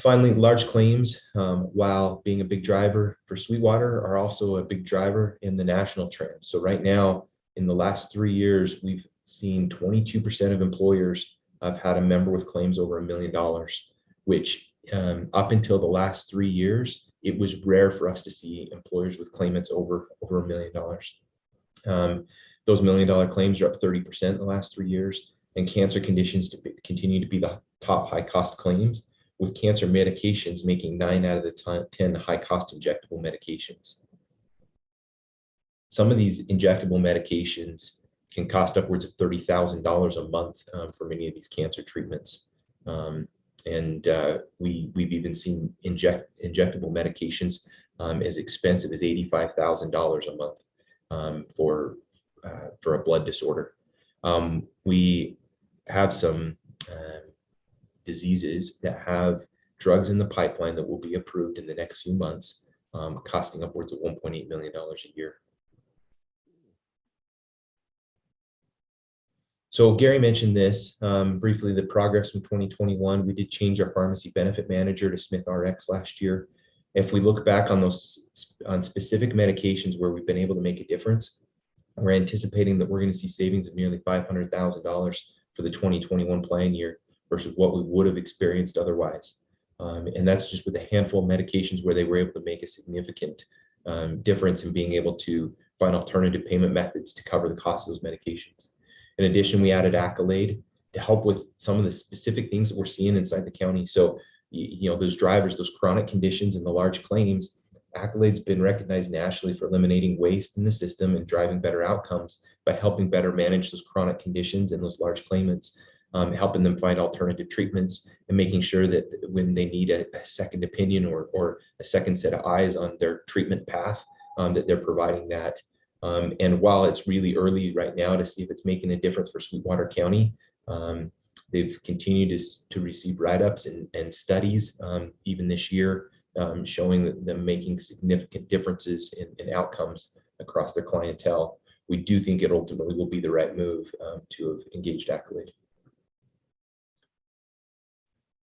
Finally, large claims, while being a big driver for Sweetwater, are also a big driver in the national trend. So right now, in the last 3 years, we've seen 22% of employers have had a member with claims over $1 million, which up until the last 3 years, it was rare for us to see employers with claimants over $1 million. Those $1 million claims are up 30% in the last 3 years, and cancer conditions continue to be the top high cost claims, with cancer medications making 9 out of the 10 high cost injectable medications. Some of these injectable medications can cost upwards of $30,000 a month for many of these cancer treatments. We've even seen injectable medications as expensive as $85,000 a month for a blood disorder. We have some diseases that have drugs in the pipeline that will be approved in the next few months, costing upwards of $1.8 million a year. So Gary mentioned this briefly, the progress from 2021. We did change our pharmacy benefit manager to Smith RX last year. If we look back on specific medications where we've been able to make a difference, we're anticipating that we're going to see savings of nearly $500,000 for the 2021 plan year versus what we would have experienced otherwise. And that's just with a handful of medications where they were able to make a significant difference in being able to find alternative payment methods to cover the cost of those medications. In addition, we added Accolade to help with some of the specific things that we're seeing inside the county. So, those drivers, those chronic conditions and the large claims, Accolade's been recognized nationally for eliminating waste in the system and driving better outcomes by helping better manage those chronic conditions and those large claimants, helping them find alternative treatments and making sure that when they need a second opinion or a second set of eyes on their treatment path, that they're providing that. And while it's really early right now to see if it's making a difference for Sweetwater County, they've continued to receive write-ups and studies even this year, showing that them making significant differences in outcomes across their clientele. We do think it ultimately will be the right move to have engaged Accolade.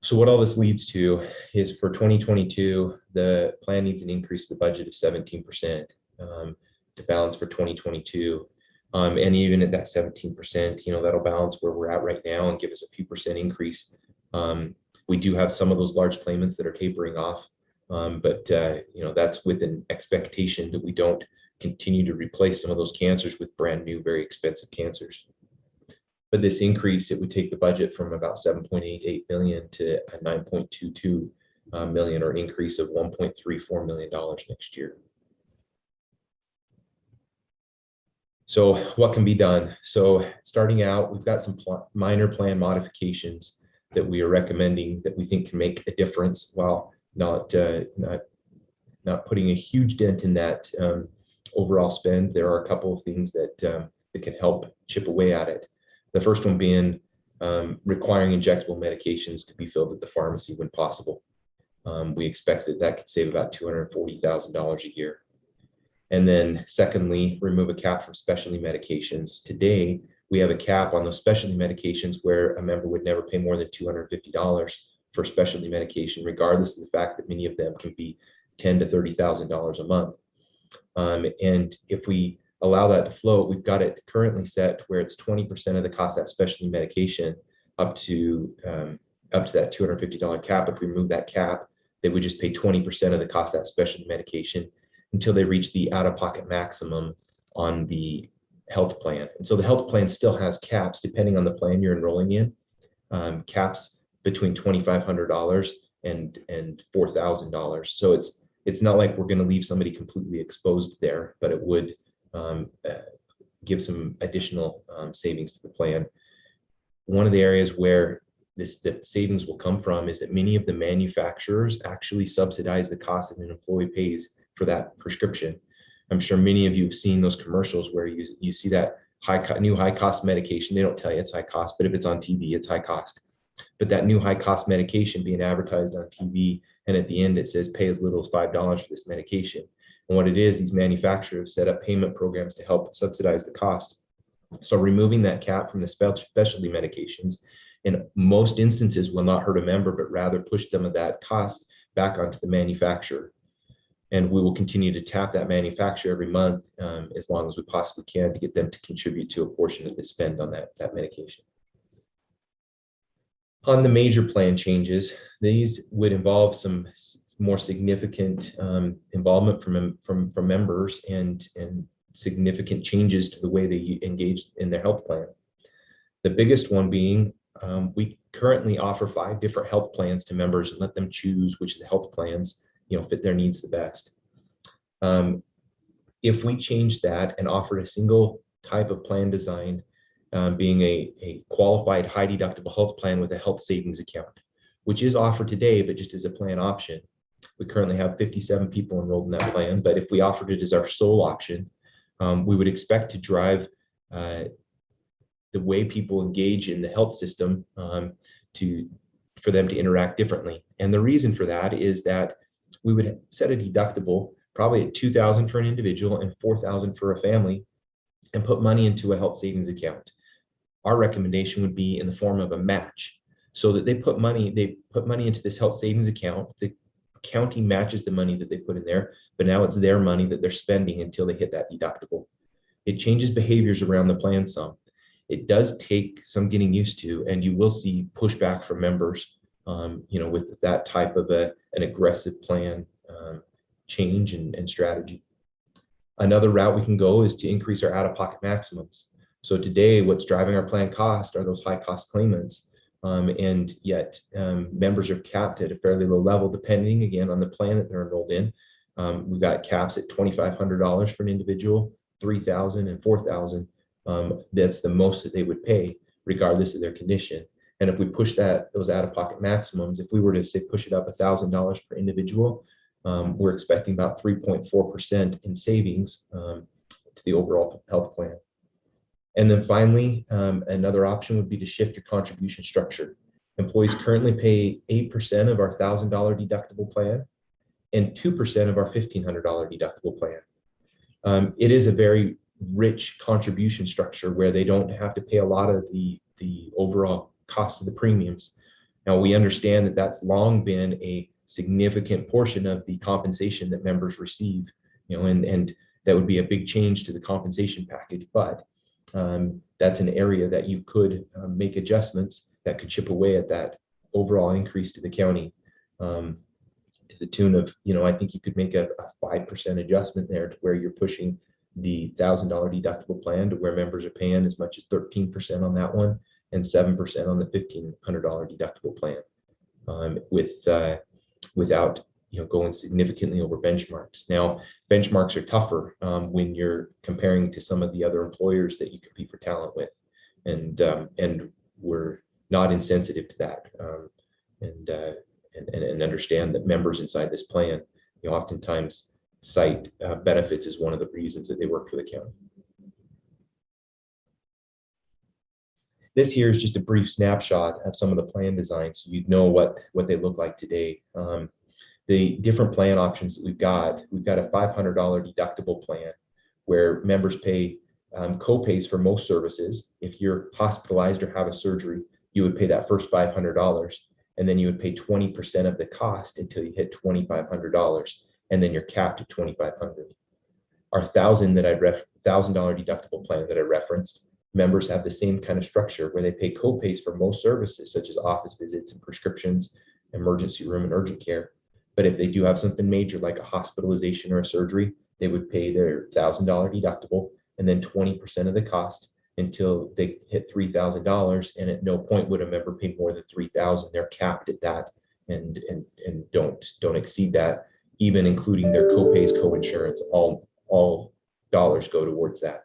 So what all this leads to is for 2022, the plan needs an increase to the budget of 17% to balance for 2022. And even at that 17%, that'll balance where we're at right now and give us a few percent increase. We do have some of those large claimants that are tapering off, but that's with an expectation that we don't continue to replace some of those cancers with brand new, very expensive cancers. But this increase, it would take the budget from about 7.88 million to a 9.22 million, or increase of $1.34 million next year. So what can be done? So starting out, we've got some minor plan modifications that we are recommending that we think can make a difference while not putting a huge dent in that overall spend. There are a couple of things that can help chip away at it. The first one being requiring injectable medications to be filled at the pharmacy when possible. We expect that could save about $240,000 a year. And then secondly, remove a cap from specialty medications. Today, we have a cap on those specialty medications where a member would never pay more than $250 for specialty medication, regardless of the fact that many of them can be $10,000 to $30,000 a month. And if we allow that to float, we've got it currently set where it's 20% of the cost of that specialty medication up to that $250 cap. If we remove that cap, they would just pay 20% of the cost of that specialty medication until they reach the out-of-pocket maximum on the health plan. And so the health plan still has caps depending on the plan you're enrolling in, caps between $2,500 and $4,000. So it's not like we're going to leave somebody completely exposed there, but it would give some additional savings to the plan. One of the areas where the savings will come from is that many of the manufacturers actually subsidize the cost that an employee pays for that prescription. I'm sure many of you have seen those commercials where you see that new high cost medication. They don't tell you it's high cost, but if it's on TV, it's high cost. But that new high cost medication being advertised on TV, and at the end it says pay as little as $5 for this medication. And what it is, these manufacturers set up payment programs to help subsidize the cost. So removing that cap from the specialty medications in most instances will not hurt a member, but rather push some of that cost back onto the manufacturer. And we will continue to tap that manufacturer every month as long as we possibly can to get them to contribute to a portion of the spend on that medication. On the major plan changes, these would involve some more significant involvement from members and significant changes to the way they engage in their health plan. The biggest one being we currently offer 5 different health plans to members and let them choose which of the health plans fit their needs the best. If we change that and offer a single type of plan design, being a qualified high deductible health plan with a health savings account, which is offered today, but just as a plan option. We currently have 57 people enrolled in that plan, but if we offered it as our sole option, we would expect to drive the way people engage in the health system for them to interact differently. And the reason for that is that we would set a deductible probably at $2,000 for an individual and $4,000 for a family and put money into a health savings account. Our recommendation would be in the form of a match, so that they put money into this health savings account. The county matches the money that they put in there, but now it's their money that they're spending until they hit that deductible. It changes behaviors around the plan some. It does take some getting used to, and you will see pushback from members, with that type of an aggressive plan change and strategy. Another route we can go is to increase our out-of-pocket maximums. So today, what's driving our plan cost are those high-cost claimants, and yet members are capped at a fairly low level, depending again on the plan that they're enrolled in. We've got caps at $2,500 for an individual, $3,000 and $4,000. That's the most that they would pay regardless of their condition. And if we push those out-of-pocket maximums, if we were to say push it up $1,000 per individual, we're expecting about 3.4% in savings to the overall health plan. And then finally, another option would be to shift your contribution structure. Employees currently pay 8% of our $1,000 deductible plan and 2% of our $1,500 deductible plan. It is a very rich contribution structure where they don't have to pay a lot of the overall cost of the premiums. Now, we understand that that's long been a significant portion of the compensation that members receive, and that would be a big change to the compensation package, but that's an area that you could make adjustments that could chip away at that overall increase to the county, to the tune of, I think you could make a 5% adjustment there to where you're pushing the $1,000 deductible plan to where members are paying as much as 13% on that one and 7% on the $1,500 deductible plan, without going significantly over benchmarks. Now, benchmarks are tougher when you're comparing to some of the other employers that you compete for talent with, and we're not insensitive to that, and understand that members inside this plan, oftentimes cite benefits as one of the reasons that they work for the county. This here is just a brief snapshot of some of the plan designs, so you'd know what they look like today. The different plan options that we've got a $500 deductible plan where members pay co-pays for most services. If you're hospitalized or have a surgery, you would pay that first $500, and then you would pay 20% of the cost until you hit $2,500, and then you're capped at $2,500. Our $1,000 deductible plan that I referenced, members have the same kind of structure where they pay co-pays for most services such as office visits and prescriptions, emergency room and urgent care. But if they do have something major like a hospitalization or a surgery, they would pay their $1,000 deductible and then 20% of the cost until they hit $3,000. And at no point would a member pay more than $3,000. They're capped at that and don't exceed that, even including their co-pays, co-insurance. All dollars go towards that.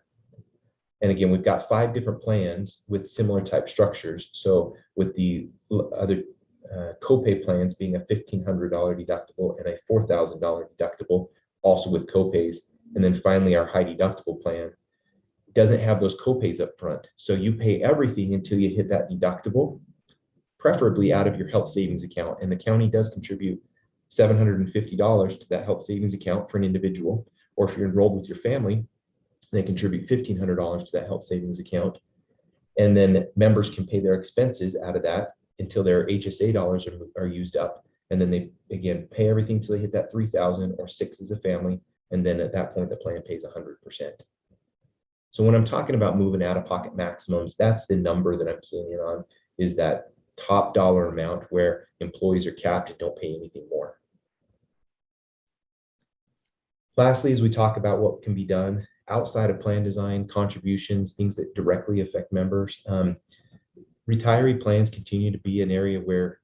And again, we've got 5 different plans with similar type structures. So with the other copay plans being a $1,500 deductible and a $4,000 deductible, also with copays. And then finally, our high deductible plan doesn't have those copays up front. So you pay everything until you hit that deductible, preferably out of your health savings account. And the county does contribute $750 to that health savings account for an individual, or if you're enrolled with your family, they contribute $1,500 to that health savings account. And then members can pay their expenses out of that until their HSA dollars are used up. And then they, again, pay everything until they hit that $3,000 or $6,000 as a family. And then at that point, the plan pays 100%. So when I'm talking about moving out-of-pocket maximums, that's the number that I'm keying in on, is that top dollar amount where employees are capped and don't pay anything more. Lastly, as we talk about what can be done outside of plan design, contributions, things that directly affect members, retiree plans continue to be an area where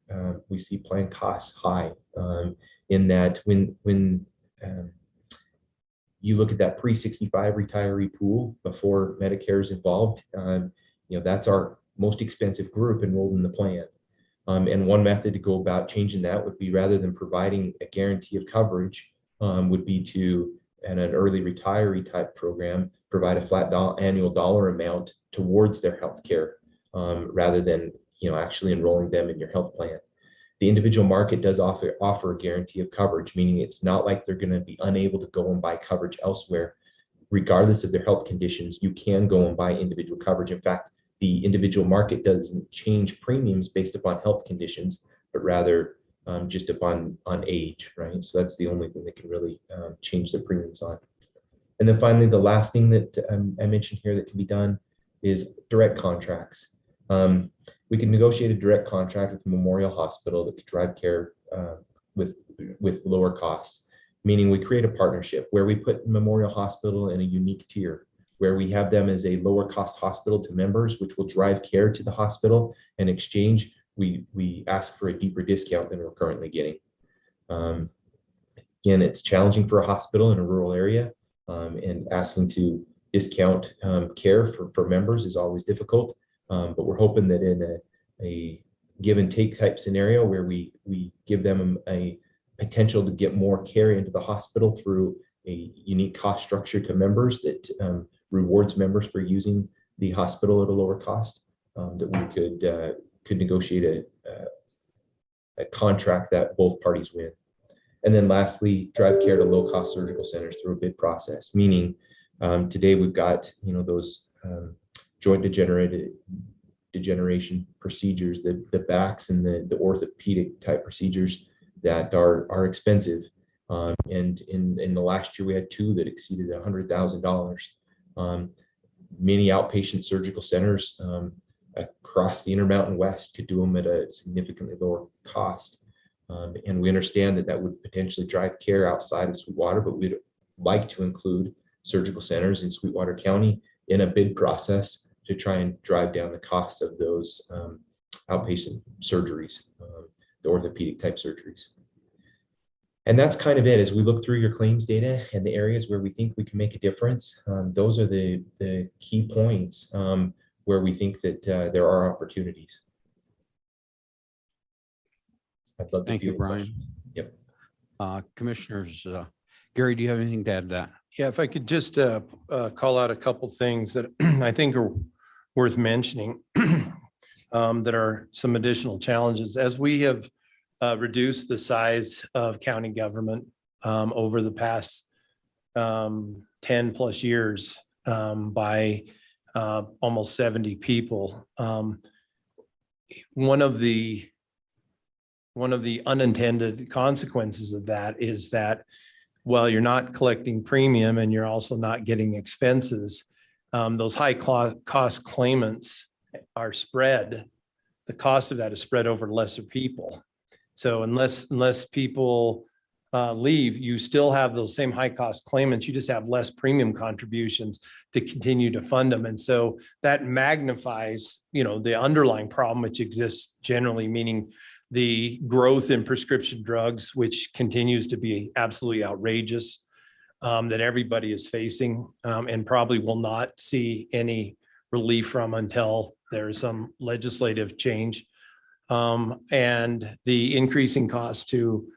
we see plan costs high, in that when you look at that pre-65 retiree pool before Medicare is involved, that's our most expensive group enrolled in the plan. And one method to go about changing that would be, rather than providing a guarantee of coverage, would be to, in an early retiree type program, provide a flat annual dollar amount towards their health care, rather than actually enrolling them in your health plan. The individual market does offer a guarantee of coverage, meaning it's not like they're going to be unable to go and buy coverage elsewhere. Regardless of their health conditions, you can go and buy individual coverage. In fact, the individual market doesn't change premiums based upon health conditions, but rather just upon age, right? So that's the only thing that can really change their premiums on. And then finally, the last thing that I mentioned here that can be done is direct contracts. We can negotiate a direct contract with Memorial Hospital that could drive care with lower costs, meaning we create a partnership where we put Memorial Hospital in a unique tier, where we have them as a lower cost hospital to members, which will drive care to the hospital. In exchange, we ask for a deeper discount than we're currently getting. Again, it's challenging for a hospital in a rural area, and asking to discount care for members is always difficult. But we're hoping that in a give and take type scenario where we give them a potential to get more care into the hospital through a unique cost structure to members that rewards members for using the hospital at a lower cost, that we could negotiate a contract that both parties win. And then lastly, drive care to low-cost surgical centers through a bid process, meaning today we've got, those joint degeneration procedures, the backs and the orthopedic type procedures that are expensive. And in the last year, we had 2 that exceeded $100,000. Many outpatient surgical centers across the Intermountain West could do them at a significantly lower cost. And we understand that would potentially drive care outside of Sweetwater, but we'd like to include surgical centers in Sweetwater County in a bid process to try and drive down the cost of those outpatient surgeries, the orthopedic type surgeries. And that's kind of it. As we look through your claims data and the areas where we think we can make a difference, those are the key points where we think that there are opportunities. I'd love to Thank you, field Brian. questions. Yep. Commissioners, Gary, do you have anything to add to that? Yeah, if I could just call out a couple things that I think are worth mentioning that are some additional challenges. As we have reduced the size of county government over the past 10 plus years by almost 70 people. One of the unintended consequences of that is that while you're not collecting premium and you're also not getting expenses, those high cost claimants are spread. The cost of that is spread over lesser people. So unless people leave, you still have those same high cost claimants. You just have less premium contributions to continue to fund them. And so that magnifies, the underlying problem which exists generally, meaning the growth in prescription drugs, which continues to be absolutely outrageous, that everybody is facing and probably will not see any relief from until there's some legislative change. And the increasing cost to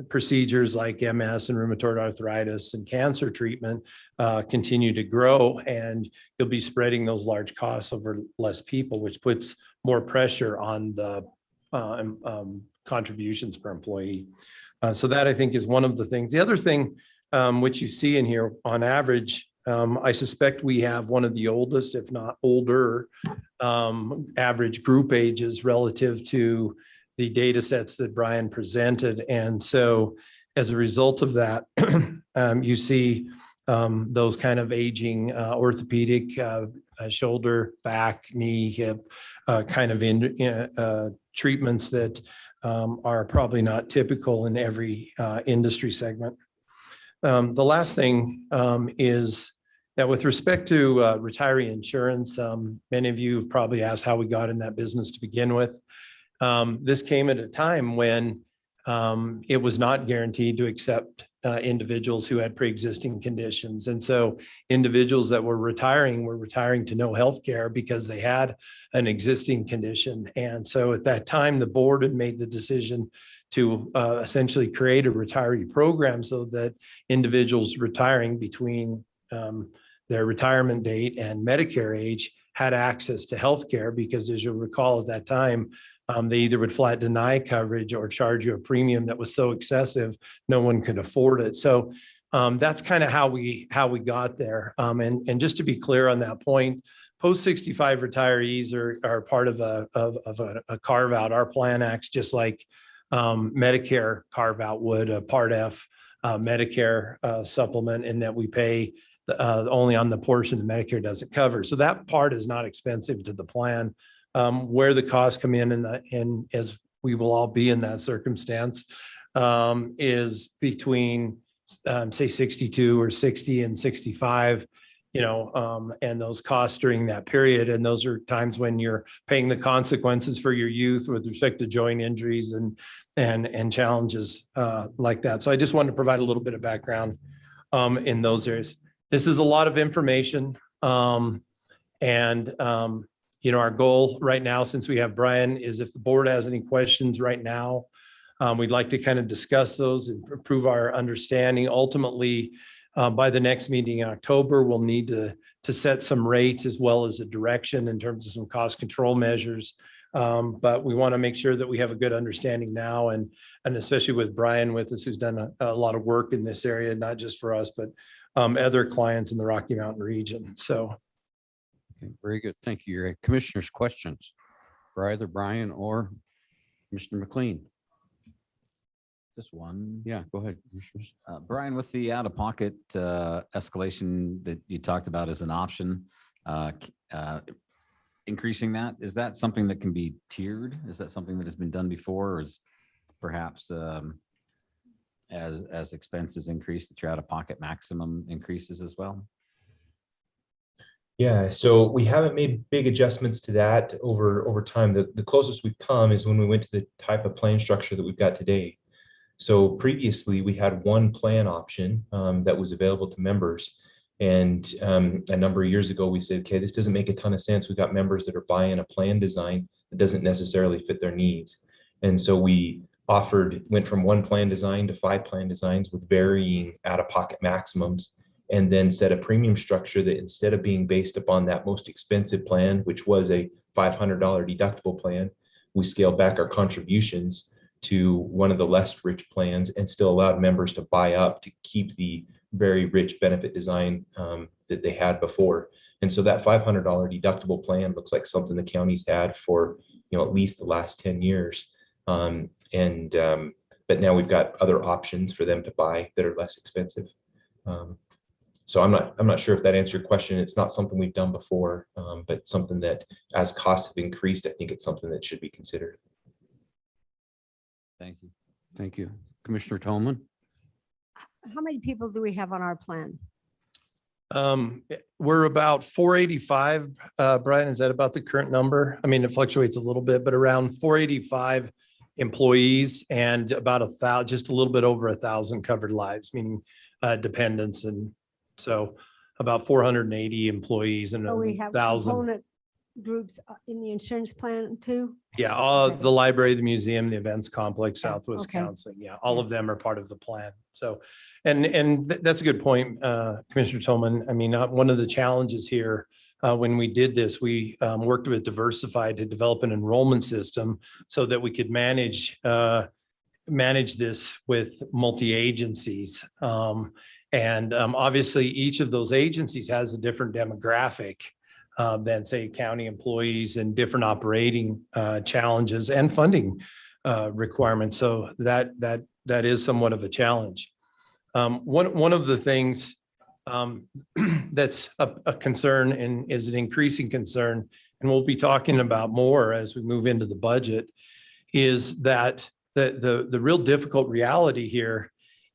procedures like MS and rheumatoid arthritis and cancer treatment continue to grow, and you'll be spreading those large costs over less people, which puts more pressure on the contributions per employee. So that I think is one of the things. The other thing which you see in here on average, I suspect we have one of the oldest, if not older, average group ages relative to the data sets that Brian presented. And so as a result of that, you see those kind of aging orthopedic, shoulder, back, knee, hip kind of treatments that are probably not typical in every industry segment. The last thing is that with respect to retiree insurance, many of you have probably asked how we got in that business to begin with. This came at a time when it was not guaranteed to accept individuals who had pre-existing conditions. And so individuals that were retiring to no health care because they had an existing condition. And so at that time, the board had made the decision to essentially create a retiree program so that individuals retiring between their retirement date and Medicare age had access to health care, because as you'll recall at that time, they either would flat deny coverage or charge you a premium that was so excessive, no one could afford it. So that's kind of how we got there. And just to be clear on that point, post-65 retirees are part of a carve out. Our plan acts just like Medicare carve out would, a Part F Medicare supplement, in that we pay only on the portion that Medicare doesn't cover. So that part is not expensive to the plan. Where the costs come in, and as we will all be in that circumstance, is between say 62 or 60 and 65. and those costs during that period. And those are times when you're paying the consequences for your youth with respect to joint injuries and challenges like that. So I just wanted to provide a little bit of background in those areas. This is a lot of information. Our goal right now, since we have Brian, is if the board has any questions right now, we'd like to kind of discuss those and improve our understanding. Ultimately, by the next meeting in October, we'll need to set some rates as well as a direction in terms of some cost control measures. But we want to make sure that we have a good understanding now, and especially with Brian with us, who's done a lot of work in this area, not just for us, but other clients in the Rocky Mountain region. So. Okay, very good. Thank you. Commissioners, questions for either Brian or Mr. McLean? Just one. Yeah, go ahead, Commissioners. Brian, with the out-of-pocket escalation that you talked about as an option, increasing that, is that something that can be tiered? Is that something that has been done before, or is perhaps as expenses increase, that your out-of-pocket maximum increases as well? Yeah, so we haven't made big adjustments to that over time. The closest we've come is when we went to the type of plan structure that we've got today. So previously we had one plan option that was available to members. And a number of years ago, we said, okay, this doesn't make a ton of sense. We've got members that are buying a plan design that doesn't necessarily fit their needs. And so we went from one plan design to 5 plan designs with varying out-of-pocket maximums, and then set a premium structure that, instead of being based upon that most expensive plan, which was a $500 deductible plan, we scaled back our contributions to one of the less rich plans and still allowed members to buy up to keep the very rich benefit design that they had before. And so that $500 deductible plan looks like something the county's had for at least the last 10 years. But now we've got other options for them to buy that are less expensive. So I'm not sure if that answered your question. It's not something we've done before, but something that, as costs have increased, I think it's something that should be considered. Thank you. Thank you. Commissioner Tolman? How many people do we have on our plan? We're about 485. Brian, is that about the current number? I mean, it fluctuates a little bit, but around 485 employees and about 1,000, just a little bit over 1,000 covered lives, meaning dependents. And so about 480 employees and We have 1,000. component groups in the insurance plan too? Yeah, Okay. the library, the museum, the events complex, Southwest okay. Counseling. Yeah, all of them are part of the plan. So, and that's a good point, Commissioner Tolman. I mean, one of the challenges here, when we did this, we worked with Diversified to develop an enrollment system so that we could manage this with multi-agencies. Obviously, each of those agencies has a different demographic than, say, county employees, and different operating challenges and funding requirements. So that is somewhat of a challenge. One of the things that's a concern, and is an increasing concern, and we'll be talking about more as we move into the budget, is that the real difficult reality here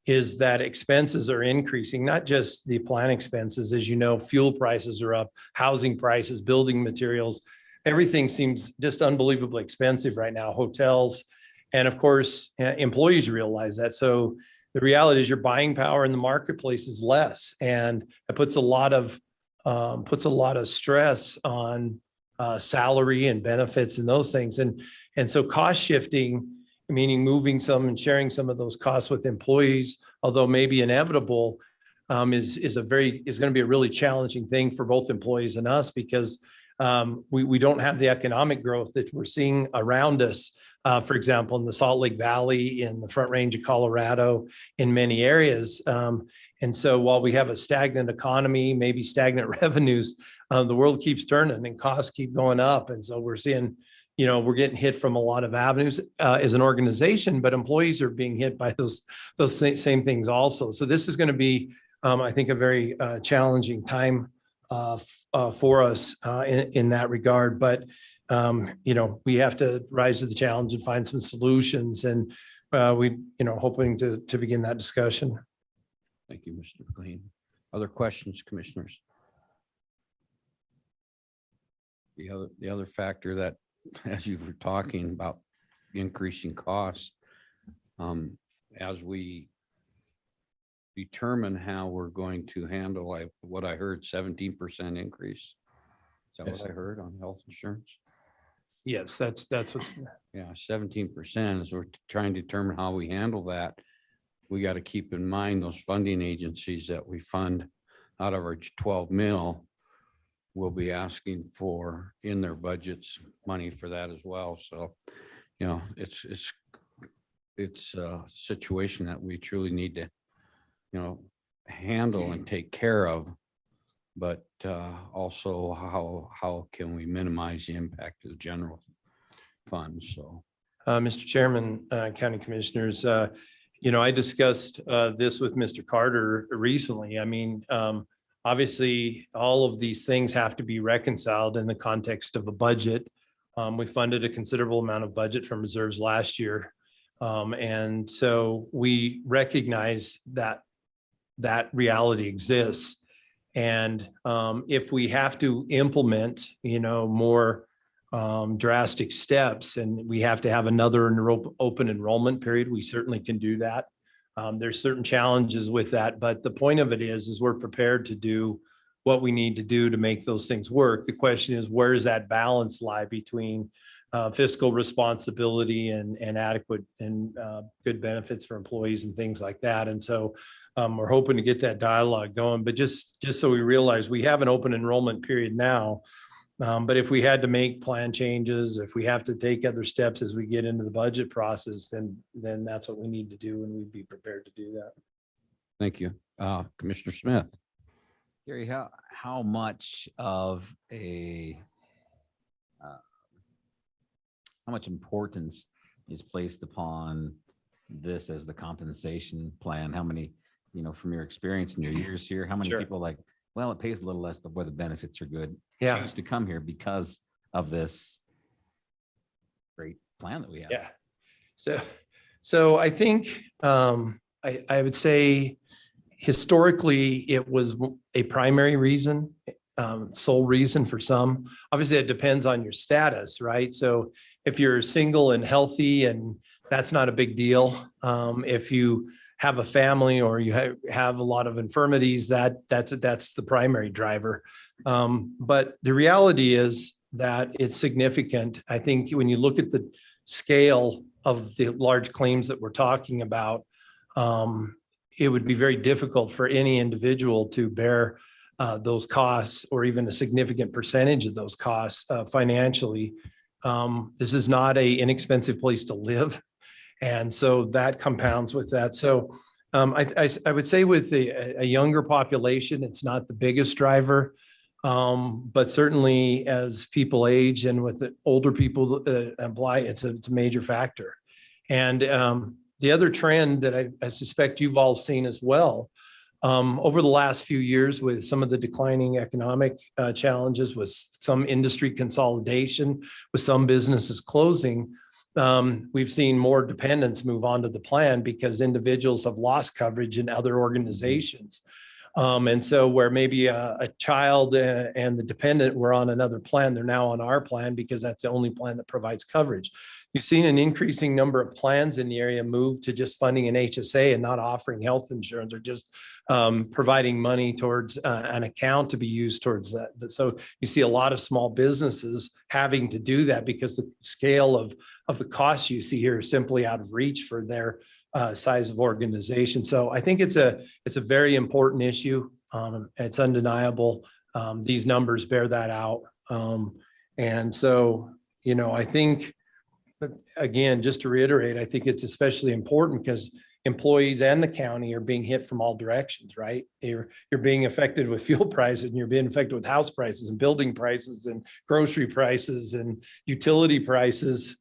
is that expenses are increasing, not just the plan expenses. As you know, fuel prices are up, housing prices, building materials, everything seems just unbelievably expensive right now, hotels. And of course, employees realize that. So the reality is your buying power in the marketplace is less, and it puts a lot of stress on salary and benefits and those things. And so cost shifting, meaning moving some and sharing some of those costs with employees, although maybe inevitable, is going to be a really challenging thing for both employees and us, because we don't have the economic growth that we're seeing around us. For example, in the Salt Lake Valley, in the Front Range of Colorado, in many areas. And so while we have a stagnant economy, maybe stagnant revenues, the world keeps turning and costs keep going up. And so we're seeing, we're getting hit from a lot of avenues as an organization, but employees are being hit by those same things also. So this is going to be, I think, a very challenging time for us in that regard. But we have to rise to the challenge and find some solutions, and hoping to begin that discussion. Thank you, Mr. McLean. Other questions, commissioners? the other factor that, as you were talking about increasing costs, as we determine how we're going to handle what I heard, 17% increase. Is that Yes. what I heard on health insurance? Yes, that's what's, Yeah, 17%. As we're trying to determine how we handle that, we got to keep in mind those funding agencies that we fund out of our 12 mil will be asking for in their budgets money for that as well. So, you know, it's a situation that we truly need to, you know, handle and take care of. But also how can we minimize the impact of the general fund? So, Mr. Chairman, County Commissioners, I discussed this with Mr. Carter recently. I mean, obviously, all of these things have to be reconciled in the context of a budget. We funded a considerable amount of budget from reserves last year. And so we recognize that reality exists. And if we have to implement, more drastic steps and we have to have another open enrollment period, we certainly can do that. There's certain challenges with that, but the point of it is we're prepared to do what we need to do to make those things work. The question is, where does that balance lie between fiscal responsibility and adequate and good benefits for employees and things like that? And so we're hoping to get that dialogue going, but just so we realize we have an open enrollment period now. But if we had to make plan changes, if we have to take other steps as we get into the budget process, then that's what we need to do, and we'd be prepared to do that. thank you. Commissioner Smith. Gary, how much of how much importance is placed upon this as the compensation plan? How many, from your experience and your years here, how many Sure. people like, well, it pays a little less, but boy, the benefits are good. Yeah. Choose to come here because of this great plan that we have. Yeah. So I think I would say historically it was a primary reason, sole reason for some. Obviously, it depends on your status, right? So if you're single and healthy, and that's not a big deal. If you have a family or you have a lot of infirmities, that's the primary driver. But the reality is that it's significant. I think when you look at the scale of the large claims that we're talking about, it would be very difficult for any individual to bear those costs or even a significant percentage of those costs financially. This is not an inexpensive place to live. And so that compounds with that. So I would say with a younger population, it's not the biggest driver. But certainly as people age and with the older people apply, it's a major factor. And the other trend that I suspect you've all seen as well, over the last few years with some of the declining economic challenges, with some industry consolidation, with some businesses closing, we've seen more dependents move on to the plan because individuals have lost coverage in other organizations. And so where maybe a child and the dependent were on another plan, they're now on our plan because that's the only plan that provides coverage. You've seen an increasing number of plans in the area move to just funding an HSA and not offering health insurance, or just providing money towards an account to be used towards that. So you see a lot of small businesses having to do that because the scale of the costs you see here is simply out of reach for their size of organization. So I think it's a very important issue. It's undeniable. These numbers bear that out. And so, I think, but again, just to reiterate, I think it's especially important because employees and the county are being hit from all directions, right? You're being affected with fuel prices, and you're being affected with house prices and building prices and grocery prices and utility prices.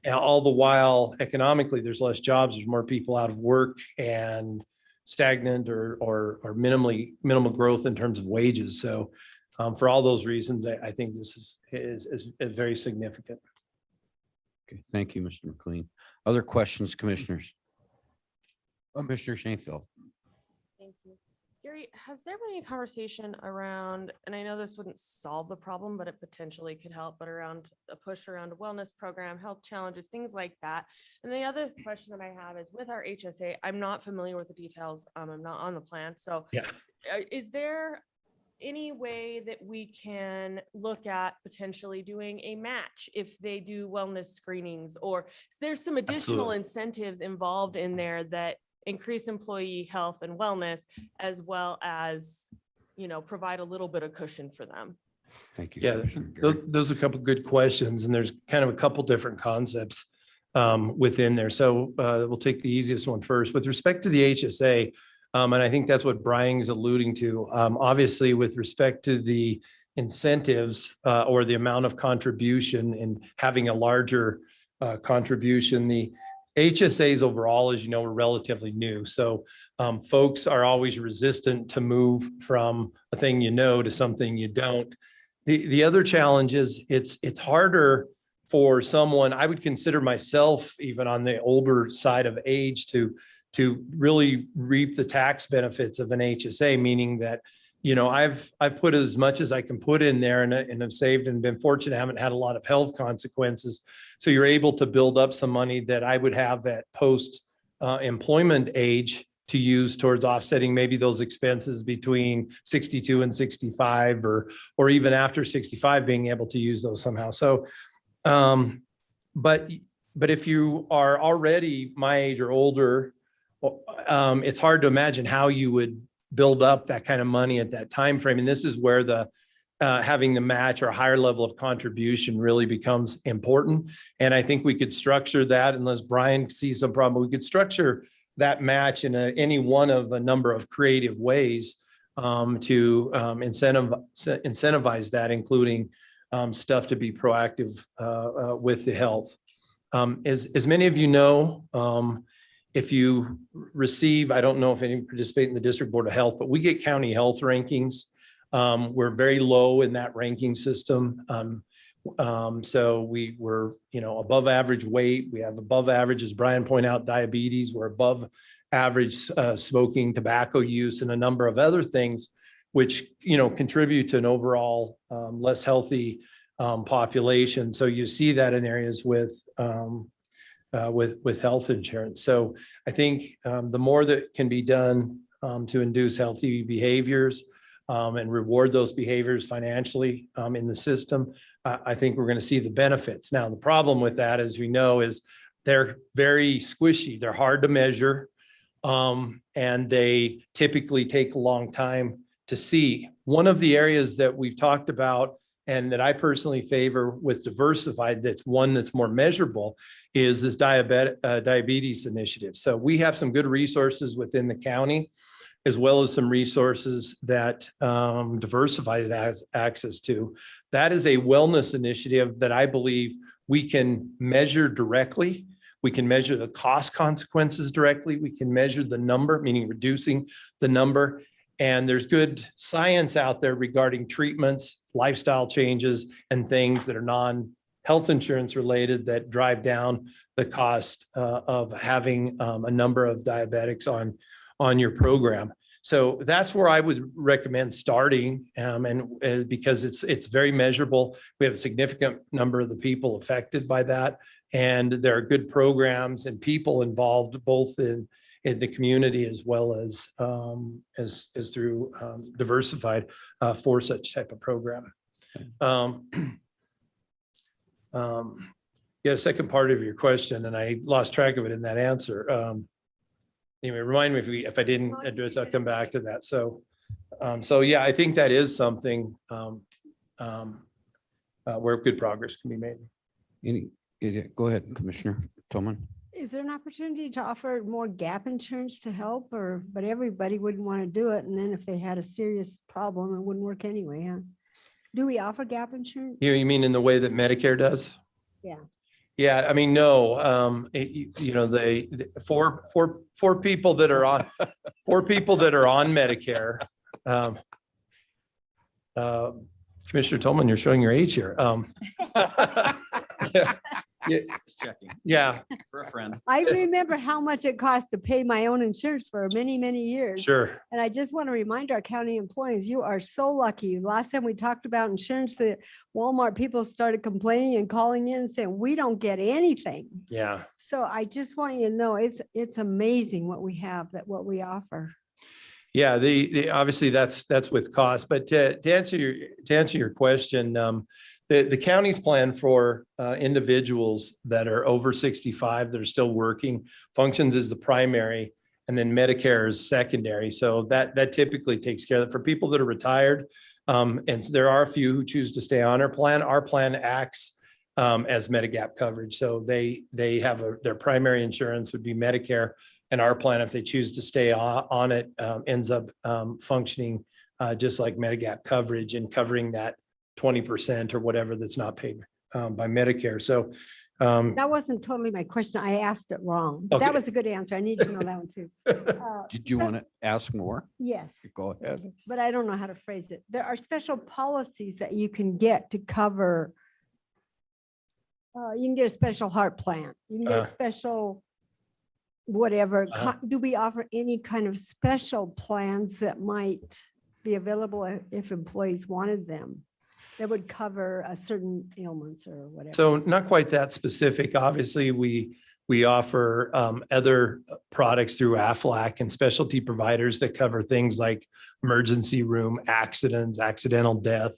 And all the while, economically, there's less jobs, there's more people out of work, and stagnant or minimal growth in terms of wages. So for all those reasons, I think this is very significant. Okay, thank you, Mr. McLean. Other questions, commissioners? Commissioner Shanefield. Thank you. Gary, has there been any conversation around, and I know this wouldn't solve the problem, but it potentially could help, but around a push around a wellness program, health challenges, things like that? And the other question that I have is with our HSA, I'm not familiar with the details. I'm not on the plan. So Yeah. Is there any way that we can look at potentially doing a match if they do wellness screenings, or there's some additional Absolutely. incentives involved in there that increase employee health and wellness, as well as, provide a little bit of cushion for them? Thank you. Yeah, Commissioner Gary. those are a couple of good questions, and there's kind of a couple different concepts within there. So we'll take the easiest one first. With respect to the HSA, and I think that's what Brian's alluding to. Obviously, with respect to the incentives or the amount of contribution and having a larger contribution, the HSAs overall, as you know, are relatively new. So folks are always resistant to move from a thing to something you don't. The other challenge is it's harder for someone, I would consider myself even on the older side of age, to really reap the tax benefits of an HSA, meaning that, I've put as much as I can put in there and have saved and been fortunate. I haven't had a lot of health consequences. So you're able to build up some money that I would have at post employment age to use towards offsetting maybe those expenses between 62 and 65, or even after 65, being able to use those somehow. So, but if you are already my age or older, it's hard to imagine how you would build up that kind of money at that time frame. And this is where the having the match or a higher level of contribution really becomes important. And I think we could structure that, unless Brian sees some problem, we could structure that match in any one of a number of creative ways to incentivize that, including stuff to be proactive with the health. As many of you know, if you receive, I don't know if any participate in the District Board of Health, but we get county health rankings. We're very low in that ranking system. So we were, above average weight. We have above average, as Brian pointed out, diabetes. We're above average smoking, tobacco use, and a number of other things, which, contribute to an overall less healthy population. So you see that in areas with health insurance. So I think the more that can be done to induce healthy behaviors and reward those behaviors financially in the system, I think we're going to see the benefits. Now, the problem with that, as we know, is they're very squishy. They're hard to measure, and they typically take a long time to see. One of the areas that we've talked about and that I personally favor with Diversified, that's one that's more measurable, is this diabetes initiative. So we have some good resources within the county, as well as some resources that Diversified has access to. That is a wellness initiative that I believe we can measure directly. We can measure the cost consequences directly. We can measure the number, meaning reducing the number. And there's good science out there regarding treatments, lifestyle changes, and things that are non-health insurance related that drive down the cost of having a number of diabetics on your program. So that's where I would recommend starting, and because it's very measurable. We have a significant number of the people affected by that, and there are good programs and people involved both in the community as well as through Diversified for such type of program. Yeah, second part of your question, and I lost track of it in that answer. Anyway, remind me if I didn't address, I'll come back to that. So yeah, I think that is something where good progress can be made. Go ahead, Commissioner Tillman. Is there an opportunity to offer more gap insurance to help, but everybody wouldn't want to do it? And then if they had a serious problem, it wouldn't work anyway, huh? Do we offer gap insurance? You mean in the way that Medicare does? Yeah. Yeah, I mean, no, for people that are on Medicare, Commissioner Tolman, you're showing your age here. Yeah. Just checking. Yeah. a friend. I remember how much it cost to pay my own insurance for many, many years. Sure. And I just want to remind our county employees, you are so lucky. Last time we talked about insurance, the Walmart people started complaining and calling in and saying, we don't get anything. Yeah. So I just want you to know, it's amazing what we have, what we offer. Yeah, the obviously that's with cost, but to answer your question, the county's plan for individuals that are over 65, that are still working, functions as the primary, and then Medicare is secondary. So that typically takes care of it. For people that are retired, and there are a few who choose to stay on our plan acts as Medigap coverage. So they have their primary insurance would be Medicare. And our plan, if they choose to stay on it, ends up functioning just like Medigap coverage and covering that 20% or whatever that's not paid by Medicare. So That wasn't totally my question. I asked it wrong. But Okay. that was a good answer. I need to know that one too. Did you want to ask more? Yes, Go ahead. but I don't know how to phrase it. There are special policies that you can get to cover. You can get a special heart plan. You can get a special whatever. Do we offer any kind of special plans that might be available if employees wanted them? That would cover a certain ailments or whatever. So not quite that specific. Obviously, we offer other products through AFLAC and specialty providers that cover things like emergency room accidents, accidental death,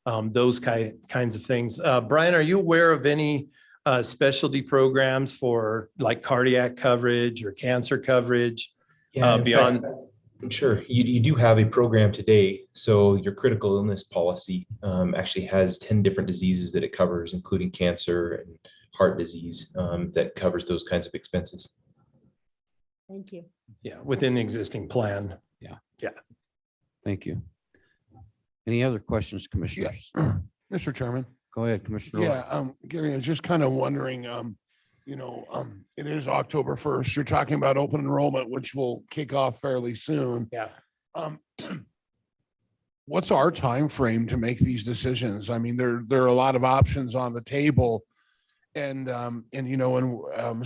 those kinds of things. Brian, are you aware of any specialty programs for like cardiac coverage or cancer coverage In beyond? fact, sure. You do have a program today. So your critical illness policy actually has 10 different diseases that it covers, including cancer and heart disease that covers those kinds of expenses. Thank you. Yeah, within the existing plan. Yeah. Yeah. Thank you. Any other questions, commissioners? Mr. Chairman. Go ahead, Commissioner. Roy. Yeah, Gary, I was just kind of wondering, it is October 1st. You're talking about open enrollment, which will kick off fairly soon. Yeah. What's our time frame to make these decisions? I mean, there are a lot of options on the table. So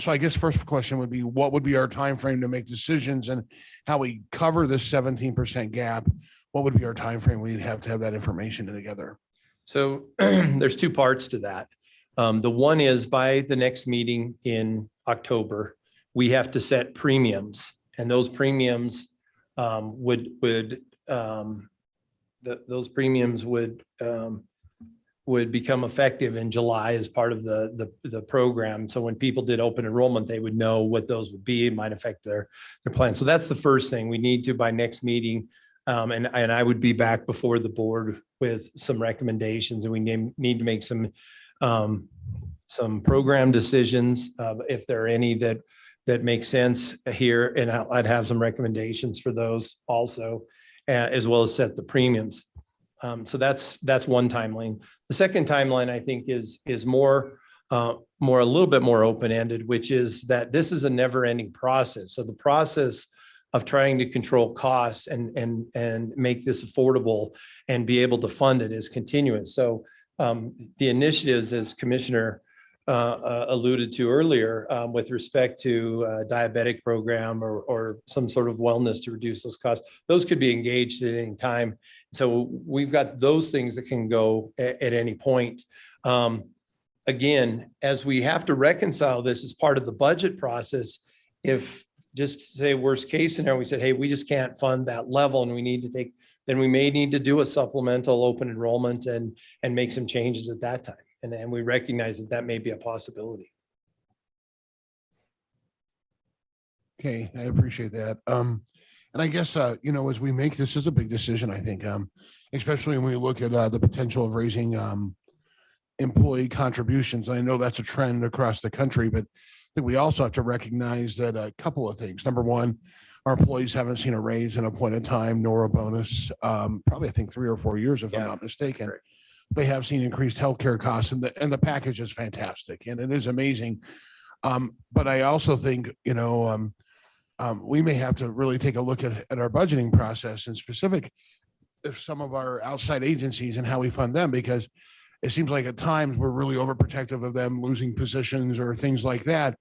I guess first question would be, what would be our time frame to make decisions and how we cover this 17% gap? What would be our time frame? We'd have to have that information together. So there's two parts to that. The one is by the next meeting in October, we have to set premiums, and those premiums would become effective in July as part of the program. So when people did open enrollment, they would know what those would be. It might affect their plan. So that's the first thing we need to by next meeting. And I would be back before the board with some recommendations, and we need to make some program decisions if there are any that make sense here. And I'd have some recommendations for those also, as well as set the premiums. So that's one timeline. The second timeline, I think, is a little bit more open-ended, which is that this is a never-ending process. So the process of trying to control costs and make this affordable and be able to fund it is continuous. So the initiatives, as Commissioner alluded to earlier, with respect to a diabetic program or some sort of wellness to reduce those costs, those could be engaged at any time. So we've got those things that can go at any point. Again, as we have to reconcile this as part of the budget process, if just say worst case scenario, we said, hey, we just can't fund that level and we need to take, then we may need to do a supplemental open enrollment and make some changes at that time. And we recognize that may be a possibility. Okay, I appreciate that. And I guess, as we make this is a big decision, I think, especially when we look at the potential of raising employee contributions. I know that's a trend across the country, but I think we also have to recognize that a couple of things. Number one, our employees haven't seen a raise in a point in time, nor a bonus, probably I think 3 or 4 years, if I'm not mistaken. Correct. They have seen increased healthcare costs, and the package is fantastic and it is amazing. But I also think, we may have to really take a look at our budgeting process, in specific if some of our outside agencies and how we fund them, because it seems like at times we're really overprotective of them losing positions or things like that.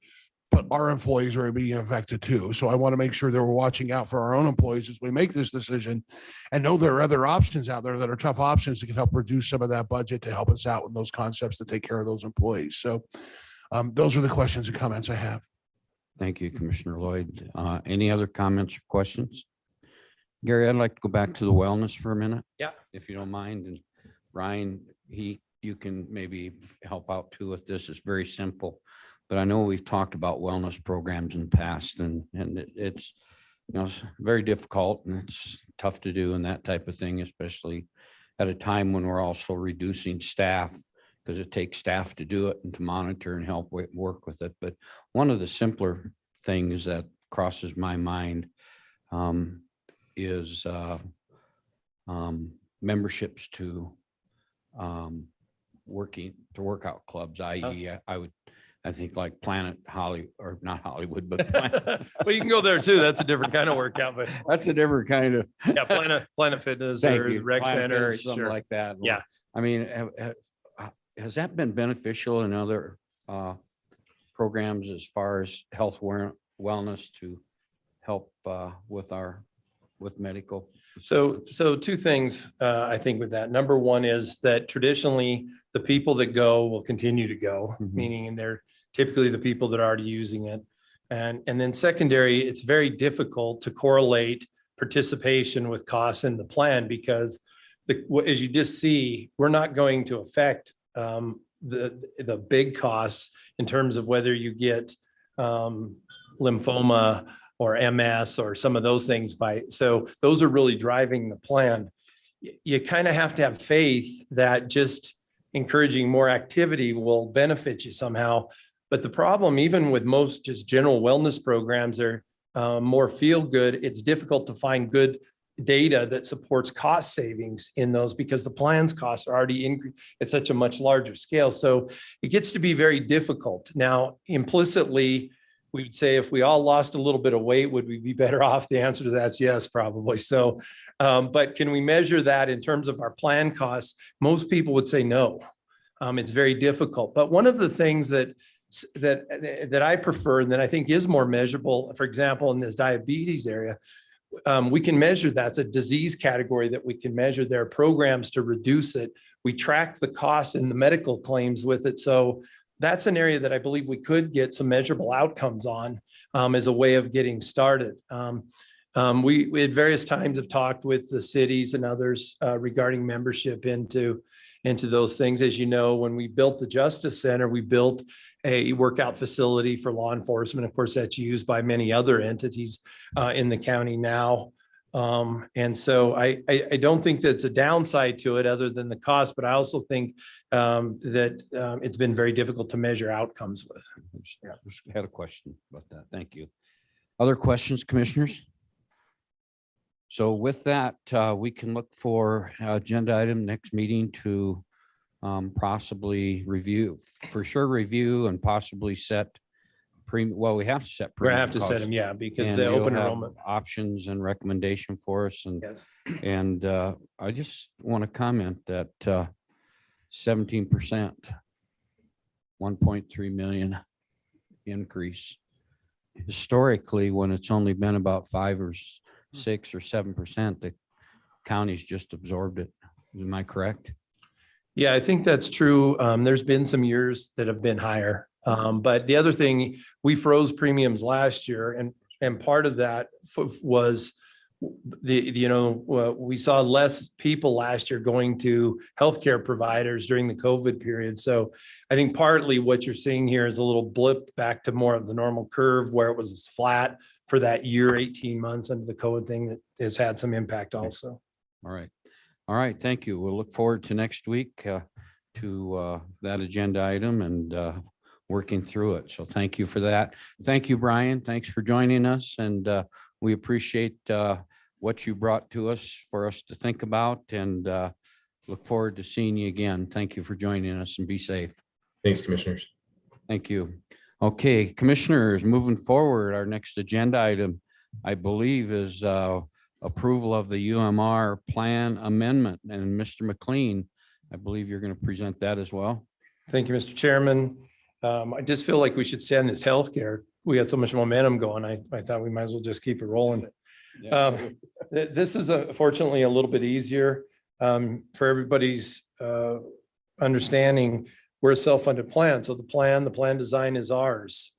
but our employees are being affected too. So I want to make sure that we're watching out for our own employees as we make this decision and know there are other options out there that are tough options that can help reduce some of that budget to help us out with those concepts to take care of those employees. So those are the questions and comments I have. Thank you, Commissioner Lloyd. Any other comments or questions? Gary, I'd like to go back to the wellness for a minute. Yeah. If you don't mind. And Ryan, you can maybe help out too with this. It's very simple. But I know we've talked about wellness programs in the past and it's, it's very difficult and it's tough to do and that type of thing, especially at a time when we're also reducing staff because it takes staff to do it and to monitor and help work with it. But one of the simpler things that crosses my mind is memberships to workout clubs, i.e. I think like Planet Holly or not Hollywood, but Well, you can go there too. That's a different kind of workout, but that's a different kind of. yeah, Planet Fitness Thank or you. Rec Planet Center, Fitness, something sure. like that. Yeah. I mean, has that been beneficial in other programs as far as health wellness to help with medical? So two things I think with that. Number one is that traditionally the people that go will continue to go, meaning and they're typically the people that are already using it. And then secondary, it's very difficult to correlate participation with costs in the plan because as you just see, we're not going to affect the big costs in terms of whether you get lymphoma or MS or some of those things so those are really driving the plan. You kind of have to have faith that just encouraging more activity will benefit you somehow. But the problem, even with most just general wellness programs are more feel good, it's difficult to find good data that supports cost savings in those because the plan's costs are already at such a much larger scale. So it gets to be very difficult. Now, implicitly, we would say if we all lost a little bit of weight, would we be better off? The answer to that's yes, probably. So, but can we measure that in terms of our plan costs? Most people would say no. It's very difficult. But one of the things that I prefer and that I think is more measurable, for example, in this diabetes area, we can measure that. It's a disease category that we can measure. There are programs to reduce it. We track the costs and the medical claims with it. So that's an area that I believe we could get some measurable outcomes on as a way of getting started. We at various times have talked with the cities and others regarding membership into those things. As you know, when we built the Justice Center, we built a workout facility for law enforcement. Of course, that's used by many other entities in the county now. And so I don't think that's a downside to it other than the cost, but I also think that it's been very difficult to measure outcomes with. Yeah, I had a question about that. Thank you. Other questions, commissioners? So with that, we can look for agenda item next meeting to possibly review and possibly set well, we have to set. We're gonna have to set them, yeah, because and the you'll open have enrollment options and recommendation for us. And Yes. and I just want to comment that 17%, 1.3 million increase. Historically, when it's only been about 5 or 6 or 7%, the county's just absorbed it. Am I correct? Yeah, I think that's true. There's been some years that have been higher. But the other thing, we froze premiums last year and part of that was we saw less people last year going to healthcare providers during the COVID period. So I think partly what you're seeing here is a little blip back to more of the normal curve where it was flat for that year, 18 months under the COVID thing that has had some impact also. All right. All right. Thank you. We'll look forward to next week to that agenda item and working through it. So thank you for that. Thank you, Brian. Thanks for joining us. And we appreciate what you brought to us for us to think about and look forward to seeing you again. Thank you for joining us and be safe. Thanks, commissioners. Thank you. Okay, commissioners, moving forward, our next agenda item, I believe, is approval of the UMR plan amendment. And Mr. McLean, I believe you're going to present that as well. Thank you, Mr. Chairman. I just feel like we should stay on this healthcare we got so much momentum going. I thought we might as well just keep it rolling. This is fortunately a little bit easier for everybody's understanding. We're a self-funded plan. So the plan design is ours.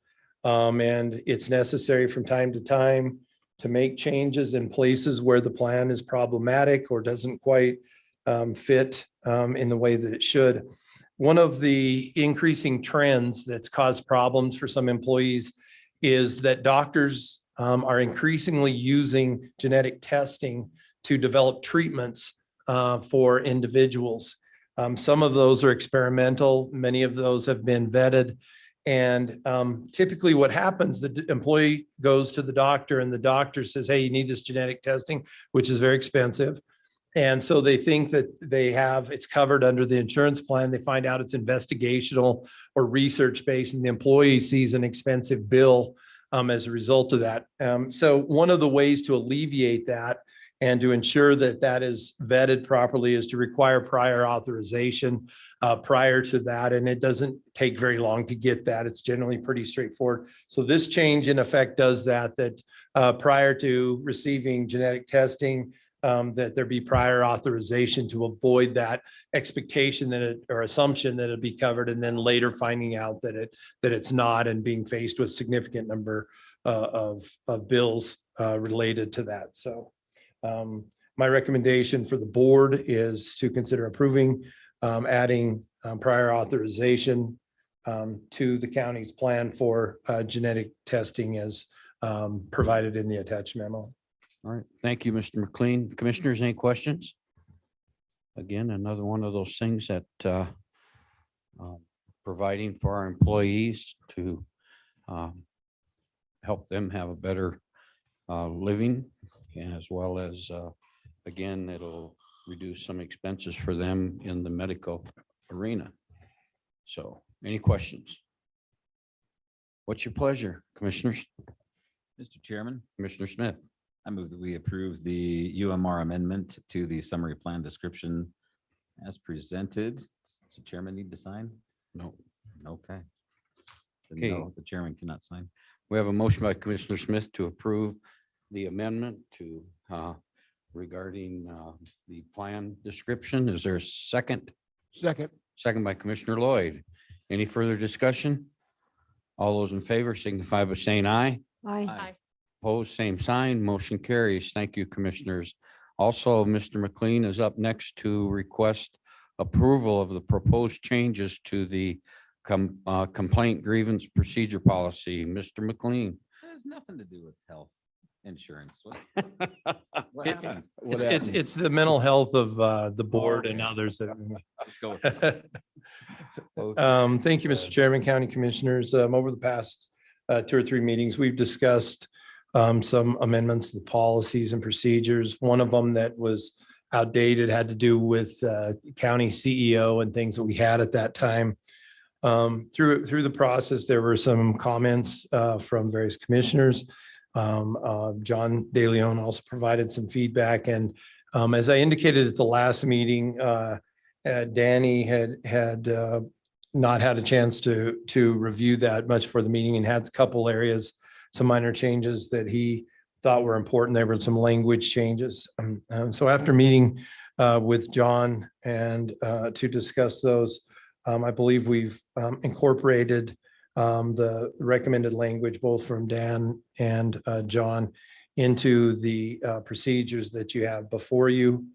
And it's necessary from time to time to make changes in places where the plan is problematic or doesn't quite fit in the way that it should. One of the increasing trends that's caused problems for some employees is that doctors are increasingly using genetic testing to develop treatments for individuals. Some of those are experimental. Many of those have been vetted. And typically what happens, the employee goes to the doctor and the doctor says, hey, you need this genetic testing, which is very expensive. And so they think that it's covered under the insurance plan. They find out it's investigational or research-based, and the employee sees an expensive bill as a result of that. So one of the ways to alleviate that and to ensure that that is vetted properly is to require prior authorization prior to that. And it doesn't take very long to get that. It's generally pretty straightforward. So this change in effect does that prior to receiving genetic testing, that there be prior authorization to avoid that expectation or assumption that it'd be covered, and then later finding out that it's not, and being faced with significant number of bills related to that. So my recommendation for the board is to consider approving adding prior authorization to the county's plan for genetic testing as provided in the attached memo. All right. Thank you, Mr. McLean. Commissioners, any questions? Again, another one of those things that providing for our employees to help them have a better living, as well as, again, it'll reduce some expenses for them in the medical arena. So any questions? What's your pleasure, commissioners? Mr. Chairman, Commissioner Smith. I move that we approve the UMR amendment to the summary plan description as presented. Does the chairman need to sign? No. Okay. Then Okay. no, the chairman cannot sign. We have a motion by Commissioner Smith to approve the amendment to regarding the plan description. Is there a second? Second. Second by Commissioner Lloyd. Any further discussion? All those in favor signify by saying aye. Aye. Opposed, same sign. Motion carries. Thank you, commissioners. Also, Mr. McLean is up next to request approval of the proposed changes to the complaint grievance procedure policy. Mr. McLean. It has nothing to do with health insurance. What It- happened? It's the mental health of the board and others. Let's go with it. Thank you, Mr. Chairman, County Commissioners. Over the past 2 or 3 meetings, we've discussed some amendments to the policies and procedures. One of them that was outdated had to do with county CEO and things that we had at that time. Through the process, there were some comments from various commissioners. John DeLeon also provided some feedback. And as I indicated at the last meeting, Danny had not had a chance to review that much for the meeting and had a couple areas, some minor changes that he thought were important. There were some language changes. So after meeting with John and to discuss those, I believe we've incorporated the recommended language, both from Dan and John, into the procedures that you have before you,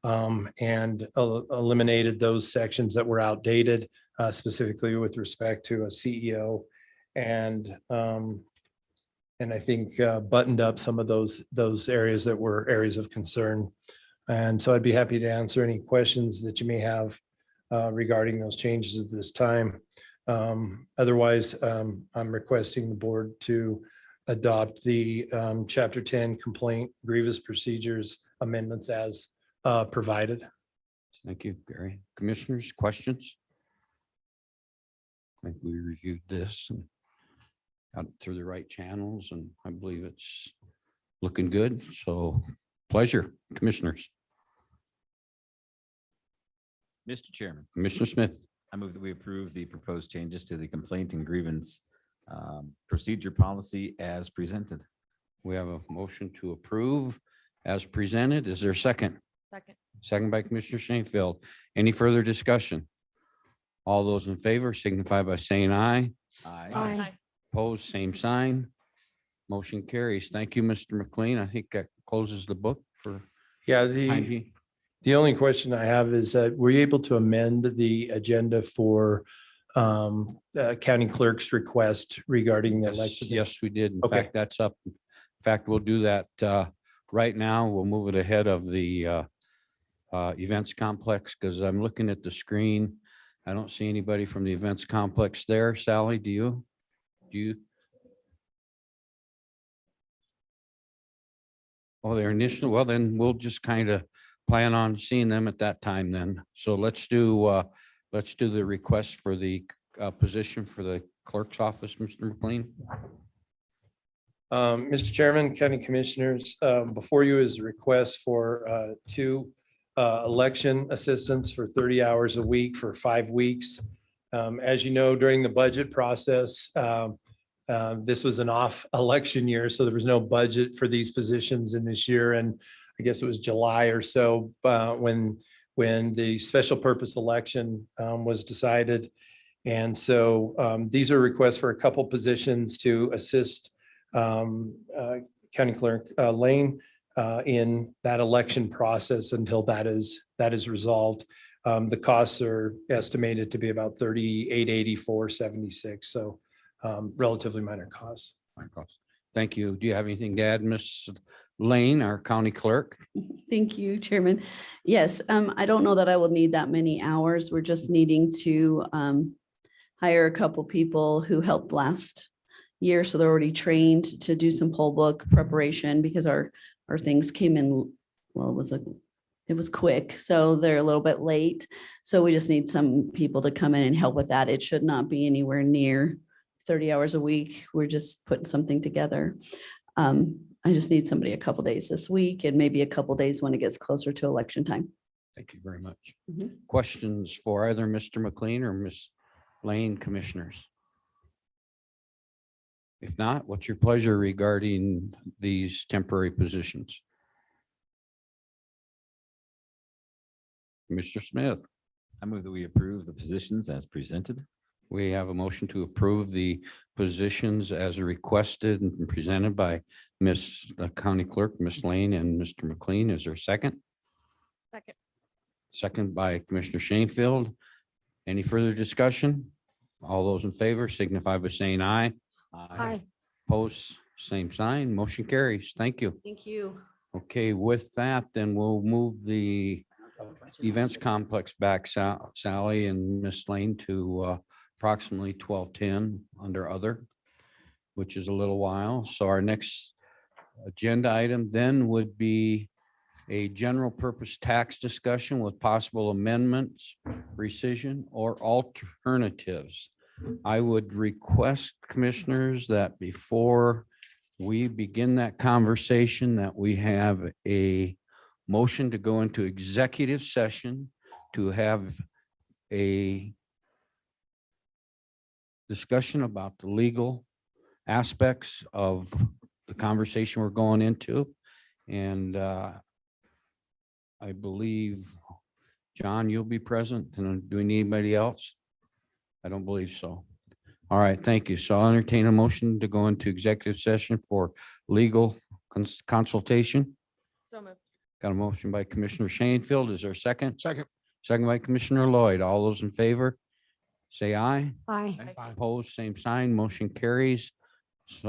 and eliminated those sections that were outdated, specifically with respect to a CEO, and I think buttoned up some of those areas that were areas of concern. And so I'd be happy to answer any questions that you may have regarding those changes at this time. Otherwise, I'm requesting the board to adopt the Chapter 10 complaint grievance procedures amendments as provided. Thank you, Gary. Commissioners, questions? I think we reviewed this and got it through the right channels, and I believe it's looking good. So pleasure, commissioners. Mr. Chairman, Commissioner Smith. I move that we approve the proposed changes to the complaint and grievance Procedure policy as presented. We have a motion to approve as presented. Is there a second? Second. Second by Commissioner Shanefield. Any further discussion? All those in favor signify by saying aye. Aye. Opposed, same sign. Motion carries. Thank you, Mr. McLean. I think that closes the book for Yeah, time being. the only question I have is, were you able to amend the agenda for county clerk's request regarding the Yes, election? yes, we did. In Okay. fact, that's up. In fact, we'll do that right now. We'll move it ahead of the events complex because I'm looking at the screen. I don't see anybody from the events complex there. Sally, do you? Do you? Oh, they're initial. Well, then we'll just kind of plan on seeing them at that time then. So let's do the request for the position for the clerk's office, Mr. McLean. Mr. Chairman, County Commissioners, before you is a request for two election assistants for 30 hours a week for 5 weeks. As you know, during the budget process, this was an off election year, so there was no budget for these positions in this year. And I guess it was July or so when the special purpose election was decided. And so these are requests for a couple positions to assist County Clerk Lane in that election process until that is resolved. The costs are estimated to be about $38,8476. So relatively minor costs. Thank you. Do you have anything to add, Ms. Lane, our county clerk? Thank you, Chairman. Yes, I don't know that I will need that many hours. We're just needing to hire a couple people who helped last year. So they're already trained to do some poll book preparation because our things came in, well, it was quick. So they're a little bit late. So we just need some people to come in and help with that. It should not be anywhere near 30 hours a week. We're just putting something together. I just need somebody a couple days this week and maybe a couple days when it gets closer to election time. Thank you very much. Mhm. Questions for either Mr. McLean or Ms. Lane, commissioners? If not, what's your pleasure regarding these temporary positions? Mr. Smith, I move that we approve the positions as presented. we have a motion to approve the positions as requested and presented by Ms. the County Clerk, Ms. Lane and Mr. McLean. Is there a second? Second. Second by Commissioner Shanefield. Any further discussion? All those in favor signify by saying aye. Aye. Opposed, same sign. Motion carries. Thank you. Thank you. Okay, with that, then we'll move the events complex back, Sally and Miss Lane, to approximately 12:10 under other, which is a little while. So our next agenda item then would be a general purpose tax discussion with possible amendments, rescission, or alternatives. I would request, commissioners, that before we begin that conversation, that we have a motion to go into executive session to have a discussion about the legal aspects of the conversation we're going into. And I believe, John, you'll be present. And do we need anybody else? I don't believe so. All right, thank you. So I'll entertain a motion to go into executive session for legal consultation. So moved. Got a motion by Commissioner Shanefield. Is there a second? Second. Second by Commissioner Lloyd. All those in favor, say aye. Aye. Opposed, same sign. Motion carries. So